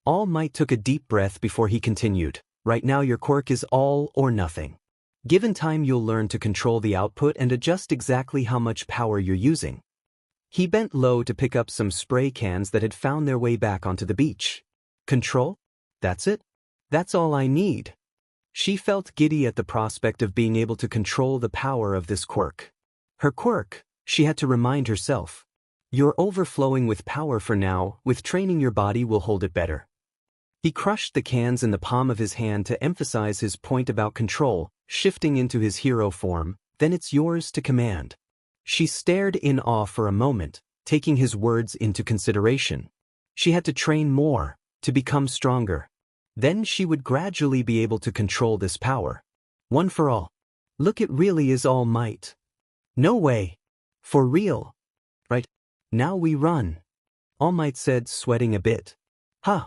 All Might took a deep breath before he continued. Right now your quirk is all or nothing. Given time you'll learn to control the output and adjust exactly how much power you're using. He bent low to pick up some spray cans that had found their way back onto the beach. Control? That's it? That's all I need. She felt giddy at the prospect of being able to control the power of this quirk. Her quirk, she had to remind herself. You're overflowing with power for now, with training your body will hold it better. He crushed the cans in the palm of his hand to emphasize his point about control, shifting into his hero form, then it's yours to command. She stared in awe for a moment, taking his words into consideration. She had to train more, to become stronger. Then she would gradually be able to control this power. One for all. Look, it really is All Might. No way. For real. Right. Now we run. All Might said, sweating a bit. Huh.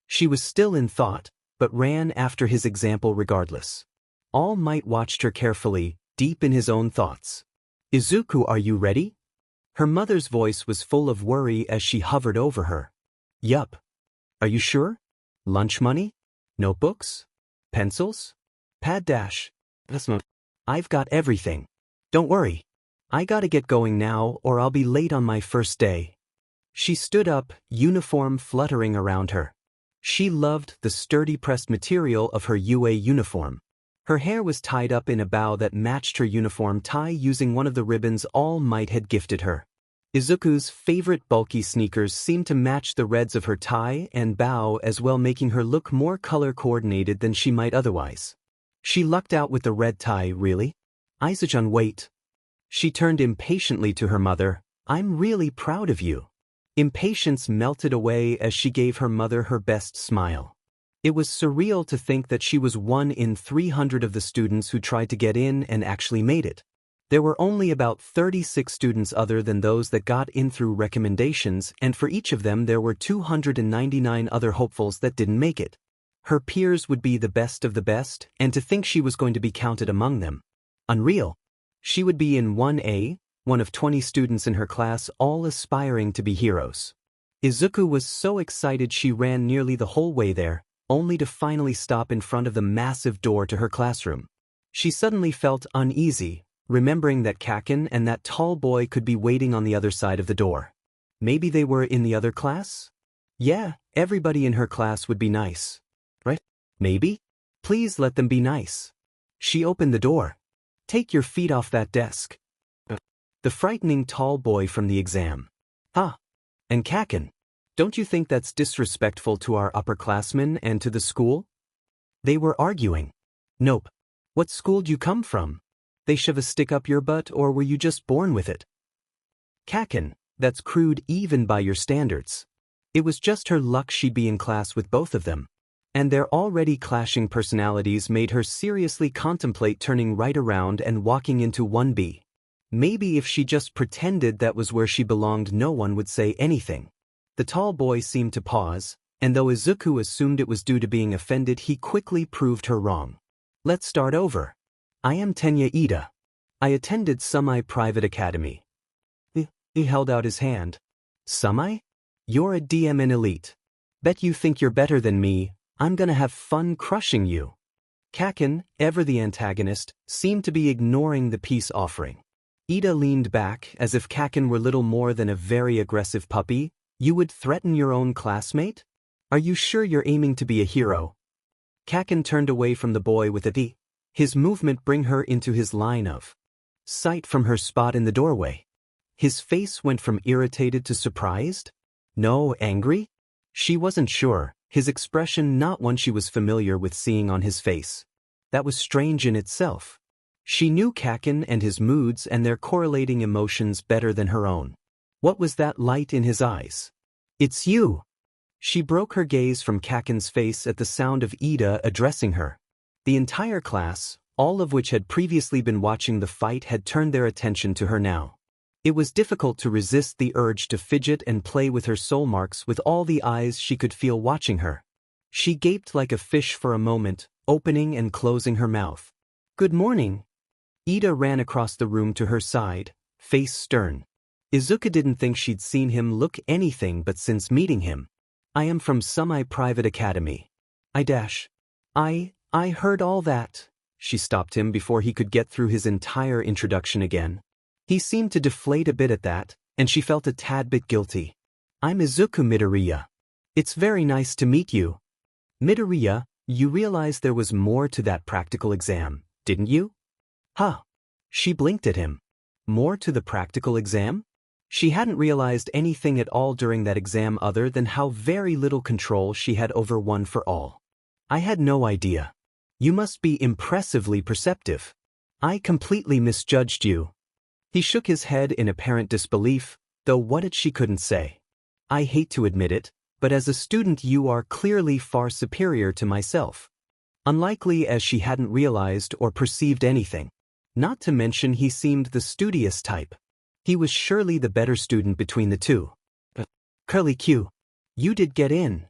She was still in thought, but ran after his example regardless. All Might watched her carefully, deep in his own thoughts. Izuku, are you ready? Her mother's voice was full of worry as she hovered over her. Yup. Are you sure? Lunch money? Notebooks? Pencils? Pad dash? I've got everything. Don't worry. I gotta get going now or I'll be late on my first day. She stood up, uniform fluttering around her. She loved the sturdy pressed material of her UA uniform. Her hair was tied up in a bow that matched her uniform tie using one of the ribbons All Might had gifted her. Izuku's favorite bulky sneakers seemed to match the reds of her tie and bow as well, making her look more color-coordinated than she might otherwise. She lucked out with the red tie, really? Izuku, wait. She turned impatiently to her mother. I'm really proud of you. Impatience melted away as she gave her mother her best smile. It was surreal to think that she was one in 300 of the students who tried to get in and actually made it. There were only about 36 students other than those that got in through recommendations, and for each of them there were 299 other hopefuls that didn't make it. Her peers would be the best of the best, and to think she was going to be counted among them. Unreal. She would be in 1A, one of 20 students in her class, all aspiring to be heroes. Izuku was so excited she ran nearly the whole way there, only to finally stop in front of the massive door to her classroom. She suddenly felt uneasy, remembering that Kaken and that tall boy could be waiting on the other side of the door. Maybe they were in the other class? Yeah, everybody in her class would be nice. Right? Maybe? Please let them be nice. She opened the door. Take your feet off that desk. The frightening tall boy from the exam. Huh. And Kaken. Don't you think that's disrespectful to our upperclassmen and to the school? They were arguing. Nope. What school'd you come from? They shove a stick up your butt, or were you just born with it? Kaken, that's crude even by your standards. It was just her luck she'd be in class with both of them. And their already clashing personalities made her seriously contemplate turning right around and walking into 1B. Maybe if she just pretended that was where she belonged, no one would say anything. The tall boy seemed to pause, and though Izuku assumed it was due to being offended, he quickly proved her wrong. Let's start over. I am Tenya Ida. I attended Soulmate Private Academy. He held out his hand. Soulmate? You're a DMN elite. Bet you think you're better than me. I'm gonna have fun crushing you. Kaken, ever the antagonist, seemed to be ignoring the peace offering. Ida leaned back as if Kaken were little more than a very aggressive puppy. You would threaten your own classmate? Are you sure you're aiming to be a hero? Kaken turned away from the boy with a D. His movement bring her into his line of sight from her spot in the doorway. His face went from irritated to surprised? No, angry? She wasn't sure, his expression not one she was familiar with seeing on his face. That was strange in itself. She knew Kaken and his moods and their correlating emotions better than her own. What was that light in his eyes? It's you! She broke her gaze from Kaken's face at the sound of Ida addressing her. The entire class, all of which had previously been watching the fight, had turned their attention to her now. It was difficult to resist the urge to fidget and play with her soul marks with all the eyes she could feel watching her. She gaped like a fish for a moment, opening and closing her mouth. Good morning. Ida ran across the room to her side, face stern. Izuku didn't think she'd seen him look anything but since meeting him. I am from semi-private academy. I heard all that. She stopped him before he could get through his entire introduction again. He seemed to deflate a bit at that, and she felt a tad bit guilty. I'm Izuku Midoriya. It's very nice to meet you. Midoriya, you realized there was more to that practical exam, didn't you? Huh. She blinked at him. More to the practical exam? She hadn't realized anything at all during that exam other than how very little control she had over One for All. I had no idea. You must be impressively perceptive. I completely misjudged you. He shook his head in apparent disbelief, though what she couldn't say. I hate to admit it, but as a student you are clearly far superior to myself. Unlikely as she hadn't realized or perceived anything. Not to mention he seemed the studious type. He was surely the better student between the two. But, Curly Q, you did get in.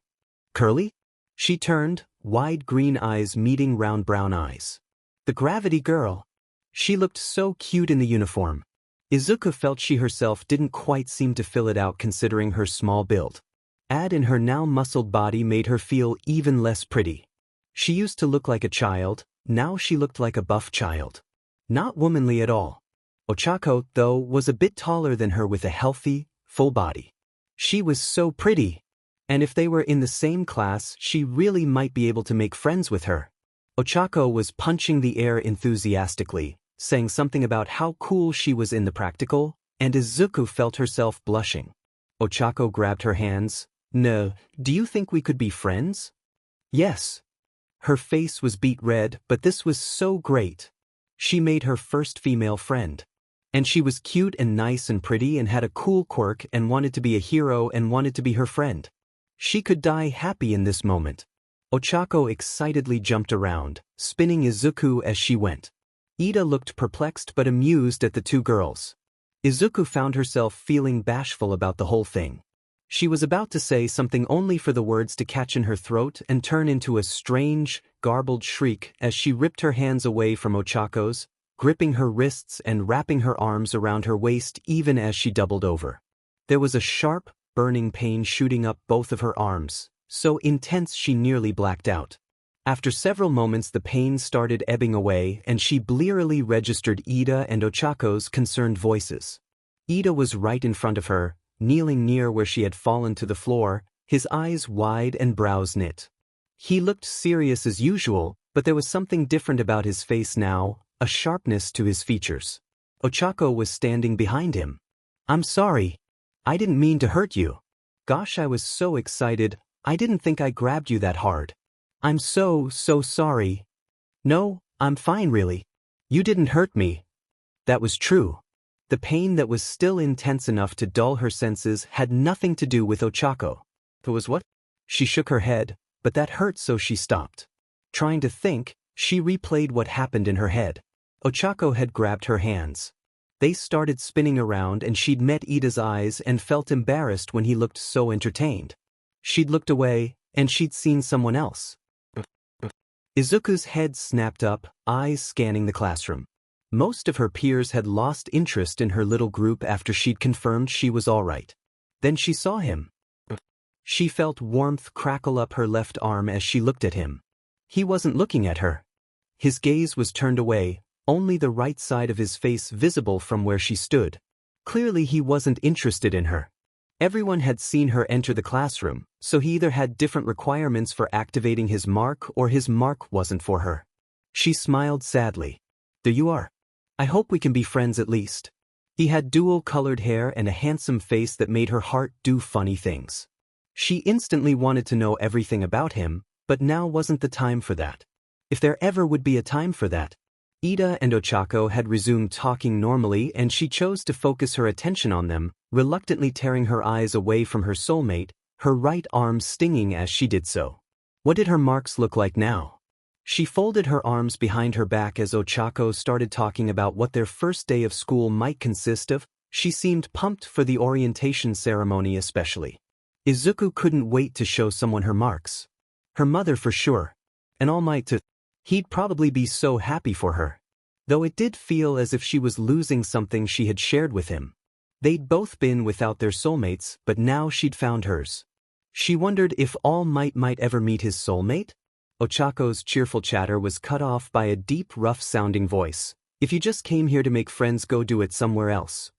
Curly? She turned, wide green eyes meeting round brown eyes. The gravity girl. She looked so cute in the uniform. Izuku felt she herself didn't quite seem to fill it out considering her small build. Add in her now muscled body made her feel even less pretty. She used to look like a child, now she looked like a buff child. Not womanly at all. Ochako, though, was a bit taller than her with a healthy, full body. She was so pretty. And if they were in the same class, she really might be able to make friends with her. Ochako was punching the air enthusiastically, saying something about how cool she was in the practical, and Izuku felt herself blushing. Ochako grabbed her hands. No, do you think we could be friends? Yes. Her face was beet red, but this was so great. She made her first female friend. And she was cute and nice and pretty and had a cool quirk and wanted to be a hero and wanted to be her friend. She could die happy in this moment. Ochako excitedly jumped around, spinning Izuku as she went. Ida looked perplexed but amused at the two girls. Izuku found herself feeling bashful about the whole thing. She was about to say something only for the words to catch in her throat and turn into a strange, garbled shriek as she ripped her hands away from Ochako's, gripping her wrists and wrapping her arms around her waist even as she doubled over. There was a sharp, burning pain shooting up both of her arms, so intense she nearly blacked out. After several moments the pain started ebbing away and she blearily registered Ida and Ochako's concerned voices. Ida was right in front of her, kneeling near where she had fallen to the floor, his eyes wide and brows knit. He looked serious as usual, but there was something different about his face now, a sharpness to his features. Ochako was standing behind him. I'm sorry. I didn't mean to hurt you. Gosh, I was so excited, I didn't think I grabbed you that hard. I'm so sorry. No, I'm fine really. You didn't hurt me. That was true. The pain that was still intense enough to dull her senses had nothing to do with Ochako. It was what? She shook her head, but that hurt so she stopped. Trying to think, she replayed what happened in her head. Ochako had grabbed her hands. They started spinning around and she'd met Ida's eyes and felt embarrassed when he looked so entertained. She'd looked away, and she'd seen someone else. Izuku's head snapped up, eyes scanning the classroom. Most of her peers had lost interest in her little group after she'd confirmed she was all right. Then she saw him. She felt warmth crackle up her left arm as she looked at him. He wasn't looking at her. His gaze was turned away, only the right side of his face visible from where she stood. Clearly he wasn't interested in her. Everyone had seen her enter the classroom, so he either had different requirements for activating his mark or his mark wasn't for her. She smiled sadly. "There you are. I hope we can be friends at least." He had dual-colored hair and a handsome face that made her heart do funny things. She instantly wanted to know everything about him, but now wasn't the time for that. If there ever would be a time for that. Ida and Ochako had resumed talking normally and she chose to focus her attention on them, reluctantly tearing her eyes away from her soulmate, her right arm stinging as she did so. What did her marks look like now? She folded her arms behind her back as Ochako started talking about what their first day of school might consist of. She seemed pumped for the orientation ceremony especially. Izuku couldn't wait to show someone her marks. Her mother for sure. And All Might too. He'd probably be so happy for her. Though it did feel as if she was losing something she had shared with him. They'd both been without their soulmates, but now she'd found hers. She wondered if All Might ever meet his soulmate? Ochako's cheerful chatter was cut off by a deep, rough-sounding voice. "If you just came here to make friends, go do it somewhere else."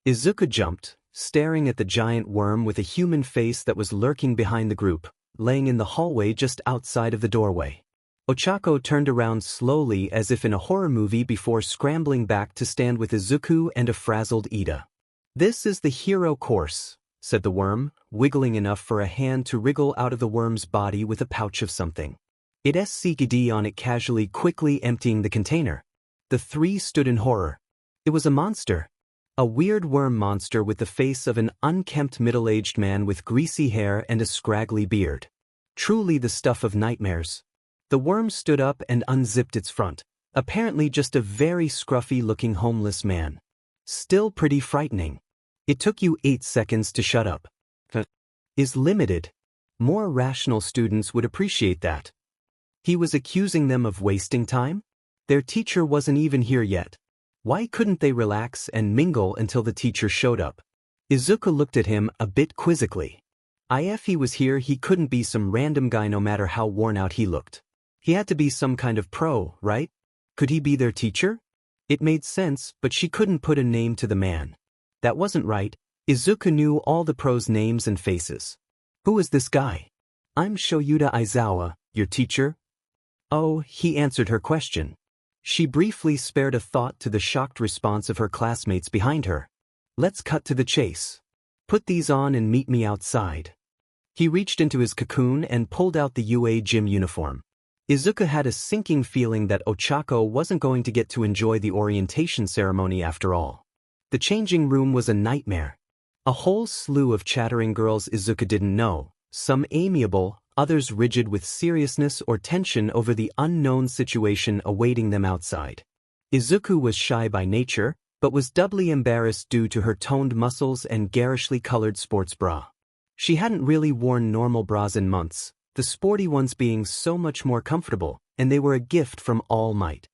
Izuku jumped, staring at the giant worm with a human face that was lurking behind the group, laying in the hallway just outside of the doorway. Ochako turned around slowly as if in a horror movie before scrambling back to stand with Izuku and a frazzled Ida. "This is the hero course," said the worm, wiggling enough for a hand to wriggle out of the worm's body with a pouch of something. It SCD on it casually, quickly emptying the container. The three stood in horror. It was a monster. A weird worm monster with the face of an unkempt middle-aged man with greasy hair and a scraggly beard. Truly the stuff of nightmares. The worm stood up and unzipped its front, apparently just a very scruffy-looking homeless man. Still pretty frightening. "It took you 8 seconds to shut up." Is limited. More rational students would appreciate that. He was accusing them of wasting time? Their teacher wasn't even here yet. Why couldn't they relax and mingle until the teacher showed up? Izuku looked at him a bit quizzically. If he was here, he couldn't be some random guy no matter how worn out he looked. He had to be some kind of pro, right? Could he be their teacher? It made sense, but she couldn't put a name to the man. That wasn't right. Izuku knew all the pros' names and faces. "Who is this guy?" "I'm Shoyuda Aizawa, your teacher." Oh, he answered her question. She briefly spared a thought to the shocked response of her classmates behind her. "Let's cut to the chase. Put these on and meet me outside." He reached into his cocoon and pulled out the UA gym uniform. Izuku had a sinking feeling that Ochako wasn't going to get to enjoy the orientation ceremony after all. The changing room was a nightmare. A whole slew of chattering girls Izuku didn't know, some amiable, others rigid with seriousness or tension over the unknown situation awaiting them outside. Izuku was shy by nature, but was doubly embarrassed due to her toned muscles and garishly colored sports bra. She hadn't really worn normal bras in months, the sporty ones being so much more comfortable, and they were a gift from All Might.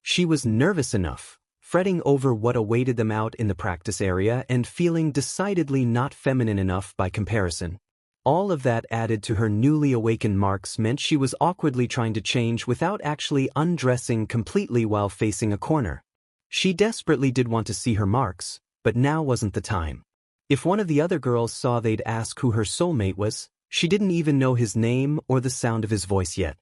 She was nervous enough, fretting over what awaited them out in the practice area and feeling decidedly not feminine enough by comparison. All of that added to her newly awakened marks meant she was awkwardly trying to change without actually undressing completely while facing a corner. She desperately did want to see her marks, but now wasn't the time. If one of the other girls saw, they'd ask who her soulmate was. She didn't even know his name or the sound of his voice yet.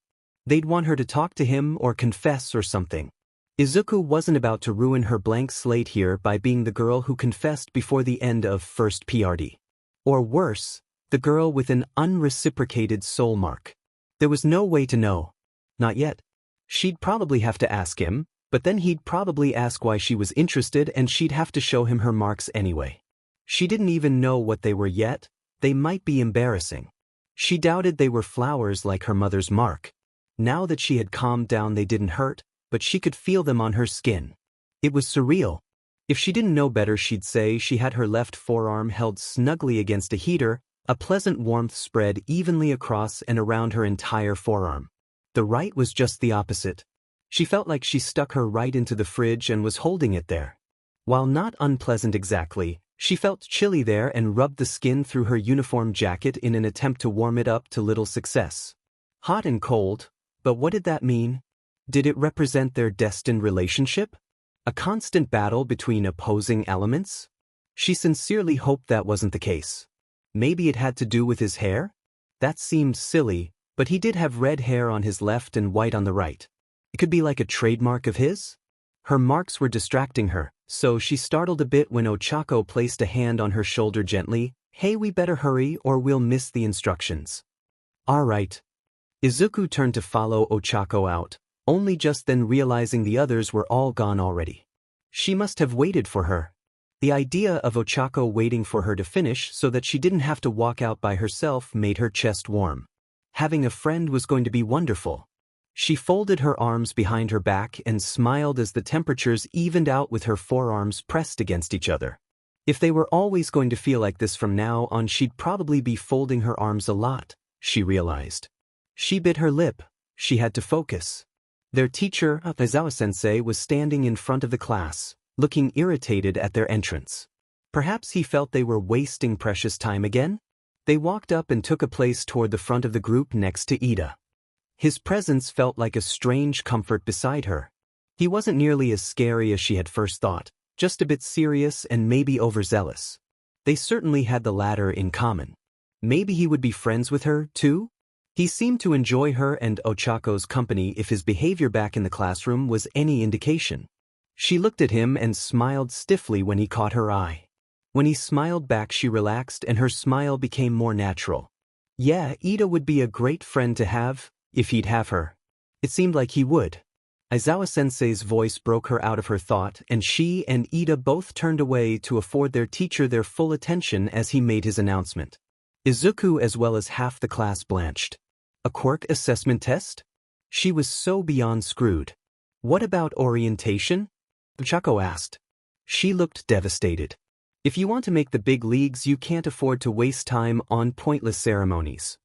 They'd want her to talk to him or confess or something. Izuku wasn't about to ruin her blank slate here by being the girl who confessed before the end of first PRD. Or worse, the girl with an unreciprocated soul mark. There was no way to know. Not yet. She'd probably have to ask him, but then he'd probably ask why she was interested and she'd have to show him her marks anyway. She didn't even know what they were yet. They might be embarrassing. She doubted they were flowers like her mother's mark. Now that she had calmed down, they didn't hurt, but she could feel them on her skin. It was surreal. If she didn't know better, she'd say she had her left forearm held snugly against a heater, a pleasant warmth spread evenly across and around her entire forearm. The right was just the opposite. She felt like she stuck her right into the fridge and was holding it there. While not unpleasant exactly, she felt chilly there and rubbed the skin through her uniform jacket in an attempt to warm it up to little success. Hot and cold, but what did that mean? Did it represent their destined relationship? A constant battle between opposing elements? She sincerely hoped that wasn't the case. Maybe it had to do with his hair? That seemed silly, but he did have red hair on his left and white on the right. It could be like a trademark of his? Her marks were distracting her, so she startled a bit when Ochako placed a hand on her shoulder gently. Hey, we better hurry or we'll miss the instructions. Alright. Izuku turned to follow Ochako out, only just then realizing the others were all gone already. She must have waited for her. The idea of Ochako waiting for her to finish so that she didn't have to walk out by herself made her chest warm. Having a friend was going to be wonderful. She folded her arms behind her back and smiled as the temperatures evened out with her forearms pressed against each other. If they were always going to feel like this from now on, she'd probably be folding her arms a lot, she realized. She bit her lip. She had to focus. Their teacher, Aizawa-sensei, was standing in front of the class, looking irritated at their entrance. Perhaps he felt they were wasting precious time again? They walked up and took a place toward the front of the group next to Ida. His presence felt like a strange comfort beside her. He wasn't nearly as scary as she had first thought, just a bit serious and maybe overzealous. They certainly had the latter in common. Maybe he would be friends with her, too? He seemed to enjoy her and Ochako's company if his behavior back in the classroom was any indication. She looked at him and smiled stiffly when he caught her eye. When he smiled back, she relaxed and her smile became more natural. Yeah, Ida would be a great friend to have, if he'd have her. It seemed like he would. Aizawa-sensei's voice broke her out of her thought, and she and Ida both turned away to afford their teacher their full attention as he made his announcement. Izuku as well as half the class blanched. A quirk assessment test? She was so beyond screwed. What about orientation? Ochako asked. She looked devastated. If you want to make the big leagues, you can't afford to waste time on pointless ceremonies.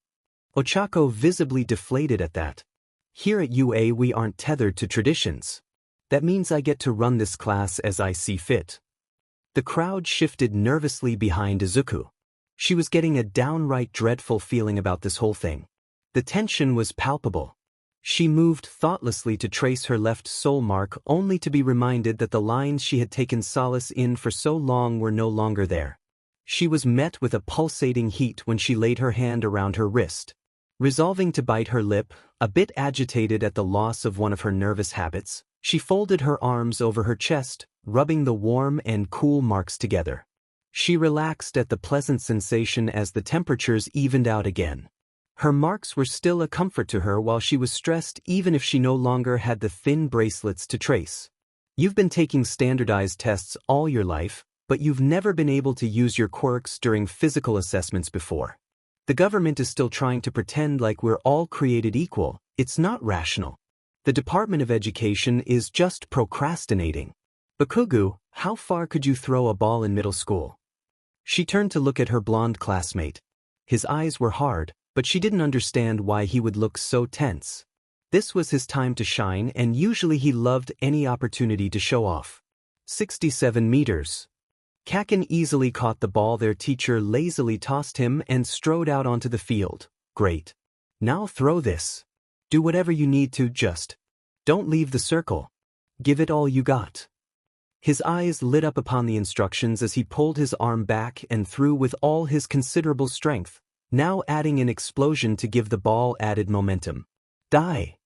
Ochako visibly deflated at that. Here at UA we aren't tethered to traditions. That means I get to run this class as I see fit. The crowd shifted nervously behind Izuku. She was getting a downright dreadful feeling about this whole thing. The tension was palpable. She moved thoughtlessly to trace her left soul mark only to be reminded that the lines she had taken solace in for so long were no longer there. She was met with a pulsating heat when she laid her hand around her wrist. Resolving to bite her lip, a bit agitated at the loss of one of her nervous habits, she folded her arms over her chest, rubbing the warm and cool marks together. She relaxed at the pleasant sensation as the temperatures evened out again. Her marks were still a comfort to her while she was stressed, even if she no longer had the thin bracelets to trace. You've been taking standardized tests all your life, but you've never been able to use your quirks during physical assessments before. The government is still trying to pretend like we're all created equal. It's not rational. The Department of Education is just procrastinating. Bakugu, how far could you throw a ball in middle school? She turned to look at her blonde classmate. His eyes were hard, but she didn't understand why he would look so tense. This was his time to shine, and usually he loved any opportunity to show off. 67 meters. Kaken easily caught the ball their teacher lazily tossed him and strode out onto the field. Great. Now throw this. Do whatever you need to, just don't leave the circle. Give it all you got. His eyes lit up upon the instructions as he pulled his arm back and threw with all his considerable strength, now adding an explosion to give the ball added momentum. Die.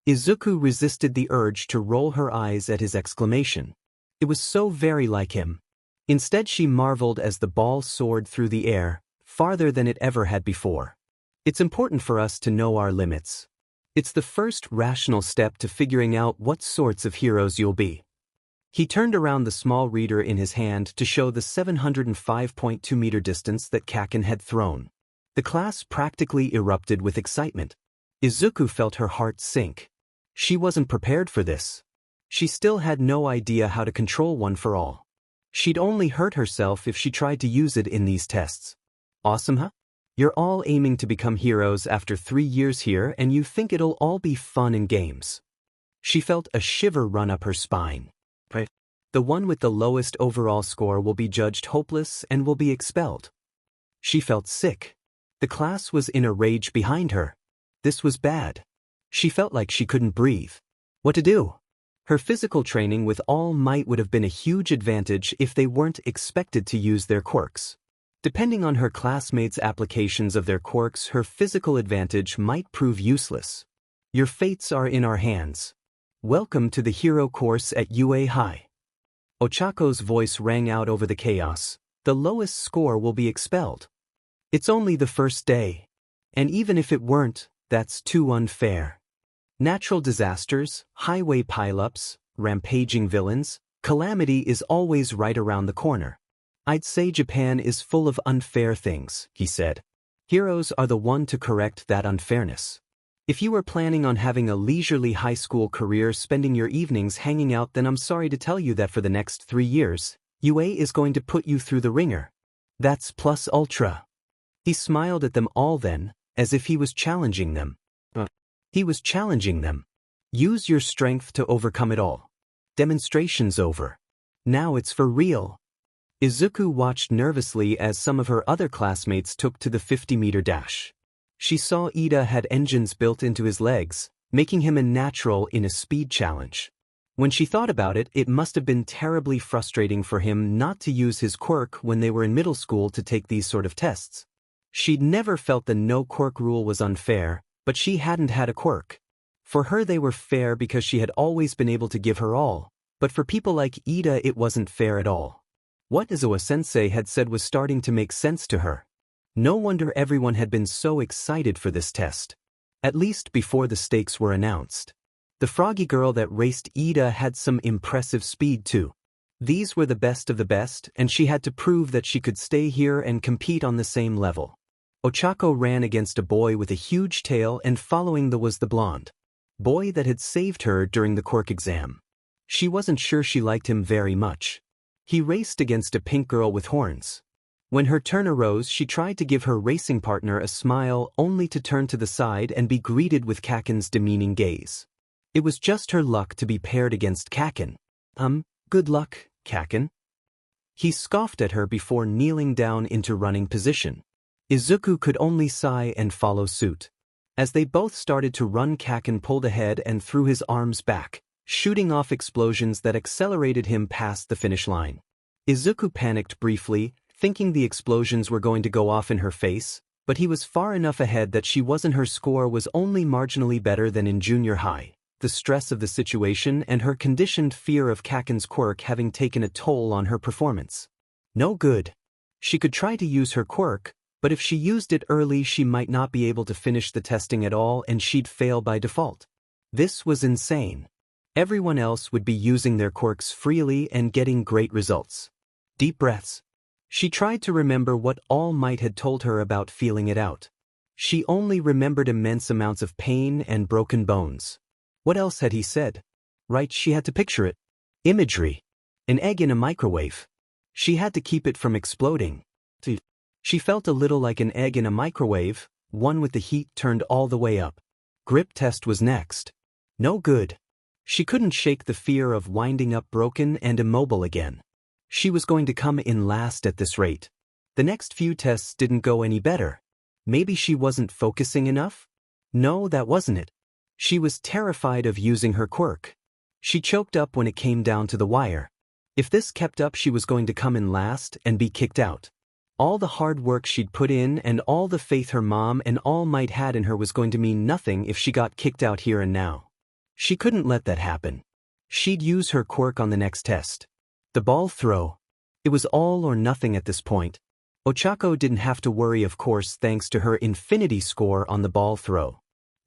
Izuku resisted the urge to roll her eyes at his exclamation. It was so very like him. Instead, she marveled as the ball soared through the air, farther than it ever had before. It's important for us to know our limits. It's the first rational step to figuring out what sorts of heroes you'll be. He turned around the small reader in his hand to show the 705.2-meter distance that Kaken had thrown. The class practically erupted with excitement. Izuku felt her heart sink. She wasn't prepared for this. She still had no idea how to control one for all. She'd only hurt herself if she tried to use it in these tests. Awesome, huh? You're all aiming to become heroes after 3 years here, and you think it'll all be fun and games. She felt a shiver run up her spine. The one with the lowest overall score will be judged hopeless and will be expelled. She felt sick. The class was in a rage behind her. This was bad. She felt like she couldn't breathe. what to do. Her physical training with all might would have been a huge advantage if they weren't expected to use their quirks. Depending on her classmates' applications of their quirks, her physical advantage might prove useless. Your fates are in our hands. Welcome to the hero course at UA High. Ochako's voice rang out over the chaos. The lowest score will be expelled. It's only the first day. And even if it weren't, that's too unfair. Natural disasters, highway pileups, rampaging villains, calamity is always right around the corner. I'd say Japan is full of unfair things, he said. Heroes are the one to correct that unfairness. If you were planning on having a leisurely high school career spending your evenings hanging out, then I'm sorry to tell you that for the next 3 years, UA is going to put you through the ringer. That's plus ultra. He smiled at them all then, as if he was challenging them. He was challenging them. Use your strength to overcome it all. Demonstration's over. Now it's for real. Izuku watched nervously as some of her other classmates took to the 50-meter dash. She saw Ida had engines built into his legs, making him a natural in a speed challenge. When she thought about it, it must have been terribly frustrating for him not to use his quirk when they were in middle school to take these sort of tests. She'd never felt the no-quirk rule was unfair, but she hadn't had a quirk. For her they were fair because she had always been able to give her all, but for people like Ida it wasn't fair at all. What Izuku-sensei had said was starting to make sense to her. No wonder everyone had been so excited for this test. At least before the stakes were announced. The froggy girl that raced Ida had some impressive speed too. These were the best of the best, and she had to prove that she could stay here and compete on the same level. Ochako ran against a boy with a huge tail, and following was the blonde boy that had saved her during the quirk exam. She wasn't sure she liked him very much. He raced against a pink girl with horns. When her turn arose, she tried to give her racing partner a smile only to turn to the side and be greeted with Kaken's demeaning gaze. It was just her luck to be paired against Kaken. Good luck, Kaken. He scoffed at her before kneeling down into running position. Izuku could only sigh and follow suit. As they both started to run, Kaken pulled ahead and threw his arms back, shooting off explosions that accelerated him past the finish line. Izuku panicked briefly, thinking the explosions were going to go off in her face, but he was far enough ahead that she wasn't. Her score was only marginally better than in junior high. The stress of the situation and her conditioned fear of Kaken's quirk having taken a toll on her performance. No good. She could try to use her quirk, but if she used it early she might not be able to finish the testing at all and she'd fail by default. This was insane. Everyone else would be using their quirks freely and getting great results. Deep breaths. She tried to remember what All Might had told her about feeling it out. She only remembered immense amounts of pain and broken bones. What else had he said? Right, she had to picture it. Imagery. An egg in a microwave. She had to keep it from exploding. She felt a little like an egg in a microwave, one with the heat turned all the way up. Grip test was next. No good. She couldn't shake the fear of winding up broken and immobile again. She was going to come in last at this rate. The next few tests didn't go any better. Maybe she wasn't focusing enough? No, that wasn't it. She was terrified of using her quirk. She choked up when it came down to the wire. If this kept up, she was going to come in last and be kicked out. All the hard work she'd put in and all the faith her mom and All Might had in her was going to mean nothing if she got kicked out here and now. She couldn't let that happen. She'd use her quirk on the next test. The ball throw. It was all or nothing at this point. Ochako didn't have to worry, of course, thanks to her infinity score on the ball throw.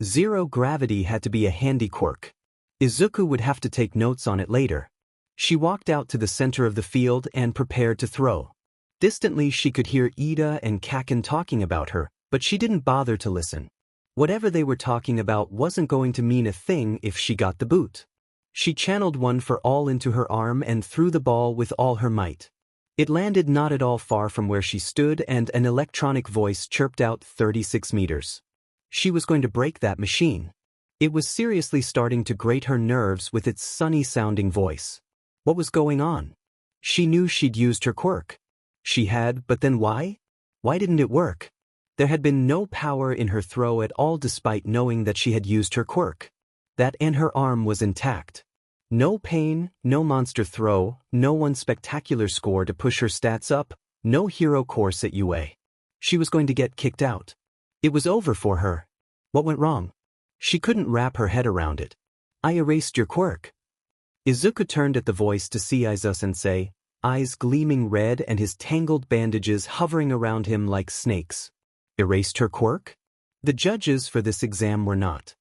Zero gravity had to be a handy quirk. Izuku would have to take notes on it later. She walked out to the center of the field and prepared to throw. Distantly she could hear Ida and Kaken talking about her, but she didn't bother to listen. Whatever they were talking about wasn't going to mean a thing if she got the boot. She channeled one for all into her arm and threw the ball with all her might. It landed not at all far from where she stood and an electronic voice chirped out 36 meters. She was going to break that machine. It was seriously starting to grate her nerves with its sunny-sounding voice. What was going on? She knew she'd used her quirk. She had, but then why? Why didn't it work? There had been no power in her throw at all despite knowing that she had used her quirk. That and her arm was intact. No pain, no monster throw, no one spectacular score to push her stats up, no hero course at UA. She was going to get kicked out. It was over for her. What went wrong? She couldn't wrap her head around it. I erased your quirk. Izuku turned at the voice to see Aizawa-sensei, eyes gleaming red and his tangled bandages hovering around him like snakes. Erased her quirk? The judges for this exam were not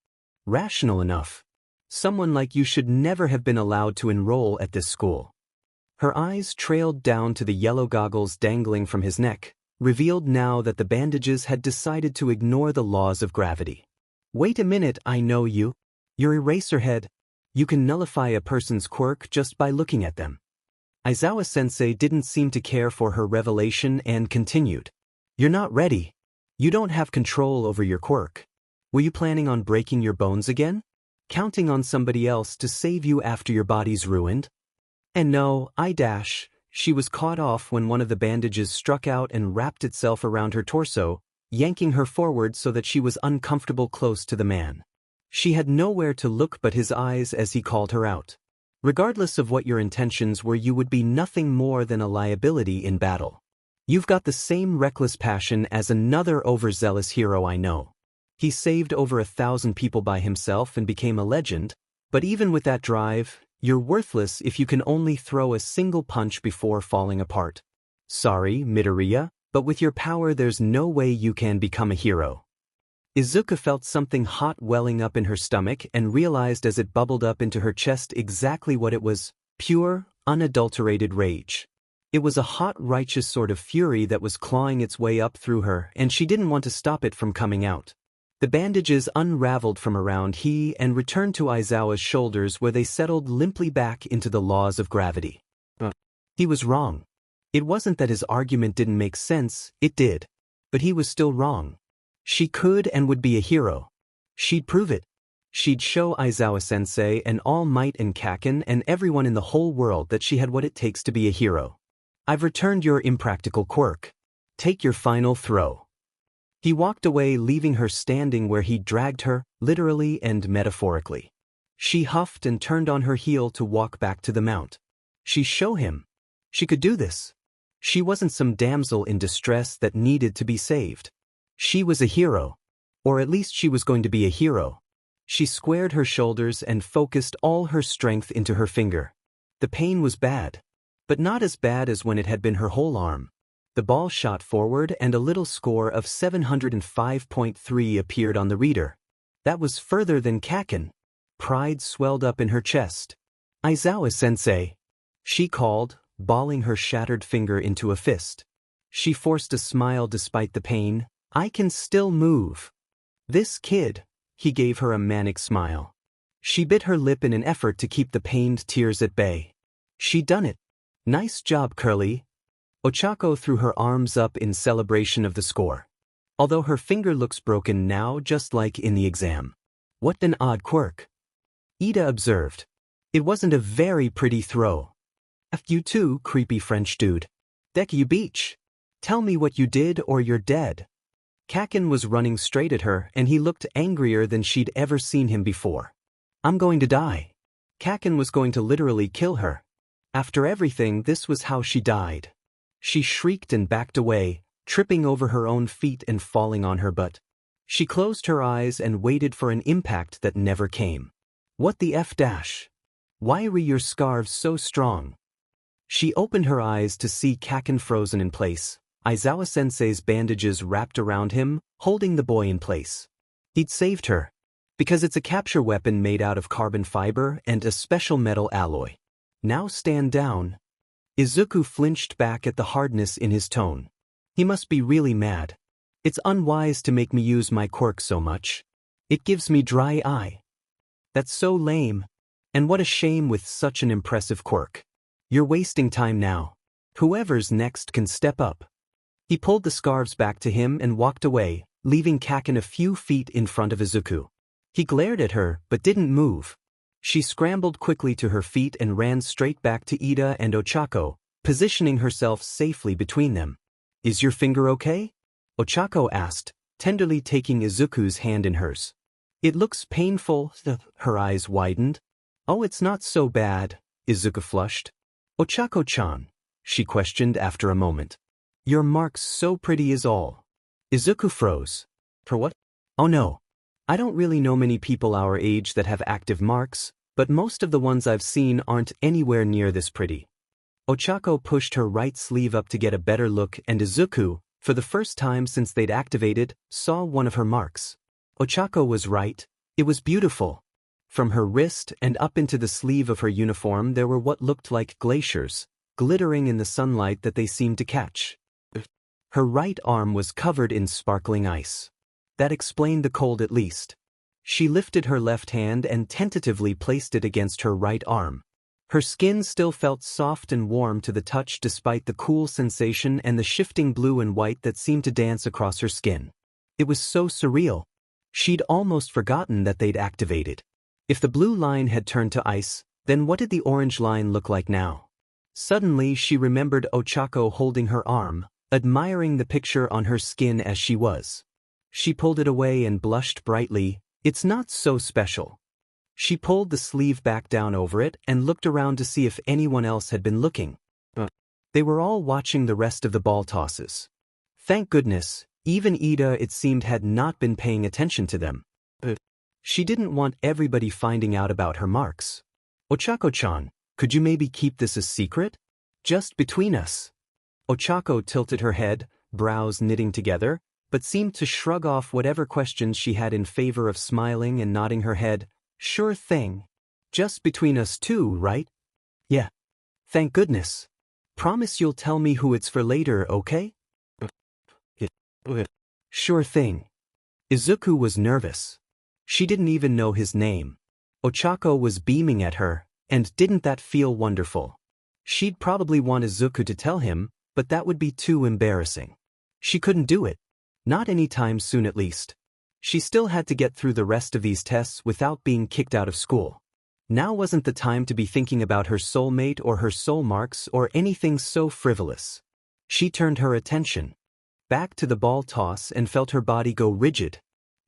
rational enough. Someone like you should never have been allowed to enroll at this school. Her eyes trailed down to the yellow goggles dangling from his neck, revealed now that the bandages had decided to ignore the laws of gravity. Wait a minute, I know you. You're Eraserhead. You can nullify a person's quirk just by looking at them. Aizawa-sensei didn't seem to care for her revelation and continued. You're not ready. You don't have control over your quirk. Were you planning on breaking your bones again? Counting on somebody else to save you after your body's ruined? And no, she was caught off when one of the bandages struck out and wrapped itself around her torso, yanking her forward so that she was uncomfortable close to the man. She had nowhere to look but his eyes as he called her out. Regardless of what your intentions were, you would be nothing more than a liability in battle. You've got the same reckless passion as another overzealous hero I know. He saved over 1,000 people by himself and became a legend, but even with that drive, you're worthless if you can only throw a single punch before falling apart. Sorry, Midoriya, but with your power there's no way you can become a hero. Izuku felt something hot welling up in her stomach and realized as it bubbled up into her chest exactly what it was: pure, unadulterated rage. It was a hot, righteous sort of fury that was clawing its way up through her, and she didn't want to stop it from coming out. The bandages unraveled from around he and returned to Aizawa's shoulders where they settled limply back into the laws of gravity. He was wrong. It wasn't that his argument didn't make sense, it did. But he was still wrong. She could and would be a hero. She'd prove it. She'd show Aizawa-sensei and All Might and Kaken and everyone in the whole world that she had what it takes to be a hero. I've returned your impractical quirk. Take your final throw. He walked away, leaving her standing where he'd dragged her, literally and metaphorically. She huffed and turned on her heel to walk back to the mount. She'd show him. She could do this. She wasn't some damsel in distress that needed to be saved. She was a hero. Or at least she was going to be a hero. She squared her shoulders and focused all her strength into her finger. The pain was bad. But not as bad as when it had been her whole arm. The ball shot forward and a little score of 705.3 appeared on the reader. That was further than Kaken. Pride swelled up in her chest. Aizawa-sensei, she called, balling her shattered finger into a fist. She forced a smile despite the pain. I can still move. This kid, he gave her a manic smile. She bit her lip in an effort to keep the pained tears at bay. She'd done it. Nice job, Curly. Ochako threw her arms up in celebration of the score. Although her finger looks broken now just like in the exam. What an odd quirk. Ida observed. It wasn't a very pretty throw. F you too, creepy French dude. Deku Beach. Tell me what you did or you're dead. Kaken was running straight at her and he looked angrier than she'd ever seen him before. I'm going to die. Kaken was going to literally kill her. After everything, this was how she died. She shrieked and backed away, tripping over her own feet and falling on her butt. She closed her eyes and waited for an impact that never came. What the F dash? Why were your scarves so strong? She opened her eyes to see Kaken frozen in place, Aizawa-sensei's bandages wrapped around him, holding the boy in place. He'd saved her. Because it's a capture weapon made out of carbon fiber and a special metal alloy. Now stand down. Izuku flinched back at the hardness in his tone. He must be really mad. It's unwise to make me use my quirk so much. It gives me dry eye. That's so lame. And what a shame with such an impressive quirk. You're wasting time now. Whoever's next can step up. He pulled the scarves back to him and walked away, leaving Kaken a few feet in front of Izuku. He glared at her, but didn't move. She scrambled quickly to her feet and ran straight back to Ida and Ochako, positioning herself safely between them. Is your finger okay? Ochako asked, tenderly taking Izuku's hand in hers. It looks painful. Her eyes widened. Oh, it's not so bad, Izuku flushed. Ochako-chan, she questioned after a moment. Your mark's so pretty is all. Izuku froze. For what? Oh no. I don't really know many people our age that have active marks, but most of the ones I've seen aren't anywhere near this pretty. Ochako pushed her right sleeve up to get a better look, and Izuku, for the first time since they'd activated, saw one of her marks. Ochako was right. It was beautiful. From her wrist and up into the sleeve of her uniform there were what looked like glaciers, glittering in the sunlight that they seemed to catch. Her right arm was covered in sparkling ice. That explained the cold at least. She lifted her left hand and tentatively placed it against her right arm. Her skin still felt soft and warm to the touch despite the cool sensation and the shifting blue and white that seemed to dance across her skin. It was so surreal. She'd almost forgotten that they'd activated. If the blue line had turned to ice, then what did the orange line look like now? Suddenly she remembered Ochako holding her arm, admiring the picture on her skin as she was. She pulled it away and blushed brightly. It's not so special. She pulled the sleeve back down over it and looked around to see if anyone else had been looking. They were all watching the rest of the ball tosses. Thank goodness, even Ida it seemed had not been paying attention to them. She didn't want everybody finding out about her marks. Ochako-chan, could you maybe keep this a secret? Just between us. Ochako tilted her head, brows knitting together, but seemed to shrug off whatever questions she had in favor of smiling and nodding her head. Sure thing. Just between us two, right? Yeah. Thank goodness. Promise you'll tell me who it's for later, okay? Sure thing. Izuku was nervous. She didn't even know his name. Ochako was beaming at her, and didn't that feel wonderful? She'd probably want Izuku to tell him, but that would be too embarrassing. She couldn't do it. Not anytime soon at least. She still had to get through the rest of these tests without being kicked out of school. Now wasn't the time to be thinking about her soulmate or her soul marks or anything so frivolous. She turned her attention back to the ball toss and felt her body go rigid.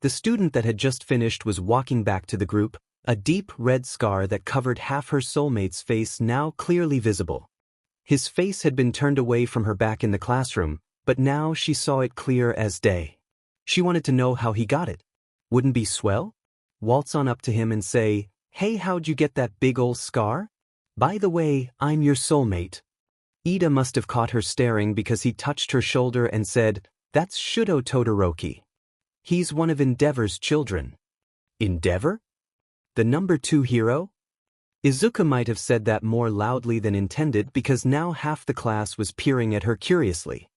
The student that had just finished was walking back to the group, a deep red scar that covered half her soulmate's face now clearly visible. His face had been turned away from her back in the classroom, but now she saw it clear as day. She wanted to know how he got it. Wouldn't be swell? Waltz on up to him and say, "Hey, how'd you get that big ol' scar? By the way, I'm your soulmate." Ida must have caught her staring because he touched her shoulder and said, "That's Shudo Todoroki. He's one of Endeavor's children." Endeavor? The number 2 hero? Izuku might have said that more loudly than intended because now half the class was peering at her curiously.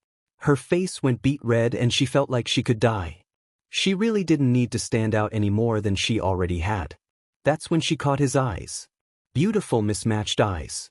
Her face went beet red and she felt like she could die. She really didn't need to stand out any more than she already had. That's when she caught his eyes. Beautiful mismatched eyes.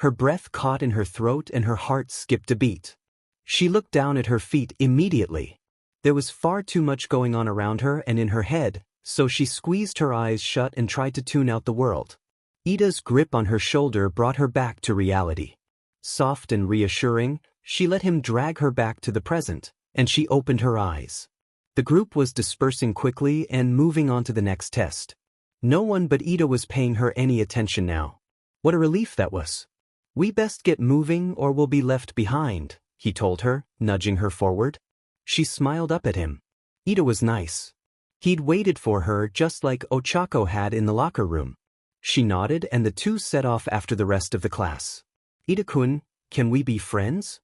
Her breath caught in her throat and her heart skipped a beat. She looked down at her feet immediately. There was far too much going on around her and in her head, so she squeezed her eyes shut and tried to tune out the world. Ida's grip on her shoulder brought her back to reality. Soft and reassuring, she let him drag her back to the present, and she opened her eyes. The group was dispersing quickly and moving on to the next test. No one but Ida was paying her any attention now. What a relief that was. "We best get moving or we'll be left behind," he told her, nudging her forward. She smiled up at him. Ida was nice. He'd waited for her just like Ochako had in the locker room. She nodded and the two set off after the rest of the class. "Ida-kun, can we be friends?"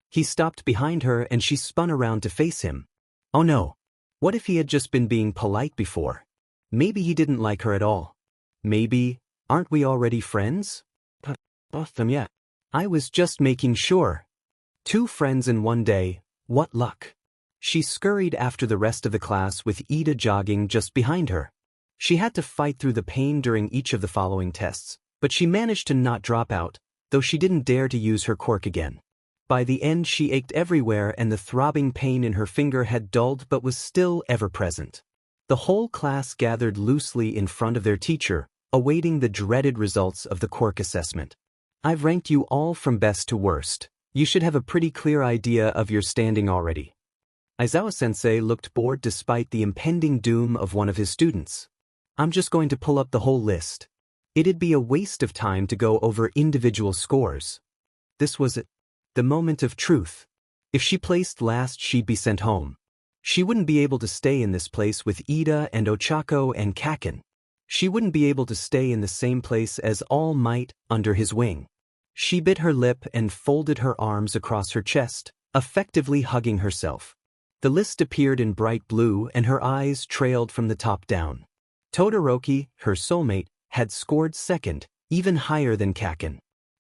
He stopped behind her and she spun around to face him. Oh no. What if he had just been being polite before? Maybe he didn't like her at all. Maybe, aren't we already friends? Yeah. I was just making sure. 2 friends in one day, what luck. She scurried after the rest of the class with Ida jogging just behind her. She had to fight through the pain during each of the following tests, but she managed to not drop out, though she didn't dare to use her quirk again. By the end she ached everywhere and the throbbing pain in her finger had dulled but was still ever present. The whole class gathered loosely in front of their teacher, awaiting the dreaded results of the quirk assessment. "I've ranked you all from best to worst. You should have a pretty clear idea of your standing already." Aizawa-sensei looked bored despite the impending doom of one of his students. I'm just going to pull up the whole list. It'd be a waste of time to go over individual scores. This was it. The moment of truth. If she placed last, she'd be sent home. She wouldn't be able to stay in this place with Ida and Ochako and Kaken. She wouldn't be able to stay in the same place as All Might under his wing. She bit her lip and folded her arms across her chest, effectively hugging herself. The list appeared in bright blue and her eyes trailed from the top down. Todoroki, her soulmate, had scored second, even higher than Kaken.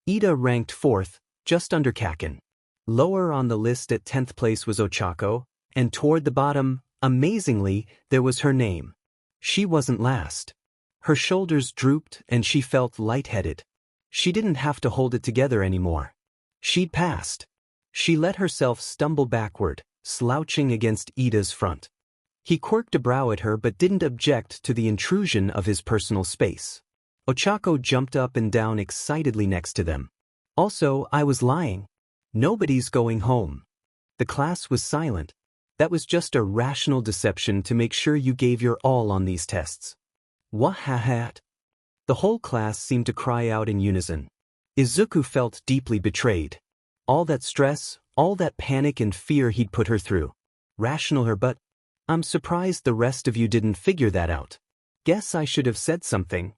Ida ranked fourth, just under Kaken. Lower on the list at 10th place was Ochako, and toward the bottom, amazingly, there was her name. She wasn't last. Her shoulders drooped and she felt lightheaded. She didn't have to hold it together anymore. She'd passed. She let herself stumble backward, slouching against Ida's front. He quirked a brow at her but didn't object to the intrusion of his personal space. Ochako jumped up and down excitedly next to them. Also, I was lying. Nobody's going home. The class was silent. That was just a rational deception to make sure you gave your all on these tests. Wahahat. The whole class seemed to cry out in unison. Izuku felt deeply betrayed. All that stress, all that panic and fear he'd put her through. Rational her, but I'm surprised the rest of you didn't figure that out. Guess I should have said something.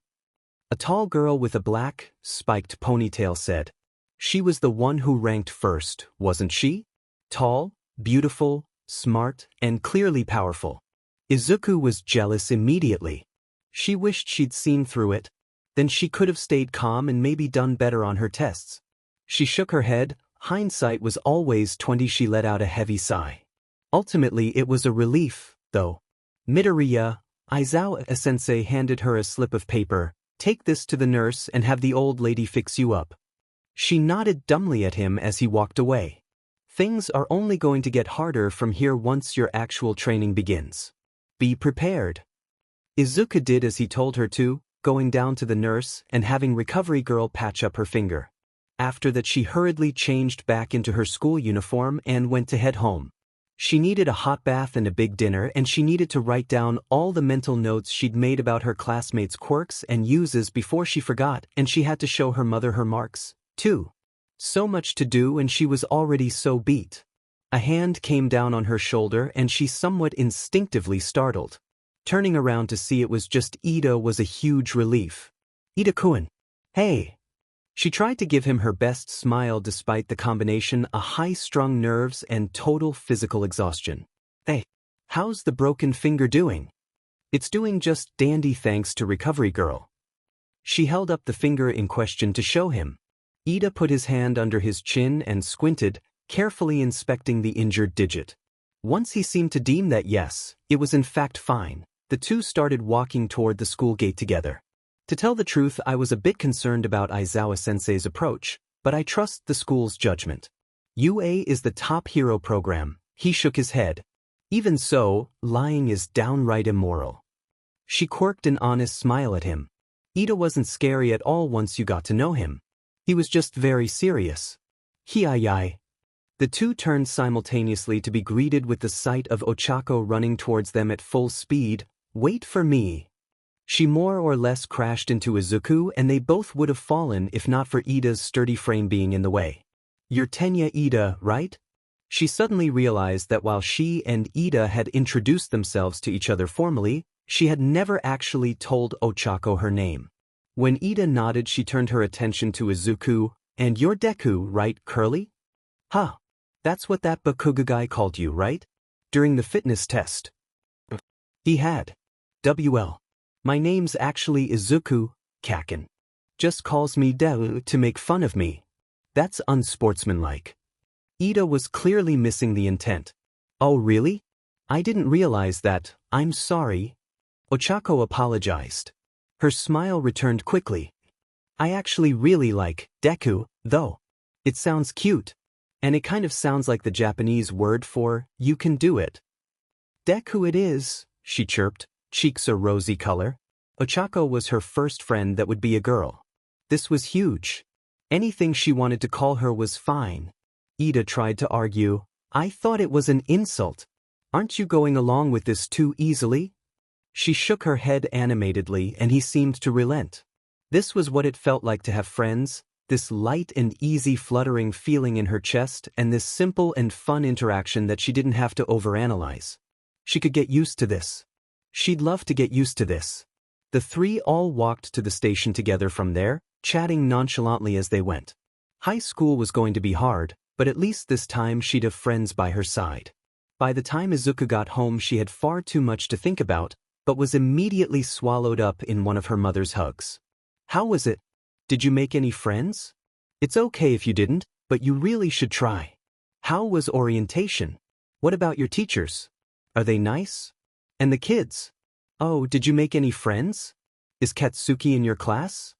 A tall girl with a black, spiked ponytail said. She was the one who ranked first, wasn't she? Tall, beautiful, smart, and clearly powerful. Izuku was jealous immediately. She wished she'd seen through it. Then she could have stayed calm and maybe done better on her tests. She shook her head. Hindsight was always 20. She let out a heavy sigh. Ultimately, it was a relief, though. Midoriya, Aizawa-sensei handed her a slip of paper. Take this to the nurse and have the old lady fix you up. She nodded dumbly at him as he walked away. Things are only going to get harder from here once your actual training begins. Be prepared. Izuku did as he told her to, going down to the nurse and having recovery girl patch up her finger. After that, she hurriedly changed back into her school uniform and went to head home. She needed a hot bath and a big dinner, and she needed to write down all the mental notes she'd made about her classmates' quirks and uses before she forgot, and she had to show her mother her marks, too. So much to do, and she was already so beat. A hand came down on her shoulder and she somewhat instinctively startled. Turning around to see it was just Ida was a huge relief. Ida-kun. Hey. She tried to give him her best smile despite the combination of high-strung nerves and total physical exhaustion. Hey, how's the broken finger doing? It's doing just dandy thanks to recovery girl. She held up the finger in question to show him. Ida put his hand under his chin and squinted, carefully inspecting the injured digit. Once he seemed to deem that yes, it was in fact fine, the two started walking toward the school gate together. To tell the truth, I was a bit concerned about Aizawa-sensei's approach, but I trust the school's judgment. UA is the top hero program. He shook his head. Even so, lying is downright immoral. She quirked an honest smile at him. Ida wasn't scary at all once you got to know him. He was just very serious. Hi-yi. The two turned simultaneously to be greeted with the sight of Ochako running towards them at full speed. Wait for me. She more or less crashed into Izuku, and they both would have fallen if not for Ida's sturdy frame being in the way. You're Tenya Ida, right? She suddenly realized that while she and Ida had introduced themselves to each other formally, she had never actually told Ochako her name. When Ida nodded, she turned her attention to Izuku. And you're Deku, right, Curly? Huh. That's what that Bakuga guy called you, right? During the fitness test. He had. WL. My name's actually Izuku, Kaken. Just calls me Deku to make fun of me. That's unsportsmanlike. Ida was clearly missing the intent. Oh really? I didn't realize that. I'm sorry. Ochako apologized. Her smile returned quickly. I actually really like Deku, though. It sounds cute. And it kind of sounds like the Japanese word for, you can do it. Deku it is, she chirped, cheeks a rosy color. Ochako was her first friend that would be a girl. This was huge. Anything she wanted to call her was fine. Ida tried to argue. I thought it was an insult. Aren't you going along with this too easily? She shook her head animatedly and he seemed to relent. This was what it felt like to have friends, this light and easy fluttering feeling in her chest and this simple and fun interaction that she didn't have to overanalyze. She could get used to this. She'd love to get used to this. The three all walked to the station together from there, chatting nonchalantly as they went. High school was going to be hard, but at least this time she'd have friends by her side. By the time Izuku got home she had far too much to think about, but was immediately swallowed up in one of her mother's hugs. How was it? Did you make any friends? It's okay if you didn't, but you really should try. How was orientation? What about your teachers? Are they nice? And the kids? Oh, did you make any friends? Is Katsuki in your class?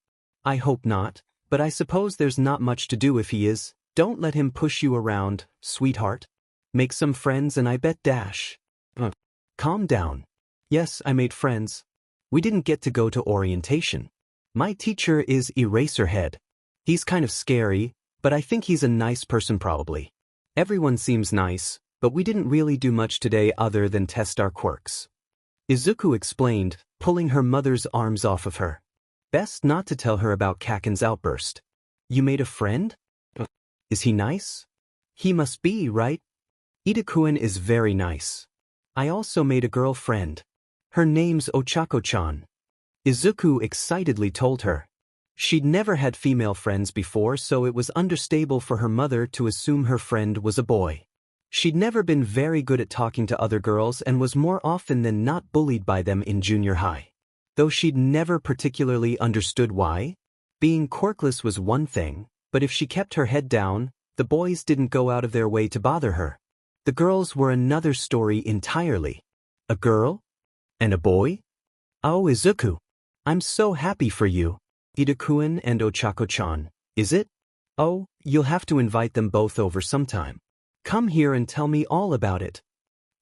I hope not, but I suppose there's not much to do if he is. Don't let him push you around, sweetheart. Make some friends and I bet dash. Calm down. Yes, I made friends. We didn't get to go to orientation. My teacher is Eraserhead. He's kind of scary, but I think he's a nice person probably. Everyone seems nice, but we didn't really do much today other than test our quirks. Izuku explained, pulling her mother's arms off of her. Best not to tell her about Kaken's outburst. You made a friend? Is he nice? He must be, right? Izuku is very nice. I also made a girlfriend. Her name's Ochako-chan. Izuku excitedly told her. She'd never had female friends before, so it was understandable for her mother to assume her friend was a boy. She'd never been very good at talking to other girls and was more often than not bullied by them in junior high. Though she'd never particularly understood why. Being quirkless was one thing, but if she kept her head down, the boys didn't go out of their way to bother her. The girls were another story entirely. A girl? And a boy? Oh, Izuku. I'm so happy for you. Izuku and Ochako-chan, is it? Oh, you'll have to invite them both over sometime. Come here and tell me all about it.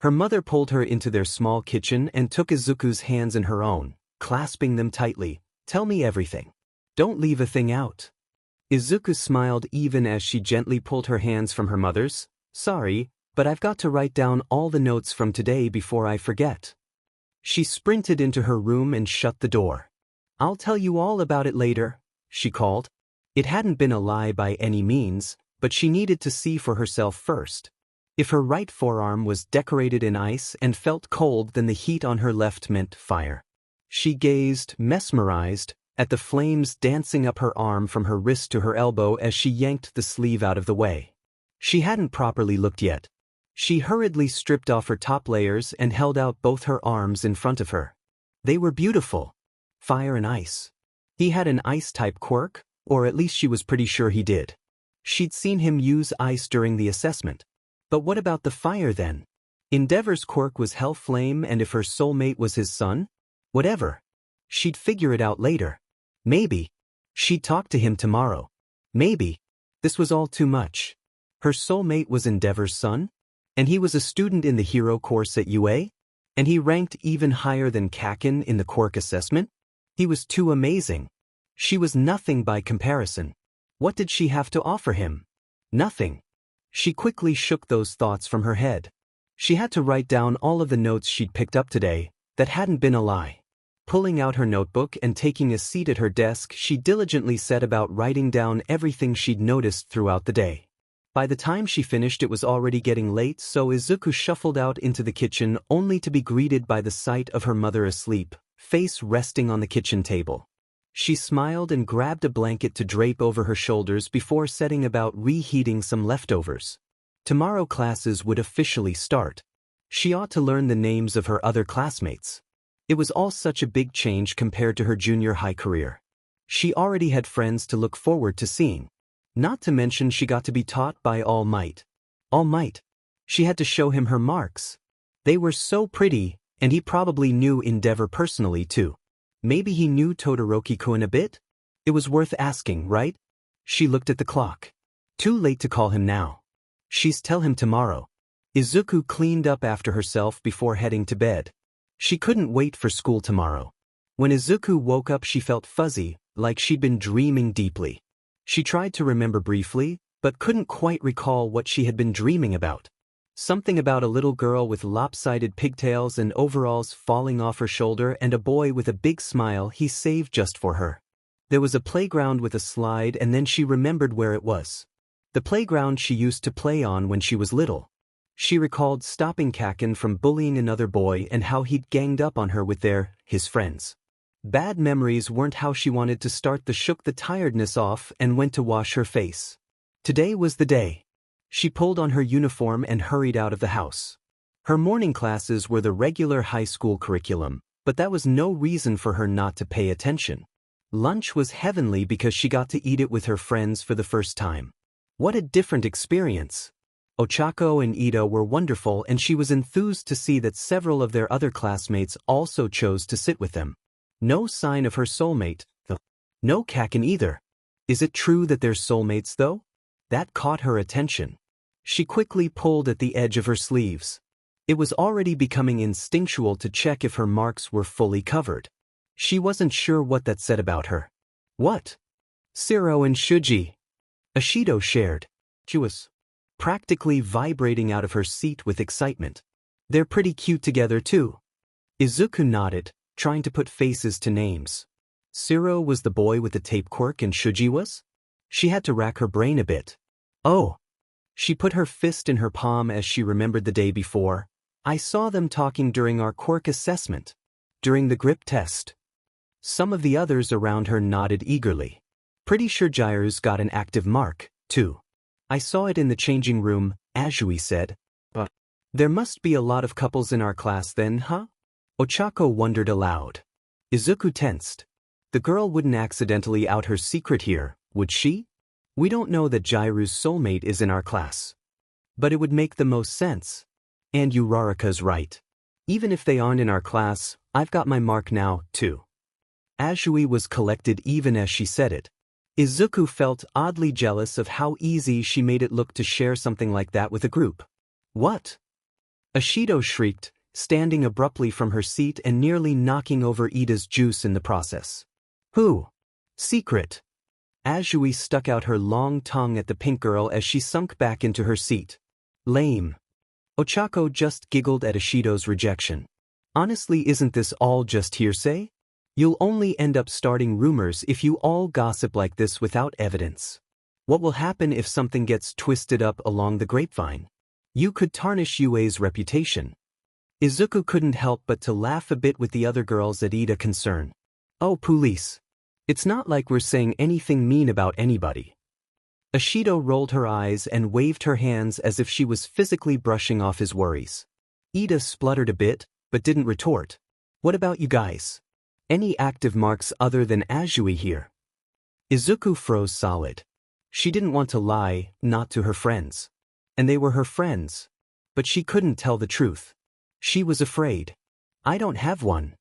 Her mother pulled her into their small kitchen and took Izuku's hands in her own, clasping them tightly. Tell me everything. Don't leave a thing out. Izuku smiled even as she gently pulled her hands from her mother's. Sorry, but I've got to write down all the notes from today before I forget. She sprinted into her room and shut the door. I'll tell you all about it later, she called. It hadn't been a lie by any means, but she needed to see for herself first. If her right forearm was decorated in ice and felt cold, then the heat on her left meant fire. She gazed, mesmerized, at the flames dancing up her arm from her wrist to her elbow as she yanked the sleeve out of the way. She hadn't properly looked yet. She hurriedly stripped off her top layers and held out both her arms in front of her. They were beautiful. Fire and ice. He had an ice-type quirk, or at least she was pretty sure he did. She'd seen him use ice during the assessment. But what about the fire then? Endeavor's quirk was Hell Flame, and if her soulmate was his son? Whatever. She'd figure it out later. Maybe. She'd talk to him tomorrow. Maybe. This was all too much. Her soulmate was Endeavor's son? And he was a student in the hero course at UA? And he ranked even higher than Kaken in the quirk assessment? He was too amazing. She was nothing by comparison. What did she have to offer him? Nothing. She quickly shook those thoughts from her head. She had to write down all of the notes she'd picked up today, that hadn't been a lie. Pulling out her notebook and taking a seat at her desk, she diligently set about writing down everything she'd noticed throughout the day. By the time she finished it was already getting late, so Izuku shuffled out into the kitchen only to be greeted by the sight of her mother asleep, face resting on the kitchen table. She smiled and grabbed a blanket to drape over her shoulders before setting about reheating some leftovers. Tomorrow classes would officially start. She ought to learn the names of her other classmates. It was all such a big change compared to her junior high career. She already had friends to look forward to seeing. Not to mention she got to be taught by All Might. All Might. She had to show him her marks. They were so pretty, and he probably knew Endeavor personally too. Maybe he knew Todoroki-kun a bit? It was worth asking, right? She looked at the clock. Too late to call him now. She's tell him tomorrow. Izuku cleaned up after herself before heading to bed. She couldn't wait for school tomorrow. When Izuku woke up she felt fuzzy, like she'd been dreaming deeply. She tried to remember briefly, but couldn't quite recall what she had been dreaming about. Something about a little girl with lopsided pigtails and overalls falling off her shoulder and a boy with a big smile he saved just for her. There was a playground with a slide and then she remembered where it was. The playground she used to play on when she was little. She recalled stopping Kaken from bullying another boy and how he'd ganged up on her with his friends. Bad memories weren't how she wanted to start. Shook the tiredness off and went to wash her face. Today was the day. She pulled on her uniform and hurried out of the house. Her morning classes were the regular high school curriculum, but that was no reason for her not to pay attention. Lunch was heavenly because she got to eat it with her friends for the first time. What a different experience! Ochako and Ida were wonderful and she was enthused to see that several of their other classmates also chose to sit with them. No sign of her soulmate, though. No Kaken either. Is it true that they're soulmates though? That caught her attention. She quickly pulled at the edge of her sleeves. It was already becoming instinctual to check if her marks were fully covered. She wasn't sure what that said about her. What? Siro and Shuji. Ashido shared. She was practically vibrating out of her seat with excitement. They're pretty cute together too. Izuku nodded, trying to put faces to names. Siro was the boy with the tape quirk and Shuji was? She had to rack her brain a bit. Oh. She put her fist in her palm as she remembered the day before. I saw them talking during our quirk assessment. During the grip test. Some of the others around her nodded eagerly. Pretty sure Jairu's got an active mark, too. I saw it in the changing room, Azui said. But there must be a lot of couples in our class then, huh? Ochako wondered aloud. Izuku tensed. The girl wouldn't accidentally out her secret here, would she? We don't know that Jairu's soulmate is in our class. But it would make the most sense. And Uraraka's right. Even if they aren't in our class, I've got my mark now, too. Azui was collected even as she said it. Izuku felt oddly jealous of how easy she made it look to share something like that with a group. What? Ashido shrieked, standing abruptly from her seat and nearly knocking over Ida's juice in the process. Who? Secret. Azui stuck out her long tongue at the pink girl as she sunk back into her seat. Lame. Ochako just giggled at Ashido's rejection. Honestly, isn't this all just hearsay? You'll only end up starting rumors if you all gossip like this without evidence. What will happen if something gets twisted up along the grapevine? You could tarnish Yue's reputation. Izuku couldn't help but to laugh a bit with the other girls at Ida's concern. Oh, police. It's not like we're saying anything mean about anybody. Ashido rolled her eyes and waved her hands as if she was physically brushing off his worries. Ida spluttered a bit, but didn't retort. What about you guys? Any active marks other than Azui here? Izuku froze solid. She didn't want to lie, not to her friends. And they were her friends. But she couldn't tell the truth. She was afraid. I don't have one.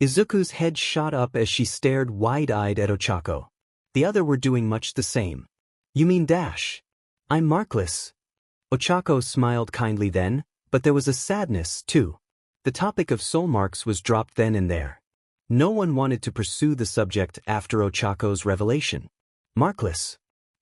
Izuku's head shot up as she stared wide-eyed at Ochako. The other were doing much the same. You mean Dash? I'm markless. Ochako smiled kindly then, but there was a sadness, too. The topic of soul marks was dropped then and there. No one wanted to pursue the subject after Ochako's revelation. Markless.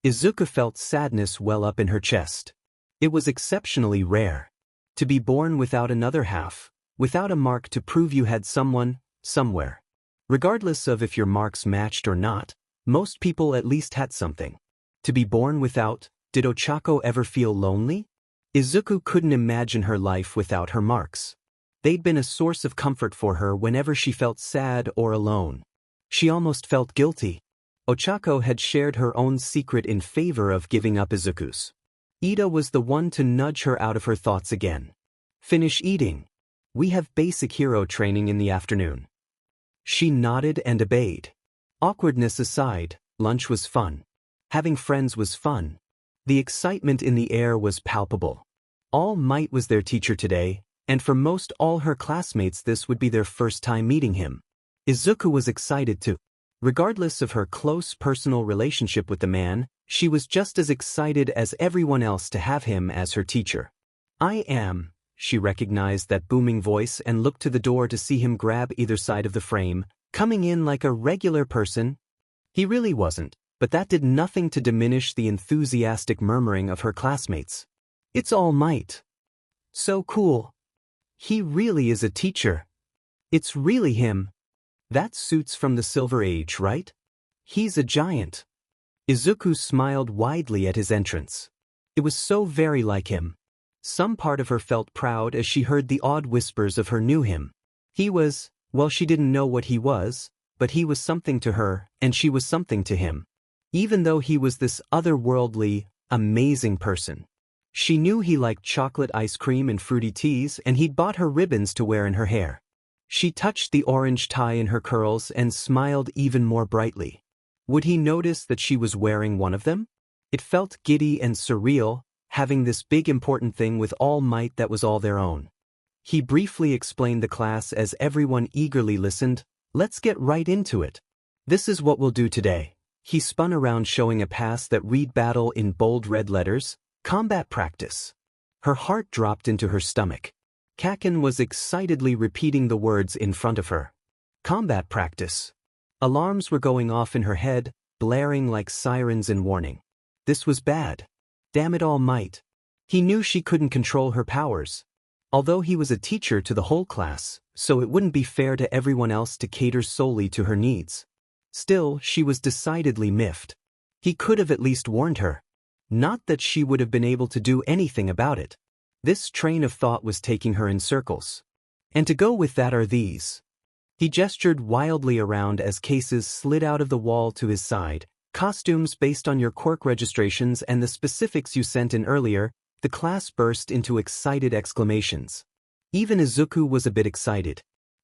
Izuku felt sadness well up in her chest. It was exceptionally rare. To be born without another half, without a mark to prove you had someone, somewhere. Regardless of if your marks matched or not, most people at least had something. To be born without, did Ochako ever feel lonely? Izuku couldn't imagine her life without her marks. They'd been a source of comfort for her whenever she felt sad or alone. She almost felt guilty. Ochako had shared her own secret in favor of giving up Izuku's. Ida was the one to nudge her out of her thoughts again. Finish eating. We have basic hero training in the afternoon. She nodded and obeyed. Awkwardness aside, lunch was fun. Having friends was fun. The excitement in the air was palpable. All Might was their teacher today, and for most all her classmates this would be their first time meeting him. Izuku was excited too. Regardless of her close personal relationship with the man, she was just as excited as everyone else to have him as her teacher. I am. She recognized that booming voice and looked to the door to see him grab either side of the frame, coming in like a regular person. He really wasn't, but that did nothing to diminish the enthusiastic murmuring of her classmates. It's All Might. So cool. He really is a teacher. It's really him. That suit's from the Silver Age, right? He's a giant. Izuku smiled widely at his entrance. It was so very like him. Some part of her felt proud as she heard the odd whispers of her knew him. He was, well, she didn't know what he was, but he was something to her, and she was something to him. Even though he was this otherworldly, amazing person. She knew he liked chocolate ice cream and fruity teas, and he'd bought her ribbons to wear in her hair. She touched the orange tie in her curls and smiled even more brightly. Would he notice that she was wearing one of them? It felt giddy and surreal, having this big important thing with all might that was all their own. He briefly explained the class as everyone eagerly listened. Let's get right into it. This is what we'll do today. He spun around showing a pass that read battle in bold red letters, combat practice. Her heart dropped into her stomach. Kaken was excitedly repeating the words in front of her. Combat practice. Alarms were going off in her head, blaring like sirens in warning. This was bad. Damn it all might. He knew she couldn't control her powers. Although he was a teacher to the whole class, so it wouldn't be fair to everyone else to cater solely to her needs. Still, she was decidedly miffed. He could have at least warned her. Not that she would have been able to do anything about it. This train of thought was taking her in circles. And to go with that are these. He gestured wildly around as cases slid out of the wall to his side. Costumes based on your quirk registrations and the specifics you sent in earlier. The class burst into excited exclamations. Even Izuku was a bit excited.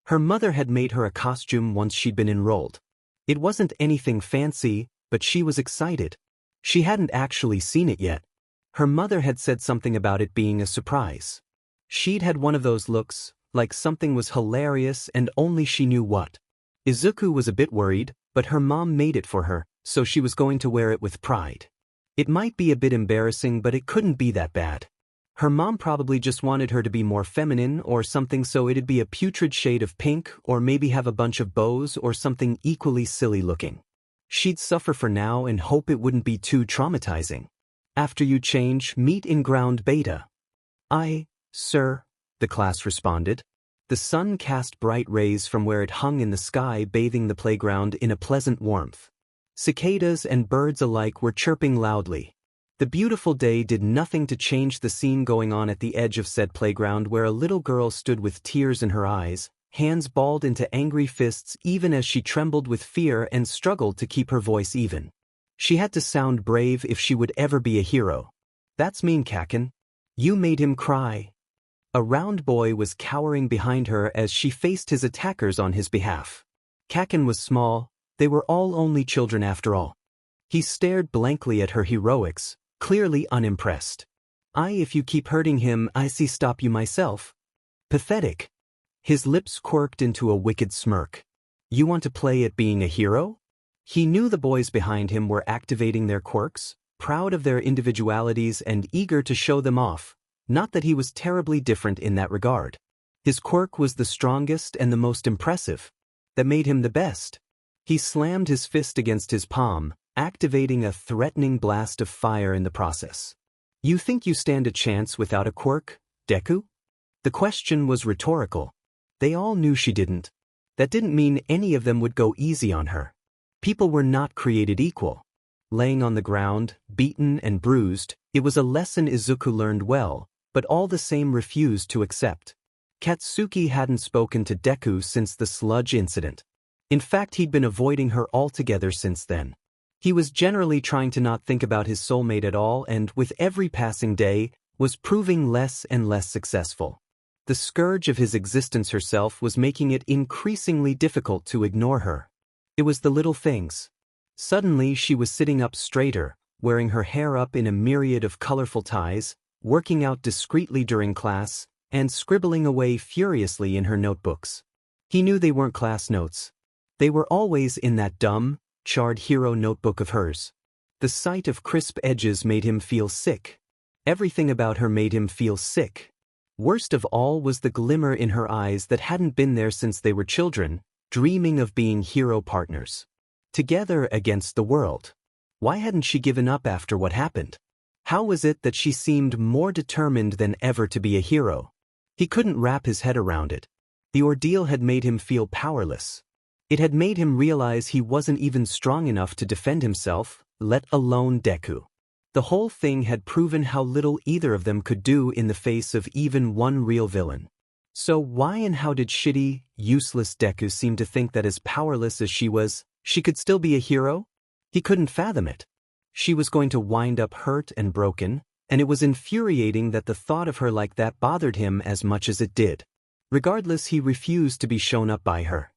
Her mother had made her a costume once she'd been enrolled. It wasn't anything fancy, but she was excited. She hadn't actually seen it yet. Her mother had said something about it being a surprise. She'd had one of those looks, like something was hilarious and only she knew what. Izuku was a bit worried, but her mom made it for her, so she was going to wear it with pride. It might be a bit embarrassing, but it couldn't be that bad. Her mom probably just wanted her to be more feminine or something, so it'd be a putrid shade of pink or maybe have a bunch of bows or something equally silly looking. She'd suffer for now and hope it wouldn't be too traumatizing. After you change, meet in ground beta. Sir, the class responded. The sun cast bright rays from where it hung in the sky, bathing the playground in a pleasant warmth. Cicadas and birds alike were chirping loudly. The beautiful day did nothing to change the scene going on at the edge of said playground, where a little girl stood with tears in her eyes, hands balled into angry fists even as she trembled with fear and struggled to keep her voice even. She had to sound brave if she would ever be a hero. That's mean, Kaken. You made him cry. A round boy was cowering behind her as she faced his attackers on his behalf. Kaken was small. They were all only children after all. He stared blankly at her heroics, clearly unimpressed. If you keep hurting him, I see stop you myself. Pathetic. His lips quirked into a wicked smirk. You want to play at being a hero? He knew the boys behind him were activating their quirks, proud of their individualities and eager to show them off. Not that he was terribly different in that regard. His quirk was the strongest and the most impressive. That made him the best. He slammed his fist against his palm, activating a threatening blast of fire in the process. You think you stand a chance without a quirk, Deku? The question was rhetorical. They all knew she didn't. That didn't mean any of them would go easy on her. People were not created equal. Laying on the ground, beaten and bruised, it was a lesson Izuku learned well, but all the same refused to accept. Katsuki hadn't spoken to Deku since the Sludge incident. In fact, he'd been avoiding her altogether since then. He was generally trying to not think about his soulmate at all, and with every passing day, was proving less and less successful. The scourge of his existence herself was making it increasingly difficult to ignore her. It was the little things. Suddenly she was sitting up straighter, wearing her hair up in a myriad of colorful ties, working out discreetly during class, and scribbling away furiously in her notebooks. He knew they weren't class notes. They were always in that dumb, charred hero notebook of hers. The sight of crisp edges made him feel sick. Everything about her made him feel sick. Worst of all was the glimmer in her eyes that hadn't been there since they were children, dreaming of being hero partners. Together against the world. Why hadn't she given up after what happened? How was it that she seemed more determined than ever to be a hero? He couldn't wrap his head around it. The ordeal had made him feel powerless. It had made him realize he wasn't even strong enough to defend himself, let alone Deku. The whole thing had proven how little either of them could do in the face of even one real villain. So why and how did shitty, useless Deku seem to think that as powerless as she was, she could still be a hero? He couldn't fathom it. She was going to wind up hurt and broken, and it was infuriating that the thought of her like that bothered him as much as it did. Regardless, he refused to be shown up by her.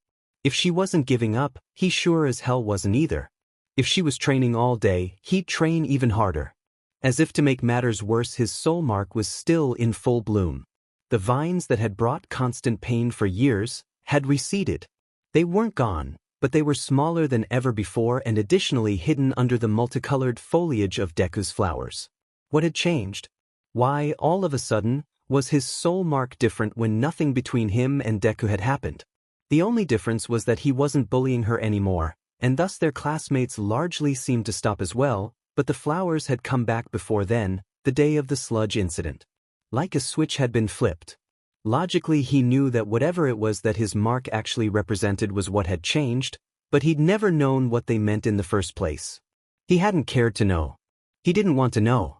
If she wasn't giving up, he sure as hell wasn't either. If she was training all day, he'd train even harder. As if to make matters worse, his soul mark was still in full bloom. The vines that had brought constant pain for years had receded. They weren't gone, but they were smaller than ever before and additionally hidden under the multicolored foliage of Deku's flowers. What had changed? Why, all of a sudden, was his soul mark different when nothing between him and Deku had happened? The only difference was that he wasn't bullying her anymore, and thus their classmates largely seemed to stop as well, but the flowers had come back before then, the day of the Sludge incident. Like a switch had been flipped. Logically, he knew that whatever it was that his mark actually represented was what had changed, but he'd never known what they meant in the first place. He hadn't cared to know. He didn't want to know.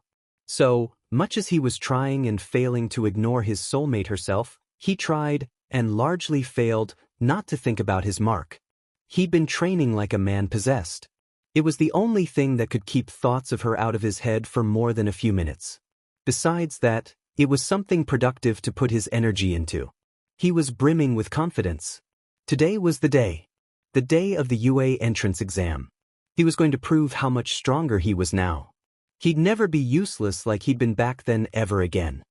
So, much as he was trying and failing to ignore his soulmate herself, he tried, and largely failed, not to think about his mark. He'd been training like a man possessed. It was the only thing that could keep thoughts of her out of his head for more than a few minutes. Besides that, it was something productive to put his energy into. He was brimming with confidence. Today was the day. The day of the UA entrance exam. He was going to prove how much stronger he was now. He'd never be useless like he'd been back then ever again.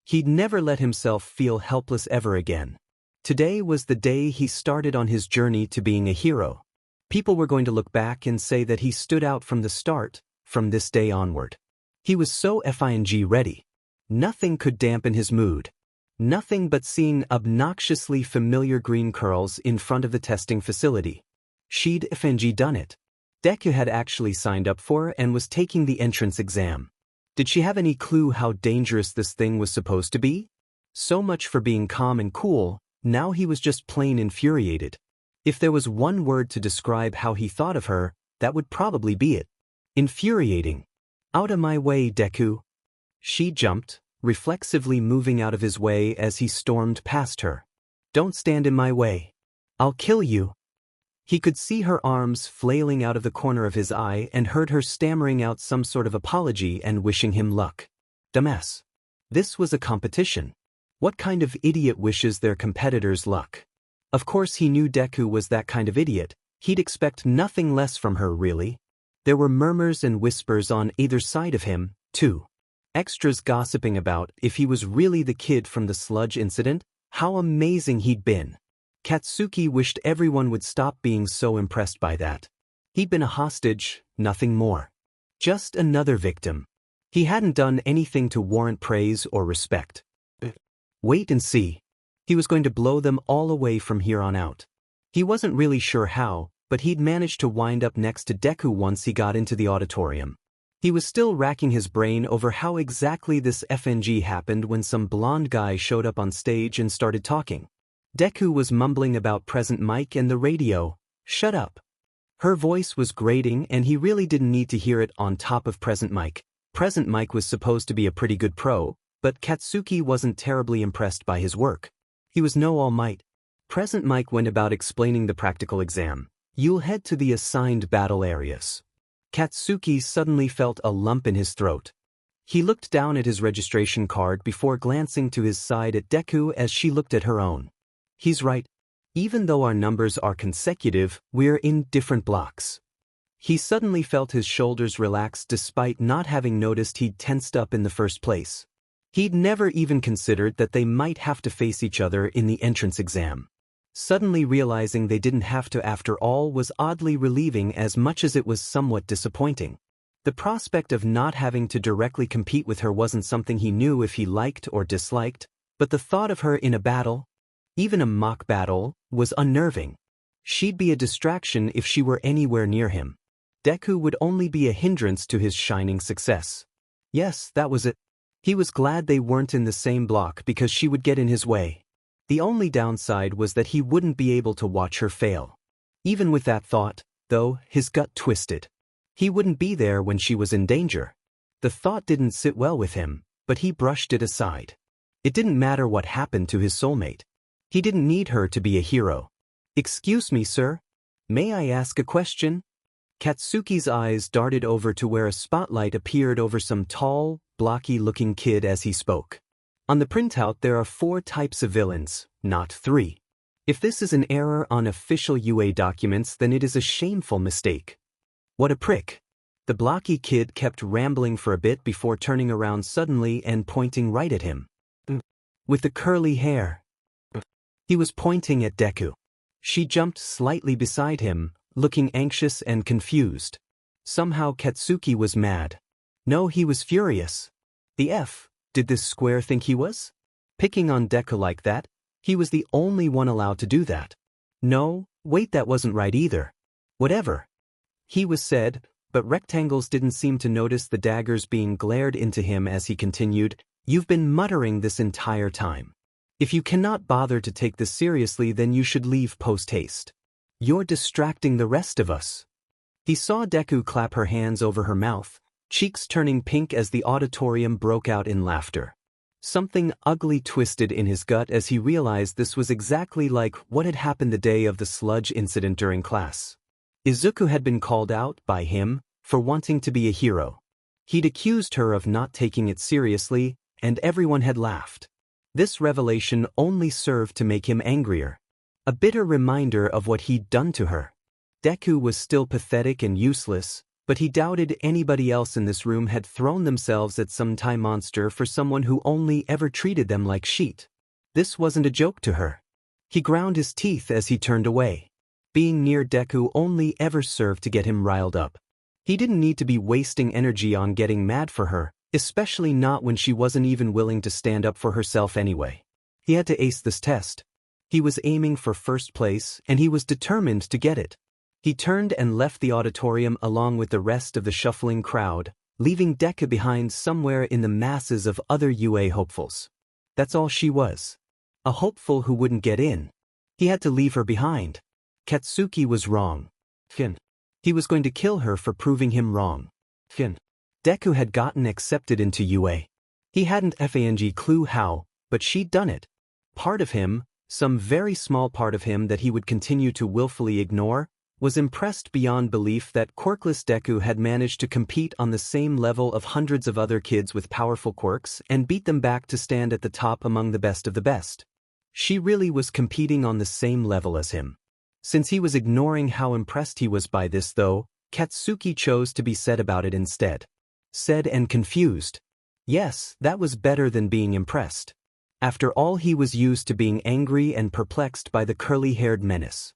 He'd never let himself feel helpless ever again. Today was the day he started on his journey to being a hero. People were going to look back and say that he stood out from the start, from this day onward. He was so FING ready. Nothing could dampen his mood. Nothing but seeing obnoxiously familiar green curls in front of the testing facility. She'd FNG done it. Deku had actually signed up for and was taking the entrance exam. Did she have any clue how dangerous this thing was supposed to be? So much for being calm and cool, now he was just plain infuriated. If there was one word to describe how he thought of her, that would probably be it. Infuriating. Out of my way, Deku. She jumped, reflexively moving out of his way as he stormed past her. Don't stand in my way. I'll kill you. He could see her arms flailing out of the corner of his eye and heard her stammering out some sort of apology and wishing him luck. Dumbass. This was a competition. What kind of idiot wishes their competitors luck? Of course he knew Deku was that kind of idiot. He'd expect nothing less from her, really. There were murmurs and whispers on either side of him, too. Extras gossiping about if he was really the kid from the Sludge incident, how amazing he'd been. Katsuki wished everyone would stop being so impressed by that. He'd been a hostage, nothing more. Just another victim. He hadn't done anything to warrant praise or respect. Wait and see. He was going to blow them all away from here on out. He wasn't really sure how, but he'd managed to wind up next to Deku once he got into the auditorium. He was still racking his brain over how exactly this FNG happened when some blonde guy showed up on stage and started talking. Deku was mumbling about present mic and the radio. Shut up. Her voice was grating and he really didn't need to hear it on top of present mic. Present mic was supposed to be a pretty good pro, but Katsuki wasn't terribly impressed by his work. He was no all might. Present mic went about explaining the practical exam. You'll head to the assigned battle areas. Katsuki suddenly felt a lump in his throat. He looked down at his registration card before glancing to his side at Deku as she looked at her own. He's right. Even though our numbers are consecutive, we're in different blocks. He suddenly felt his shoulders relax despite not having noticed he'd tensed up in the first place. He'd never even considered that they might have to face each other in the entrance exam. Suddenly realizing they didn't have to after all was oddly relieving as much as it was somewhat disappointing. The prospect of not having to directly compete with her wasn't something he knew if he liked or disliked, but the thought of her in a battle, even a mock battle, was unnerving. She'd be a distraction if she were anywhere near him. Deku would only be a hindrance to his shining success. Yes, that was it. He was glad they weren't in the same block because she would get in his way. The only downside was that he wouldn't be able to watch her fail. Even with that thought, though, his gut twisted. He wouldn't be there when she was in danger. The thought didn't sit well with him, but he brushed it aside. It didn't matter what happened to his soulmate. He didn't need her to be a hero. "Excuse me, sir. May I ask a question?" Katsuki's eyes darted over to where a spotlight appeared over some tall, blocky-looking kid as he spoke. On the printout there are 4 types of villains, not 3. If this is an error on official UA documents, then it is a shameful mistake. What a prick. The blocky kid kept rambling for a bit before turning around suddenly and pointing right at him. With the curly hair. He was pointing at Deku. She jumped slightly beside him, looking anxious and confused. Somehow Katsuki was mad. No, he was furious. The F, did this square think he was? Picking on Deku like that? He was the only one allowed to do that. No, wait, that wasn't right either. Whatever. He was said, but rectangles didn't seem to notice the daggers being glared into him as he continued, "You've been muttering this entire time. If you cannot bother to take this seriously, then you should leave post-haste. You're distracting the rest of us." He saw Deku clap her hands over her mouth, cheeks turning pink as the auditorium broke out in laughter. Something ugly twisted in his gut as he realized this was exactly like what had happened the day of the Sludge incident during class. Izuku had been called out by him for wanting to be a hero. He'd accused her of not taking it seriously, and everyone had laughed. This revelation only served to make him angrier. A bitter reminder of what he'd done to her. Deku was still pathetic and useless, but he doubted anybody else in this room had thrown themselves at some time monster for someone who only ever treated them like shit. This wasn't a joke to her. He ground his teeth as he turned away. Being near Deku only ever served to get him riled up. He didn't need to be wasting energy on getting mad for her, especially not when she wasn't even willing to stand up for herself anyway. He had to ace this test. He was aiming for first place, and he was determined to get it. He turned and left the auditorium along with the rest of the shuffling crowd, leaving Deku behind somewhere in the masses of other UA hopefuls. That's all she was. A hopeful who wouldn't get in. He had to leave her behind. Katsuki was wrong. He was going to kill her for proving him wrong. Deku had gotten accepted into UA. He hadn't FANG clue how, but she'd done it. Part of him, some very small part of him that he would continue to willfully ignore, was impressed beyond belief that quirkless Deku had managed to compete on the same level of hundreds of other kids with powerful quirks and beat them back to stand at the top among the best of the best. She really was competing on the same level as him. Since he was ignoring how impressed he was by this though, Katsuki chose to be sad about it instead. Sad and confused. Yes, that was better than being impressed. After all, he was used to being angry and perplexed by the curly-haired menace.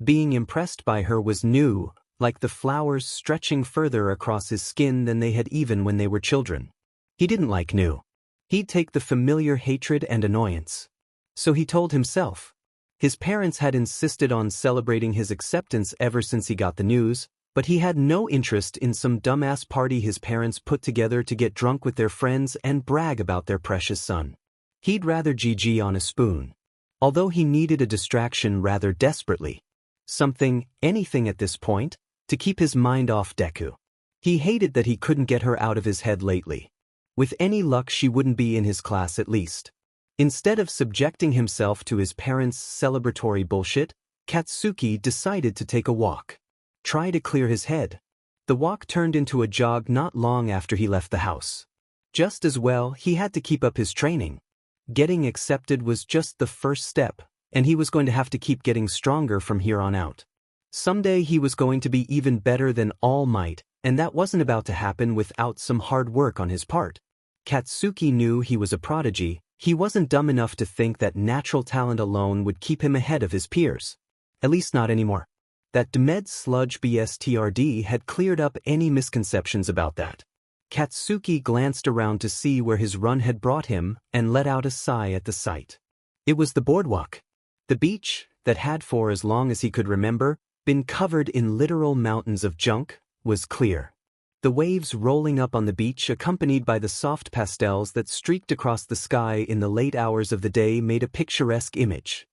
Being impressed by her was new, like the flowers stretching further across his skin than they had even when they were children. He didn't like new. He'd take the familiar hatred and annoyance. So he told himself. His parents had insisted on celebrating his acceptance ever since he got the news, but he had no interest in some dumbass party his parents put together to get drunk with their friends and brag about their precious son. He'd rather GG on a spoon. Although he needed a distraction rather desperately. Something, anything at this point, to keep his mind off Deku. He hated that he couldn't get her out of his head lately. With any luck she wouldn't be in his class at least. Instead of subjecting himself to his parents' celebratory bullshit, Katsuki decided to take a walk. Try to clear his head. The walk turned into a jog not long after he left the house. Just as well, he had to keep up his training. Getting accepted was just the first step, and he was going to have to keep getting stronger from here on out. Someday he was going to be even better than All Might, and that wasn't about to happen without some hard work on his part. Katsuki knew he was a prodigy. He wasn't dumb enough to think that natural talent alone would keep him ahead of his peers. At least not anymore. That Demed Sludge BSTRD had cleared up any misconceptions about that. Katsuki glanced around to see where his run had brought him and let out a sigh at the sight. It was the boardwalk. The beach, that had for as long as he could remember, been covered in literal mountains of junk, was clear. the waves rolling up on the beach accompanied by the soft pastels that streaked across the sky in the late hours of the day made a picturesque image.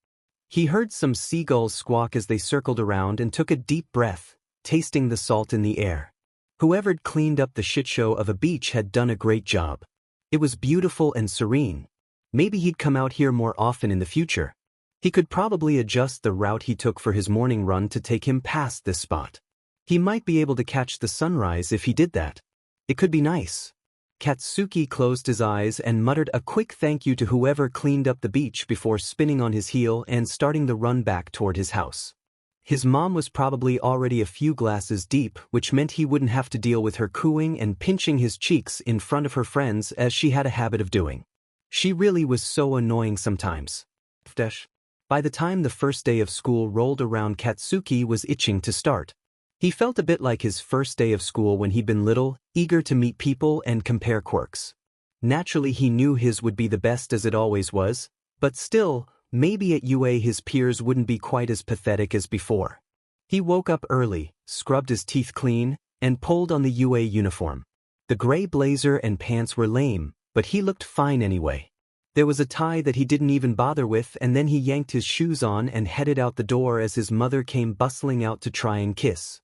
He heard some seagulls squawk as they circled around and took a deep breath, tasting the salt in the air. Whoever'd cleaned up the shitshow of a beach had done a great job. It was beautiful and serene. Maybe he'd come out here more often in the future. He could probably adjust the route he took for his morning run to take him past this spot. He might be able to catch the sunrise if he did that. It could be nice. Katsuki closed his eyes and muttered a quick thank you to whoever cleaned up the beach before spinning on his heel and starting the run back toward his house. His mom was probably already a few glasses deep, which meant he wouldn't have to deal with her cooing and pinching his cheeks in front of her friends as she had a habit of doing. She really was so annoying sometimes. By the time the first day of school rolled around, Katsuki was itching to start. He felt a bit like his first day of school when he'd been little, eager to meet people and compare quirks. Naturally, he knew his would be the best as it always was, but still, maybe at UA his peers wouldn't be quite as pathetic as before. He woke up early, scrubbed his teeth clean, and pulled on the UA uniform. The gray blazer and pants were lame, but he looked fine anyway. There was a tie that he didn't even bother with, and then he yanked his shoes on and headed out the door as his mother came bustling out to try and kiss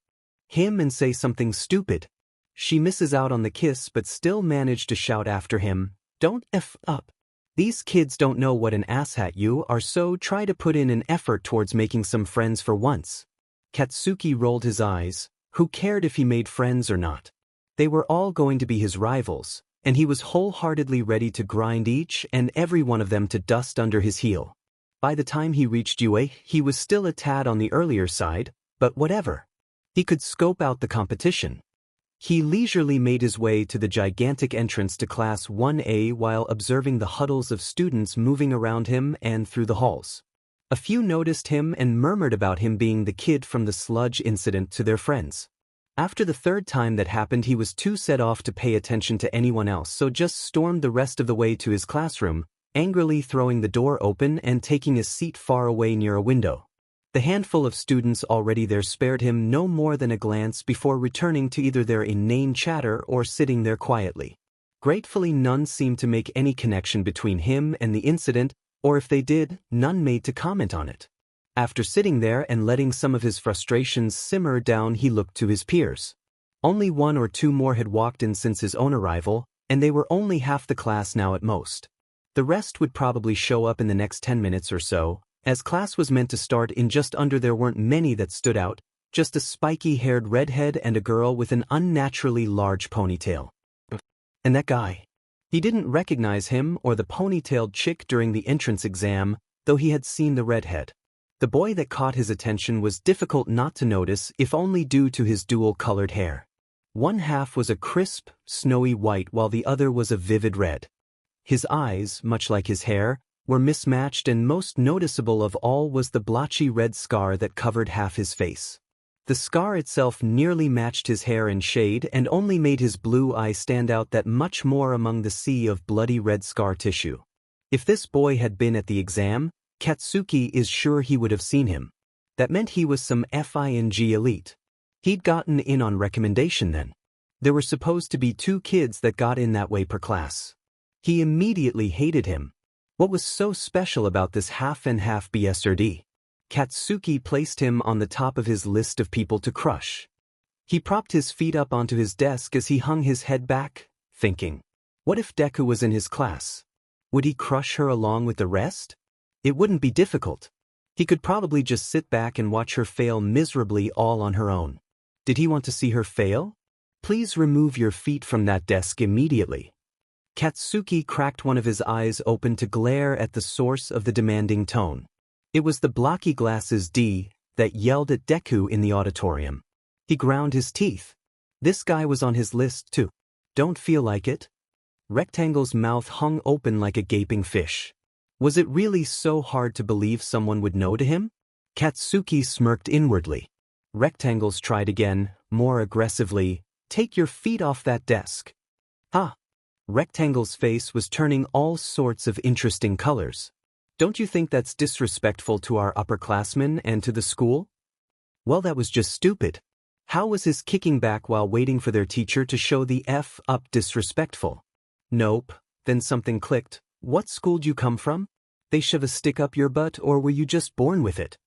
him and say something stupid. She misses out on the kiss but still managed to shout after him, "Don't F up. These kids don't know what an asshat you are, so try to put in an effort towards making some friends for once." Katsuki rolled his eyes. Who cared if he made friends or not? They were all going to be his rivals, and he was wholeheartedly ready to grind each and every one of them to dust under his heel. By the time he reached UA, he was still a tad on the earlier side, but whatever. He could scope out the competition. He leisurely made his way to the gigantic entrance to Class 1A while observing the huddles of students moving around him and through the halls. A few noticed him and murmured about him being the kid from the Sludge incident to their friends. After the third time that happened, he was too set off to pay attention to anyone else, so just stormed the rest of the way to his classroom, angrily throwing the door open and taking a seat far away near a window. The handful of students already there spared him no more than a glance before returning to either their inane chatter or sitting there quietly. Gratefully, none seemed to make any connection between him and the incident, or if they did, none made to comment on it. After sitting there and letting some of his frustrations simmer down, he looked to his peers. Only one or two more had walked in since his own arrival, and they were only half the class now at most. The rest would probably show up in the next 10 minutes or so. As class was meant to start in just under, there weren't many that stood out, just a spiky-haired redhead and a girl with an unnaturally large ponytail. And that guy. He didn't recognize him or the ponytailed chick during the entrance exam, though he had seen the redhead. The boy that caught his attention was difficult not to notice, if only due to his dual-colored hair. One half was a crisp, snowy white while the other was a vivid red. His eyes, much like his hair, were mismatched, and most noticeable of all was the blotchy red scar that covered half his face. The scar itself nearly matched his hair in shade and only made his blue eye stand out that much more among the sea of bloody red scar tissue. If this boy had been at the exam, Katsuki is sure he would have seen him. That meant he was some FING elite. He'd gotten in on recommendation then. There were supposed to be 2 kids that got in that way per class. He immediately hated him. What was so special about this half and half BSRD? Katsuki placed him on the top of his list of people to crush. He propped his feet up onto his desk as he hung his head back, thinking, what if Deku was in his class? Would he crush her along with the rest? It wouldn't be difficult. He could probably just sit back and watch her fail miserably all on her own. Did he want to see her fail? Please remove your feet from that desk immediately. Katsuki cracked one of his eyes open to glare at the source of the demanding tone. It was the blocky glasses D that yelled at Deku in the auditorium. He ground his teeth. This guy was on his list too. Don't feel like it? Rectangle's mouth hung open like a gaping fish. Was it really so hard to believe someone would know to him? Katsuki smirked inwardly. Rectangles tried again, more aggressively. Take your feet off that desk. Ha! Rectangle's face was turning all sorts of interesting colors. Don't you think that's disrespectful to our upperclassmen and to the school? Well, that was just stupid. How was his kicking back while waiting for their teacher to show the F up disrespectful? Nope. Then something clicked. What school'd you come from? They shove a stick up your butt, or were you just born with it?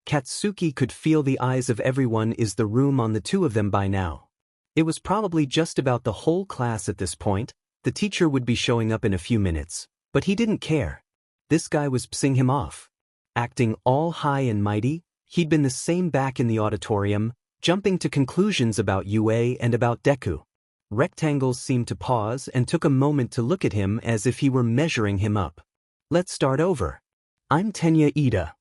Katsuki could feel the eyes of everyone in the room on the two of them by now. It was probably just about the whole class at this point. The teacher would be showing up in a few minutes, but he didn't care. This guy was pissing him off. Acting all high and mighty, he'd been the same back in the auditorium, jumping to conclusions about UA and about Deku. Rectangles seemed to pause and took a moment to look at him as if he were measuring him up. Let's start over. I'm Tenya Ida.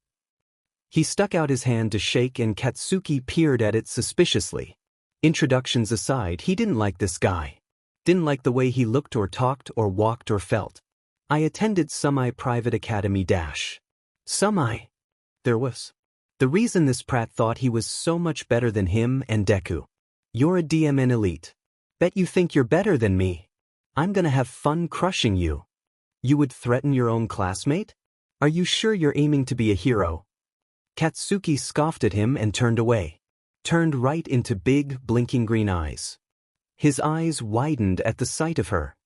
He stuck out his hand to shake and Katsuki peered at it suspiciously. Introductions aside, he didn't like this guy. Didn't like the way he looked or talked or walked or felt. I attended semi-private academy Semi. There was. The reason this prat thought he was so much better than him and Deku. You're a DMN elite. Bet you think you're better than me. I'm gonna have fun crushing you. You would threaten your own classmate? Are you sure you're aiming to be a hero? Katsuki scoffed at him and turned away. Turned right into big, blinking green eyes. His eyes widened at the sight of her.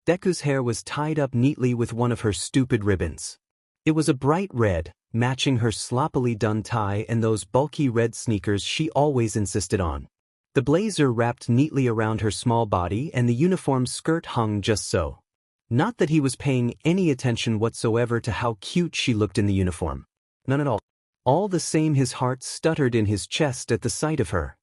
Deku's hair was tied up neatly with one of her stupid ribbons. It was a bright red, matching her sloppily done tie and those bulky red sneakers she always insisted on. The blazer wrapped neatly around her small body and the uniform skirt hung just so. Not that he was paying any attention whatsoever to how cute she looked in the uniform. None at all. All the same, his heart stuttered in his chest at the sight of her.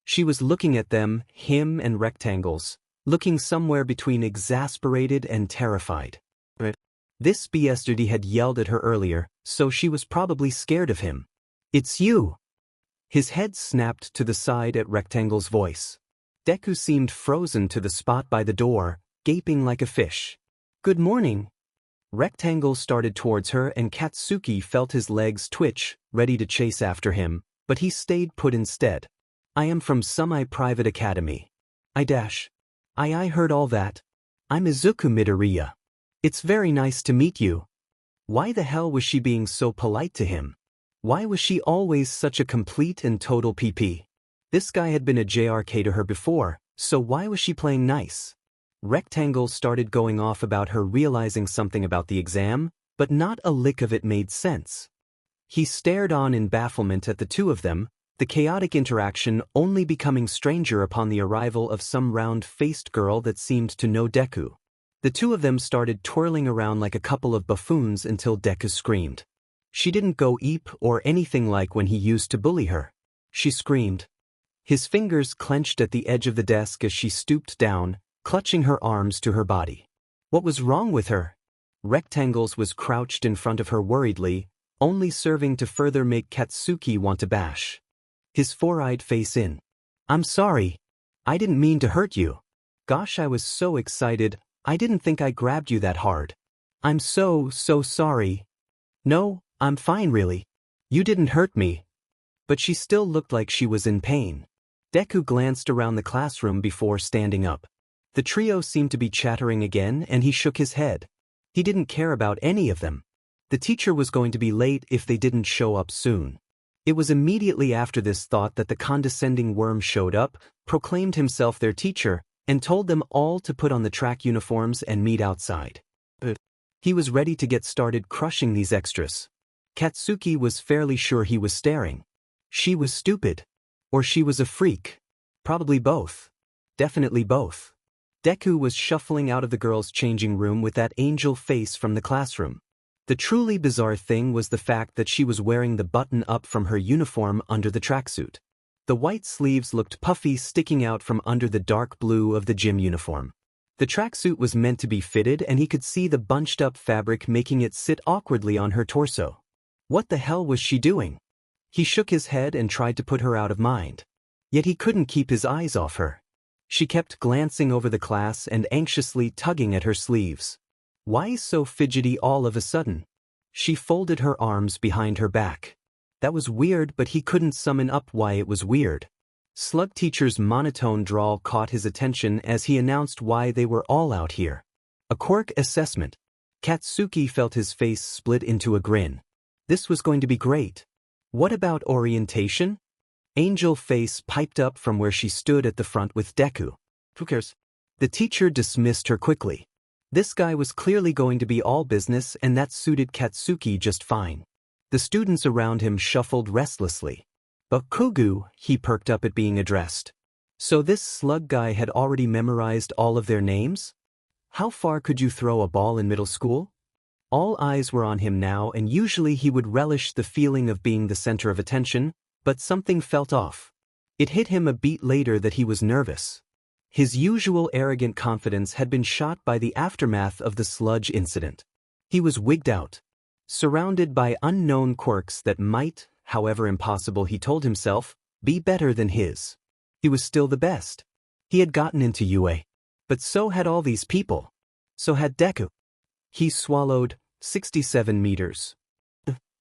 She was looking at them, him and Rectangles, looking somewhere between exasperated and terrified. This bastard had yelled at her earlier, so she was probably scared of him. It's you. His head snapped to the side at Rectangle's voice. Deku seemed frozen to the spot by the door, gaping like a fish. Good morning. Rectangle started towards her and Katsuki felt his legs twitch, ready to chase after him, but he stayed put instead. I am from semi-private academy. I heard all that. I'm Izuku Midoriya. It's very nice to meet you. Why the hell was she being so polite to him? Why was she always such a complete and total PP? This guy had been a JRK to her before, so why was she playing nice? Rectangle started going off about her realizing something about the exam, but not a lick of it made sense. He stared on in bafflement at the two of them, the chaotic interaction only becoming stranger upon the arrival of some round-faced girl that seemed to know Deku. The two of them started twirling around like a couple of buffoons until Deku screamed. She didn't go eep or anything like when he used to bully her. She screamed. His fingers clenched at the edge of the desk as she stooped down, clutching her arms to her body. What was wrong with her? Rectangles was crouched in front of her worriedly, only serving to further make Katsuki want to bash. His four-eyed face in. I'm sorry. I didn't mean to hurt you. Gosh, I was so excited, I didn't think I grabbed you that hard. I'm so sorry. No, I'm fine really. You didn't hurt me. But she still looked like she was in pain. Deku glanced around the classroom before standing up. The trio seemed to be chattering again and he shook his head. He didn't care about any of them. The teacher was going to be late if they didn't show up soon. It was immediately after this thought that the condescending worm showed up, proclaimed himself their teacher, and told them all to put on the track uniforms and meet outside. He was ready to get started crushing these extras. Katsuki was fairly sure he was staring. She was stupid. Or she was a freak. Probably both. Definitely both. Deku was shuffling out of the girls' changing room with that angel face from the classroom. The truly bizarre thing was the fact that she was wearing the button up from her uniform under the tracksuit. The white sleeves looked puffy sticking out from under the dark blue of the gym uniform. The tracksuit was meant to be fitted and he could see the bunched up fabric making it sit awkwardly on her torso. What the hell was she doing? He shook his head and tried to put her out of mind. Yet he couldn't keep his eyes off her. She kept glancing over the class and anxiously tugging at her sleeves. Why so fidgety all of a sudden? She folded her arms behind her back. That was weird, but he couldn't summon up why it was weird. Slug Teacher's monotone drawl caught his attention as he announced why they were all out here. A quirk assessment. Katsuki felt his face split into a grin. This was going to be great. What about orientation? Angel Face piped up from where she stood at the front with Deku. Who cares? The teacher dismissed her quickly. This guy was clearly going to be all business, and that suited Katsuki just fine. The students around him shuffled restlessly. But Kugu, he perked up at being addressed. So this slug guy had already memorized all of their names? How far could you throw a ball in middle school? All eyes were on him now, and usually he would relish the feeling of being the center of attention, but something felt off. It hit him a beat later that he was nervous. His usual arrogant confidence had been shot by the aftermath of the Sludge incident. He was wigged out, surrounded by unknown quirks that might, however impossible he told himself, be better than his. He was still the best. He had gotten into UA. But so had all these people. So had Deku. He swallowed 67 meters.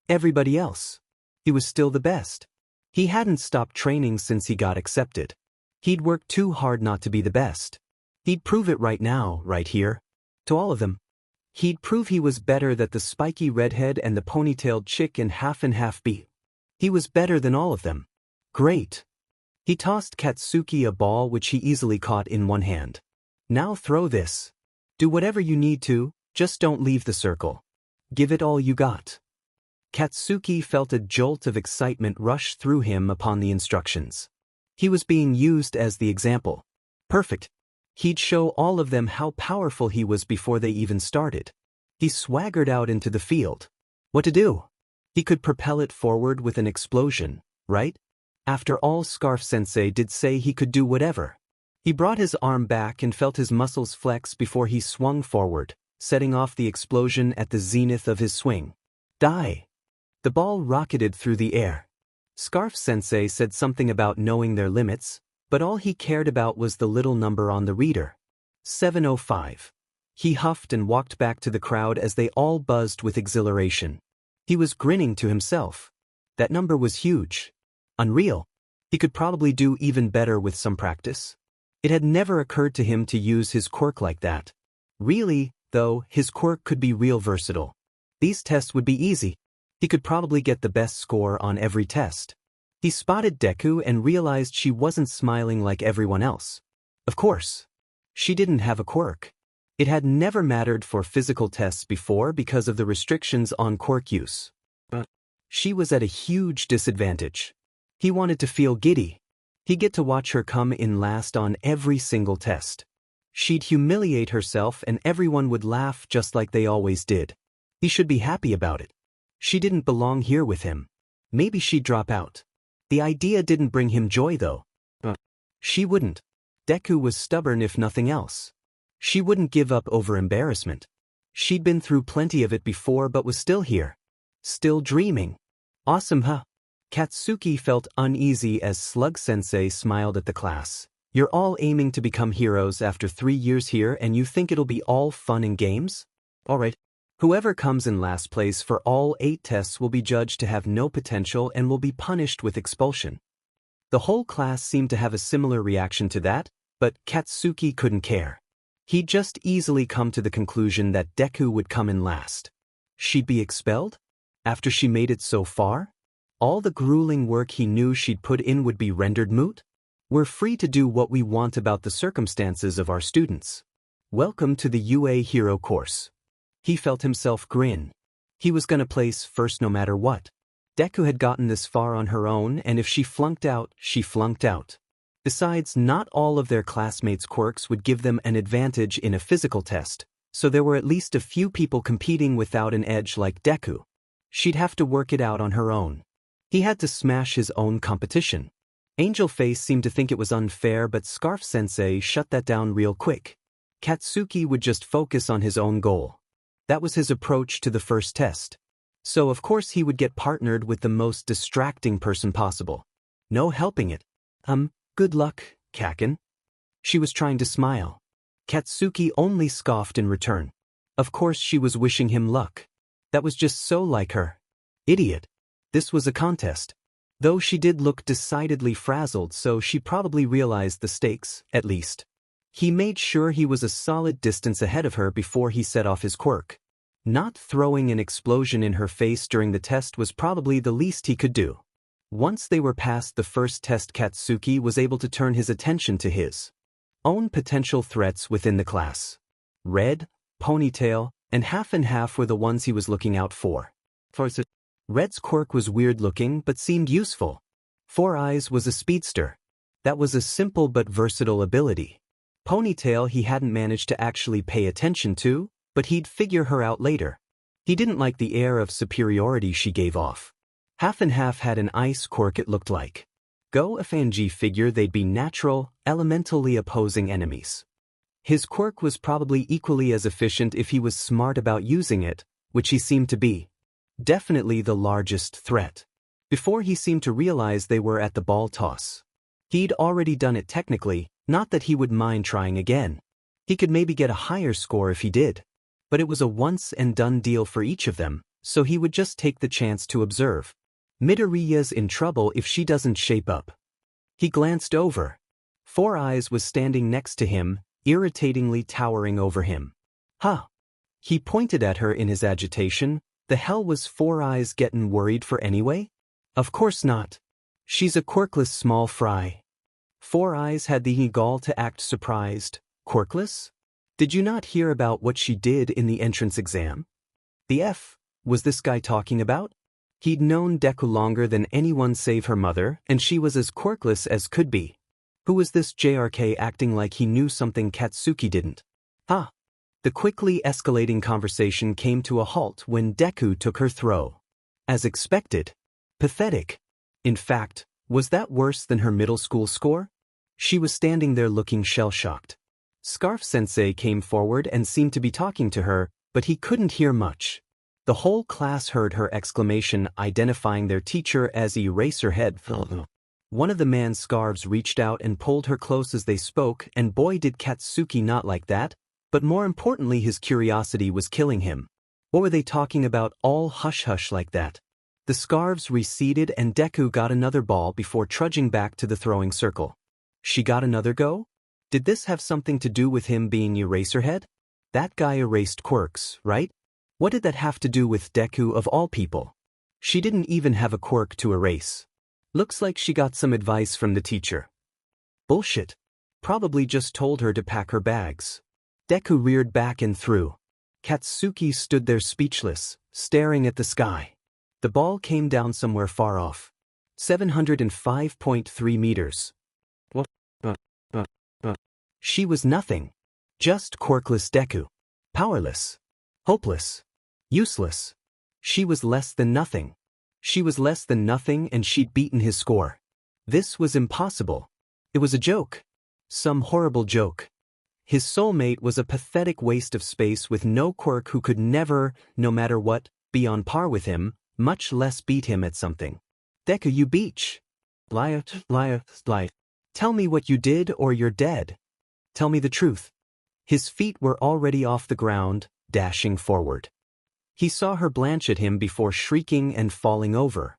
Everybody else. He was still the best. He hadn't stopped training since he got accepted. He'd worked too hard not to be the best. He'd prove it right now, right here. To all of them. He'd prove he was better than the spiky redhead and the ponytailed chick and half beat. He was better than all of them. Great. He tossed Katsuki a ball which he easily caught in one hand. Now throw this. Do whatever you need to, just don't leave the circle. Give it all you got. Katsuki felt a jolt of excitement rush through him upon the instructions. He was being used as the example. Perfect. He'd show all of them how powerful he was before they even started. He swaggered out into the field. What to do? He could propel it forward with an explosion, right? After all, Scarf-sensei did say he could do whatever. He brought his arm back and felt his muscles flex before he swung forward, setting off the explosion at the zenith of his swing. Die! The ball rocketed through the air. Scarf-sensei said something about knowing their limits, but all he cared about was the little number on the reader. 705. He huffed and walked back to the crowd as they all buzzed with exhilaration. He was grinning to himself. That number was huge. Unreal. He could probably do even better with some practice. It had never occurred to him to use his quirk like that. Really, though, his quirk could be real versatile. These tests would be easy. He could probably get the best score on every test. He spotted Deku and realized she wasn't smiling like everyone else. Of course. She didn't have a quirk. It had never mattered for physical tests before because of the restrictions on quirk use. But she was at a huge disadvantage. He wanted to feel giddy. He'd get to watch her come in last on every single test. She'd humiliate herself and everyone would laugh just like they always did. He should be happy about it. She didn't belong here with him. Maybe she'd drop out. The idea didn't bring him joy though. She wouldn't. Deku was stubborn if nothing else. She wouldn't give up over embarrassment. She'd been through plenty of it before but was still here. Still dreaming. Awesome, huh? Katsuki felt uneasy as Slug-sensei smiled at the class. You're all aiming to become heroes after 3 years here and you think it'll be all fun and games? Alright. Whoever comes in last place for all 8 tests will be judged to have no potential and will be punished with expulsion. The whole class seemed to have a similar reaction to that, but Katsuki couldn't care. He'd just easily come to the conclusion that Deku would come in last. She'd be expelled? After she made it so far? All the grueling work he knew she'd put in would be rendered moot? We're free to do what we want about the circumstances of our students. Welcome to the UA Hero course. He felt himself grin. He was gonna place first no matter what. Deku had gotten this far on her own, and if she flunked out, she flunked out. Besides, not all of their classmates' quirks would give them an advantage in a physical test, so there were at least a few people competing without an edge like Deku. She'd have to work it out on her own. He had to smash his own competition. Angel Face seemed to think it was unfair, but Scarf-sensei shut that down real quick. Katsuki would just focus on his own goal. That was his approach to the first test. So of course he would get partnered with the most distracting person possible. No helping it. Good luck, Kaken. She was trying to smile. Katsuki only scoffed in return. Of course she was wishing him luck. That was just so like her. Idiot. This was a contest. Though she did look decidedly frazzled, so she probably realized the stakes, at least. He made sure he was a solid distance ahead of her before he set off his quirk. Not throwing an explosion in her face during the test was probably the least he could do. Once they were past the first test, Katsuki was able to turn his attention to his own potential threats within the class. Red, Ponytail, and Half and Half were the ones he was looking out for. Red's quirk was weird-looking but seemed useful. Four Eyes was a speedster. That was a simple but versatile ability. Ponytail he hadn't managed to actually pay attention to, but he'd figure her out later. He didn't like the air of superiority she gave off. Half and Half had an ice quirk, it looked like. Go F&G figure they'd be natural, elementally opposing enemies. His quirk was probably equally as efficient if he was smart about using it, which he seemed to be. Definitely the largest threat. Before he seemed to realize they were at the ball toss. He'd already done it technically, not that he would mind trying again. He could maybe get a higher score if he did. But it was a once-and-done deal for each of them, so he would just take the chance to observe. Midoriya's in trouble if she doesn't shape up. He glanced over. Four Eyes was standing next to him, irritatingly towering over him. Huh. He pointed at her in his agitation. The hell was Four Eyes getting worried for anyway? Of course not. She's a quirkless small fry. Four Eyes had the gall to act surprised. Quirkless? Did you not hear about what she did in the entrance exam? The F was this guy talking about? He'd known Deku longer than anyone save her mother, and she was as quirkless as could be. Who was this JRK acting like he knew something Katsuki didn't? Ah. The quickly escalating conversation came to a halt when Deku took her throw. As expected. Pathetic. In fact, was that worse than her middle school score? She was standing there looking shell-shocked. Scarf-sensei came forward and seemed to be talking to her, but he couldn't hear much. The whole class heard her exclamation identifying their teacher as Eraserhead. One of the man's scarves reached out and pulled her close as they spoke, and boy did Katsuki not like that, but more importantly his curiosity was killing him. What were they talking about all hush-hush like that? The scarves receded and Deku got another ball before trudging back to the throwing circle. She got another go? Did this have something to do with him being Eraserhead? That guy erased quirks, right? What did that have to do with Deku of all people? She didn't even have a quirk to erase. Looks like she got some advice from the teacher. Bullshit. Probably just told her to pack her bags. Deku reared back and threw. Katsuki stood there speechless, staring at the sky. The ball came down somewhere far off. 705.3 meters. What? She was nothing. Just quirkless Deku. Powerless. Hopeless. Useless. She was less than nothing. She was less than nothing and she'd beaten his score. This was impossible. It was a joke. Some horrible joke. His soulmate was a pathetic waste of space with no quirk who could never, no matter what, be on par with him, much less beat him at something. Deku, you beach. Liar. Tell me what you did or you're dead. Tell me the truth. His feet were already off the ground, dashing forward. He saw her blanch at him before shrieking and falling over.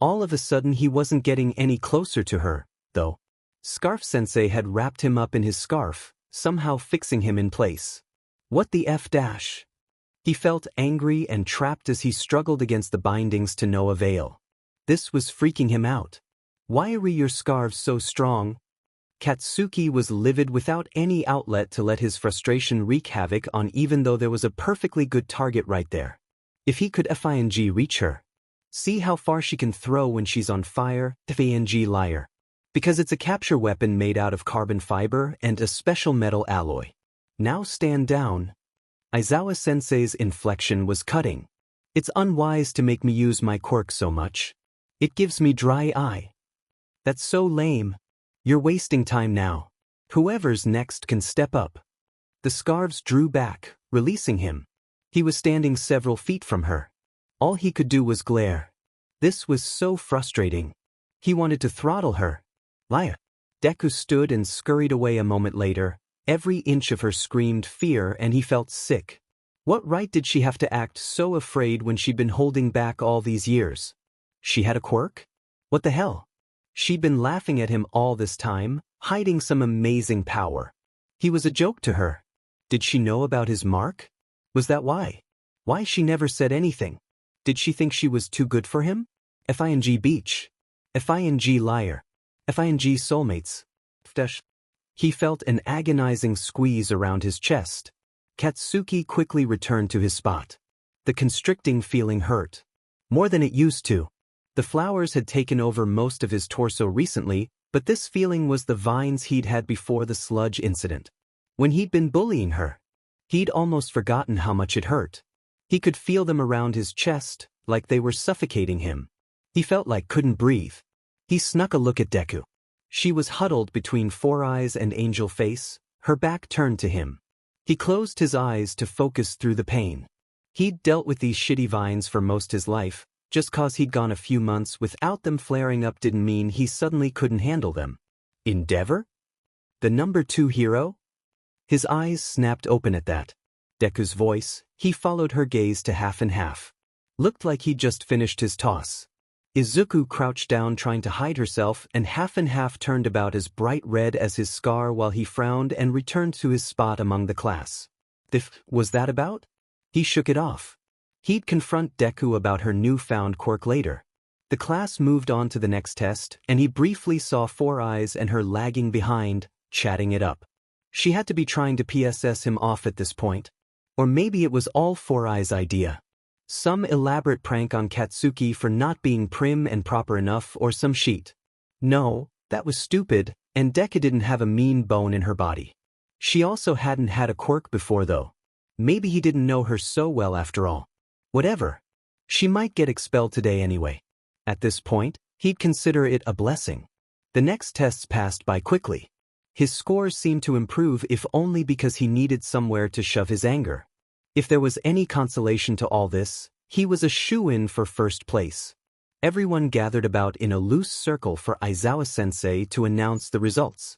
All of a sudden he wasn't getting any closer to her, though. Scarf-sensei had wrapped him up in his scarf, somehow fixing him in place. What the F dash? He felt angry and trapped as he struggled against the bindings to no avail. This was freaking him out. Why are your scarves so strong? Katsuki was livid without any outlet to let his frustration wreak havoc on even though there was a perfectly good target right there. If he could FING reach her. See how far she can throw when she's on fire, FING liar. Because it's a capture weapon made out of carbon fiber and a special metal alloy. Now stand down. Aizawa-sensei's inflection was cutting. It's unwise to make me use my quirk so much. It gives me dry eye. That's so lame. You're wasting time now. Whoever's next can step up. The scarves drew back, releasing him. He was standing several feet from her. All he could do was glare. This was so frustrating. He wanted to throttle her. Liar. Deku stood and scurried away a moment later. Every inch of her screamed fear and he felt sick. What right did she have to act so afraid when she'd been holding back all these years? She had a quirk? What the hell? She'd been laughing at him all this time, hiding some amazing power. He was a joke to her. Did she know about his mark? Was that why? Why she never said anything? Did she think she was too good for him? FING beach. FING liar. FING soulmates. He felt an agonizing squeeze around his chest. Katsuki quickly returned to his spot. The constricting feeling hurt. More than it used to. The flowers had taken over most of his torso recently, but this feeling was the vines he'd had before the Sludge incident. When he'd been bullying her, he'd almost forgotten how much it hurt. He could feel them around his chest, like they were suffocating him. He felt like couldn't breathe. He snuck a look at Deku. She was huddled between Four Eyes and Angel Face, her back turned to him. He closed his eyes to focus through the pain. He'd dealt with these shitty vines for most his life. Just cause he'd gone a few months without them flaring up didn't mean he suddenly couldn't handle them. Endeavor? The number 2 hero? His eyes snapped open at that. Deku's voice, he followed her gaze to half and half. Looked like he'd just finished his toss. Izuku crouched down trying to hide herself and half turned about as bright red as his scar while he frowned and returned to his spot among the class. Was that about? He shook it off. He'd confront Deku about her newfound quirk later. The class moved on to the next test, and he briefly saw Four Eyes and her lagging behind, chatting it up. She had to be trying to PSS him off at this point. Or maybe it was all Four Eyes' idea. Some elaborate prank on Katsuki for not being prim and proper enough or some shit. No, that was stupid, and Deku didn't have a mean bone in her body. She also hadn't had a quirk before though. Maybe he didn't know her so well after all. Whatever. She might get expelled today anyway. At this point, he'd consider it a blessing. The next tests passed by quickly. His scores seemed to improve if only because he needed somewhere to shove his anger. If there was any consolation to all this, he was a shoo-in for first place. Everyone gathered about in a loose circle for Aizawa-sensei to announce the results.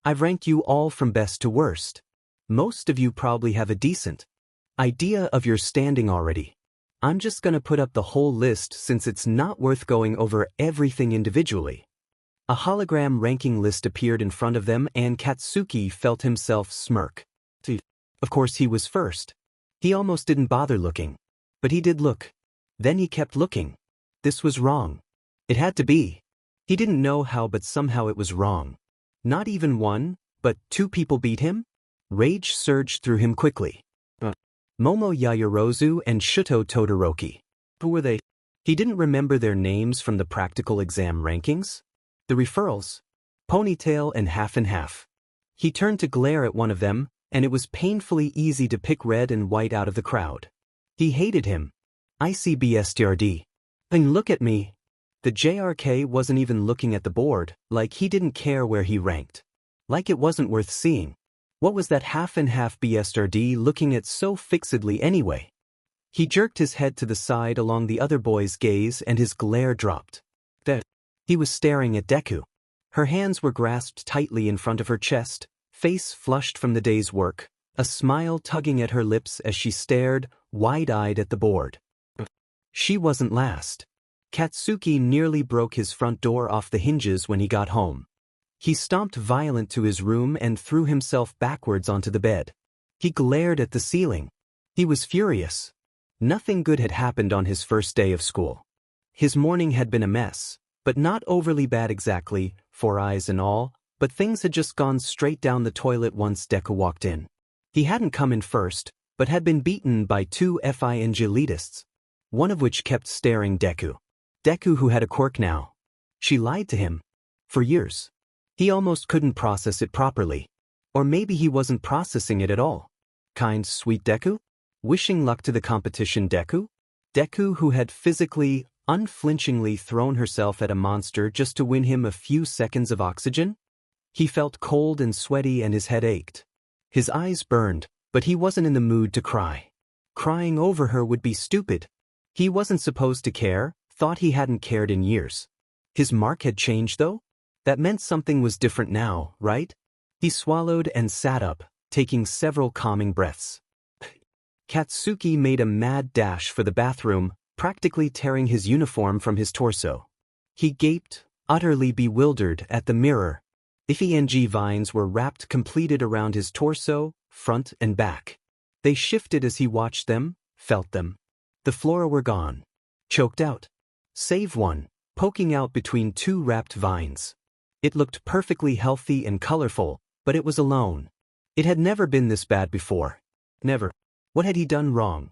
I've ranked you all from best to worst. Most of you probably have a decent idea of your standing already. I'm just gonna put up the whole list since it's not worth going over everything individually. A hologram ranking list appeared in front of them and Katsuki felt himself smirk. Of course he was first. He almost didn't bother looking. But he did look. Then he kept looking. This was wrong. It had to be. He didn't know how but somehow it was wrong. Not even one, but 2 people beat him? Rage surged through him quickly. Momo Yaoyorozu and Shuto Todoroki. Who were they? He didn't remember their names from the practical exam rankings. The referrals? Ponytail and half. He turned to glare at one of them, and it was painfully easy to pick red and white out of the crowd. He hated him. ICBSTRD. And look at me. The JRK wasn't even looking at the board, like he didn't care where he ranked. Like it wasn't worth seeing. What was that half BSRD looking at so fixedly anyway? He jerked his head to the side along the other boy's gaze and his glare dropped. He was staring at Deku. Her hands were grasped tightly in front of her chest, face flushed from the day's work, a smile tugging at her lips as she stared, wide-eyed at the board. She wasn't last. Katsuki nearly broke his front door off the hinges when he got home. He stomped violent to his room and threw himself backwards onto the bed. He glared at the ceiling. He was furious. Nothing good had happened on his first day of school. His morning had been a mess, but not overly bad exactly, Four Eyes and all, but things had just gone straight down the toilet once Deku walked in. He hadn't come in first, but had been beaten by 2 FING elitists, one of which kept staring Deku. Deku who had a quirk now. She lied to him. For years. He almost couldn't process it properly. Or maybe he wasn't processing it at all. Kind, sweet Deku? Wishing luck to the competition Deku? Deku who had physically, unflinchingly thrown herself at a monster just to win him a few seconds of oxygen? He felt cold and sweaty and his head ached. His eyes burned, but he wasn't in the mood to cry. Crying over her would be stupid. He wasn't supposed to care, thought he hadn't cared in years. His mark had changed though? That meant something was different now, right? He swallowed and sat up, taking several calming breaths. Katsuki made a mad dash for the bathroom, practically tearing his uniform from his torso. He gaped, utterly bewildered, at the mirror. FING vines were wrapped completed around his torso, front and back. They shifted as he watched them, felt them. The flora were gone. Choked out. Save one. poking out between two wrapped vines. It looked perfectly healthy and colorful, but it was alone. It had never been this bad before. Never. What had he done wrong?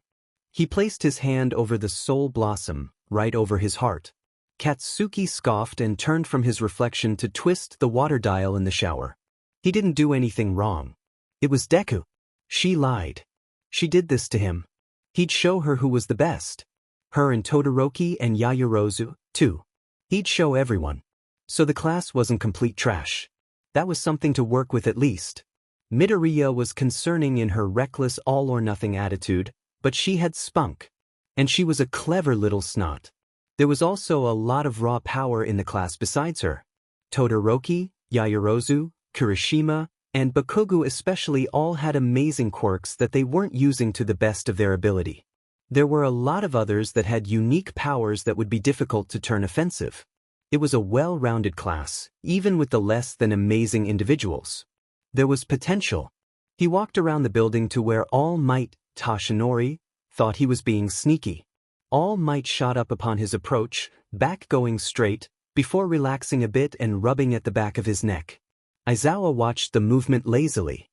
He placed his hand over the soul blossom, right over his heart. Katsuki scoffed and turned from his reflection to twist the water dial in the shower. He didn't do anything wrong. It was Deku. She lied. She did this to him. He'd show her who was the best. Her and Todoroki and Yaoyorozu, too. He'd show everyone. So the class wasn't complete trash. That was something to work with at least. Midoriya was concerning in her reckless all-or-nothing attitude, but she had spunk. And she was a clever little snot. There was also a lot of raw power in the class besides her. Todoroki, Yaoyorozu, Kirishima, and Bakugo especially all had amazing quirks that they weren't using to the best of their ability. There were a lot of others that had unique powers that would be difficult to turn offensive. It was a well-rounded class, even with the less than amazing individuals. There was potential. He walked around the building to where All Might, Toshinori, thought he was being sneaky. All Might shot up upon his approach, back going straight, before relaxing a bit and rubbing at the back of his neck. Aizawa watched the movement lazily.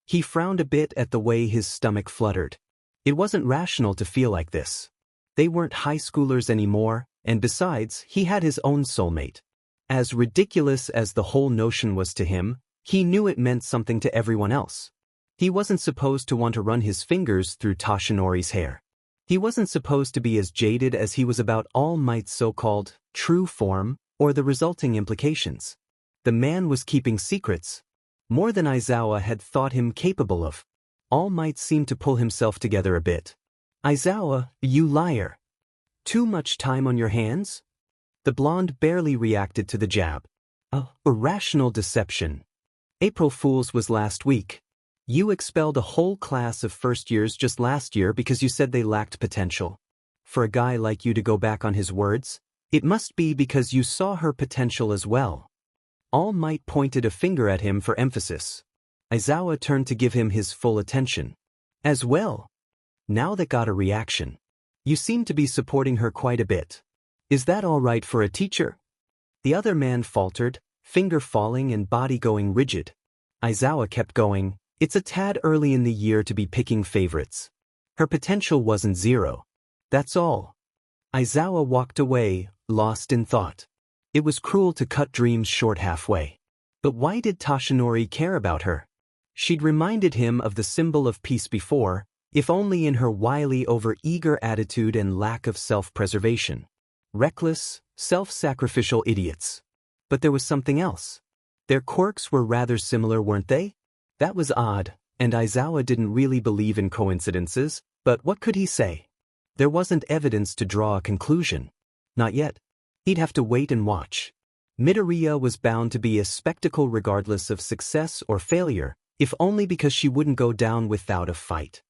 He frowned a bit at the way his stomach fluttered. It wasn't rational to feel like this. They weren't high schoolers anymore, and besides, he had his own soulmate. As ridiculous as the whole notion was to him, he knew it meant something to everyone else. He wasn't supposed to want to run his fingers through Toshinori's hair. He wasn't supposed to be as jaded as he was about All Might's so-called true form or the resulting implications. The man was keeping secrets, more than Aizawa had thought him capable of. All Might seemed to pull himself together a bit. Aizawa, you liar. Too much time on your hands? The blonde barely reacted to the jab. Irrational deception. April Fool's was last week. You expelled a whole class of first years just last year because you said they lacked potential. For a guy like you to go back on his words, it must be because you saw her potential as well. All Might pointed a finger at him for emphasis. Aizawa turned to give him his full attention. As well. Now that got a reaction. You seem to be supporting her quite a bit. Is that all right for a teacher? The other man faltered, finger falling and body going rigid. Aizawa kept going. It's a tad early in the year to be picking favorites. Her potential wasn't zero. That's all. Aizawa walked away, lost in thought. It was cruel to cut dreams short halfway. But why did Toshinori care about her? She'd reminded him of the symbol of peace before, if only in her wily over-eager attitude and lack of self-preservation. Reckless, self-sacrificial idiots. But there was something else. Their quirks were rather similar, weren't they? That was odd, and Aizawa didn't really believe in coincidences, but what could he say? There wasn't evidence to draw a conclusion. Not yet. He'd have to wait and watch. Midoriya was bound to be a spectacle regardless of success or failure, if only because she wouldn't go down without a fight.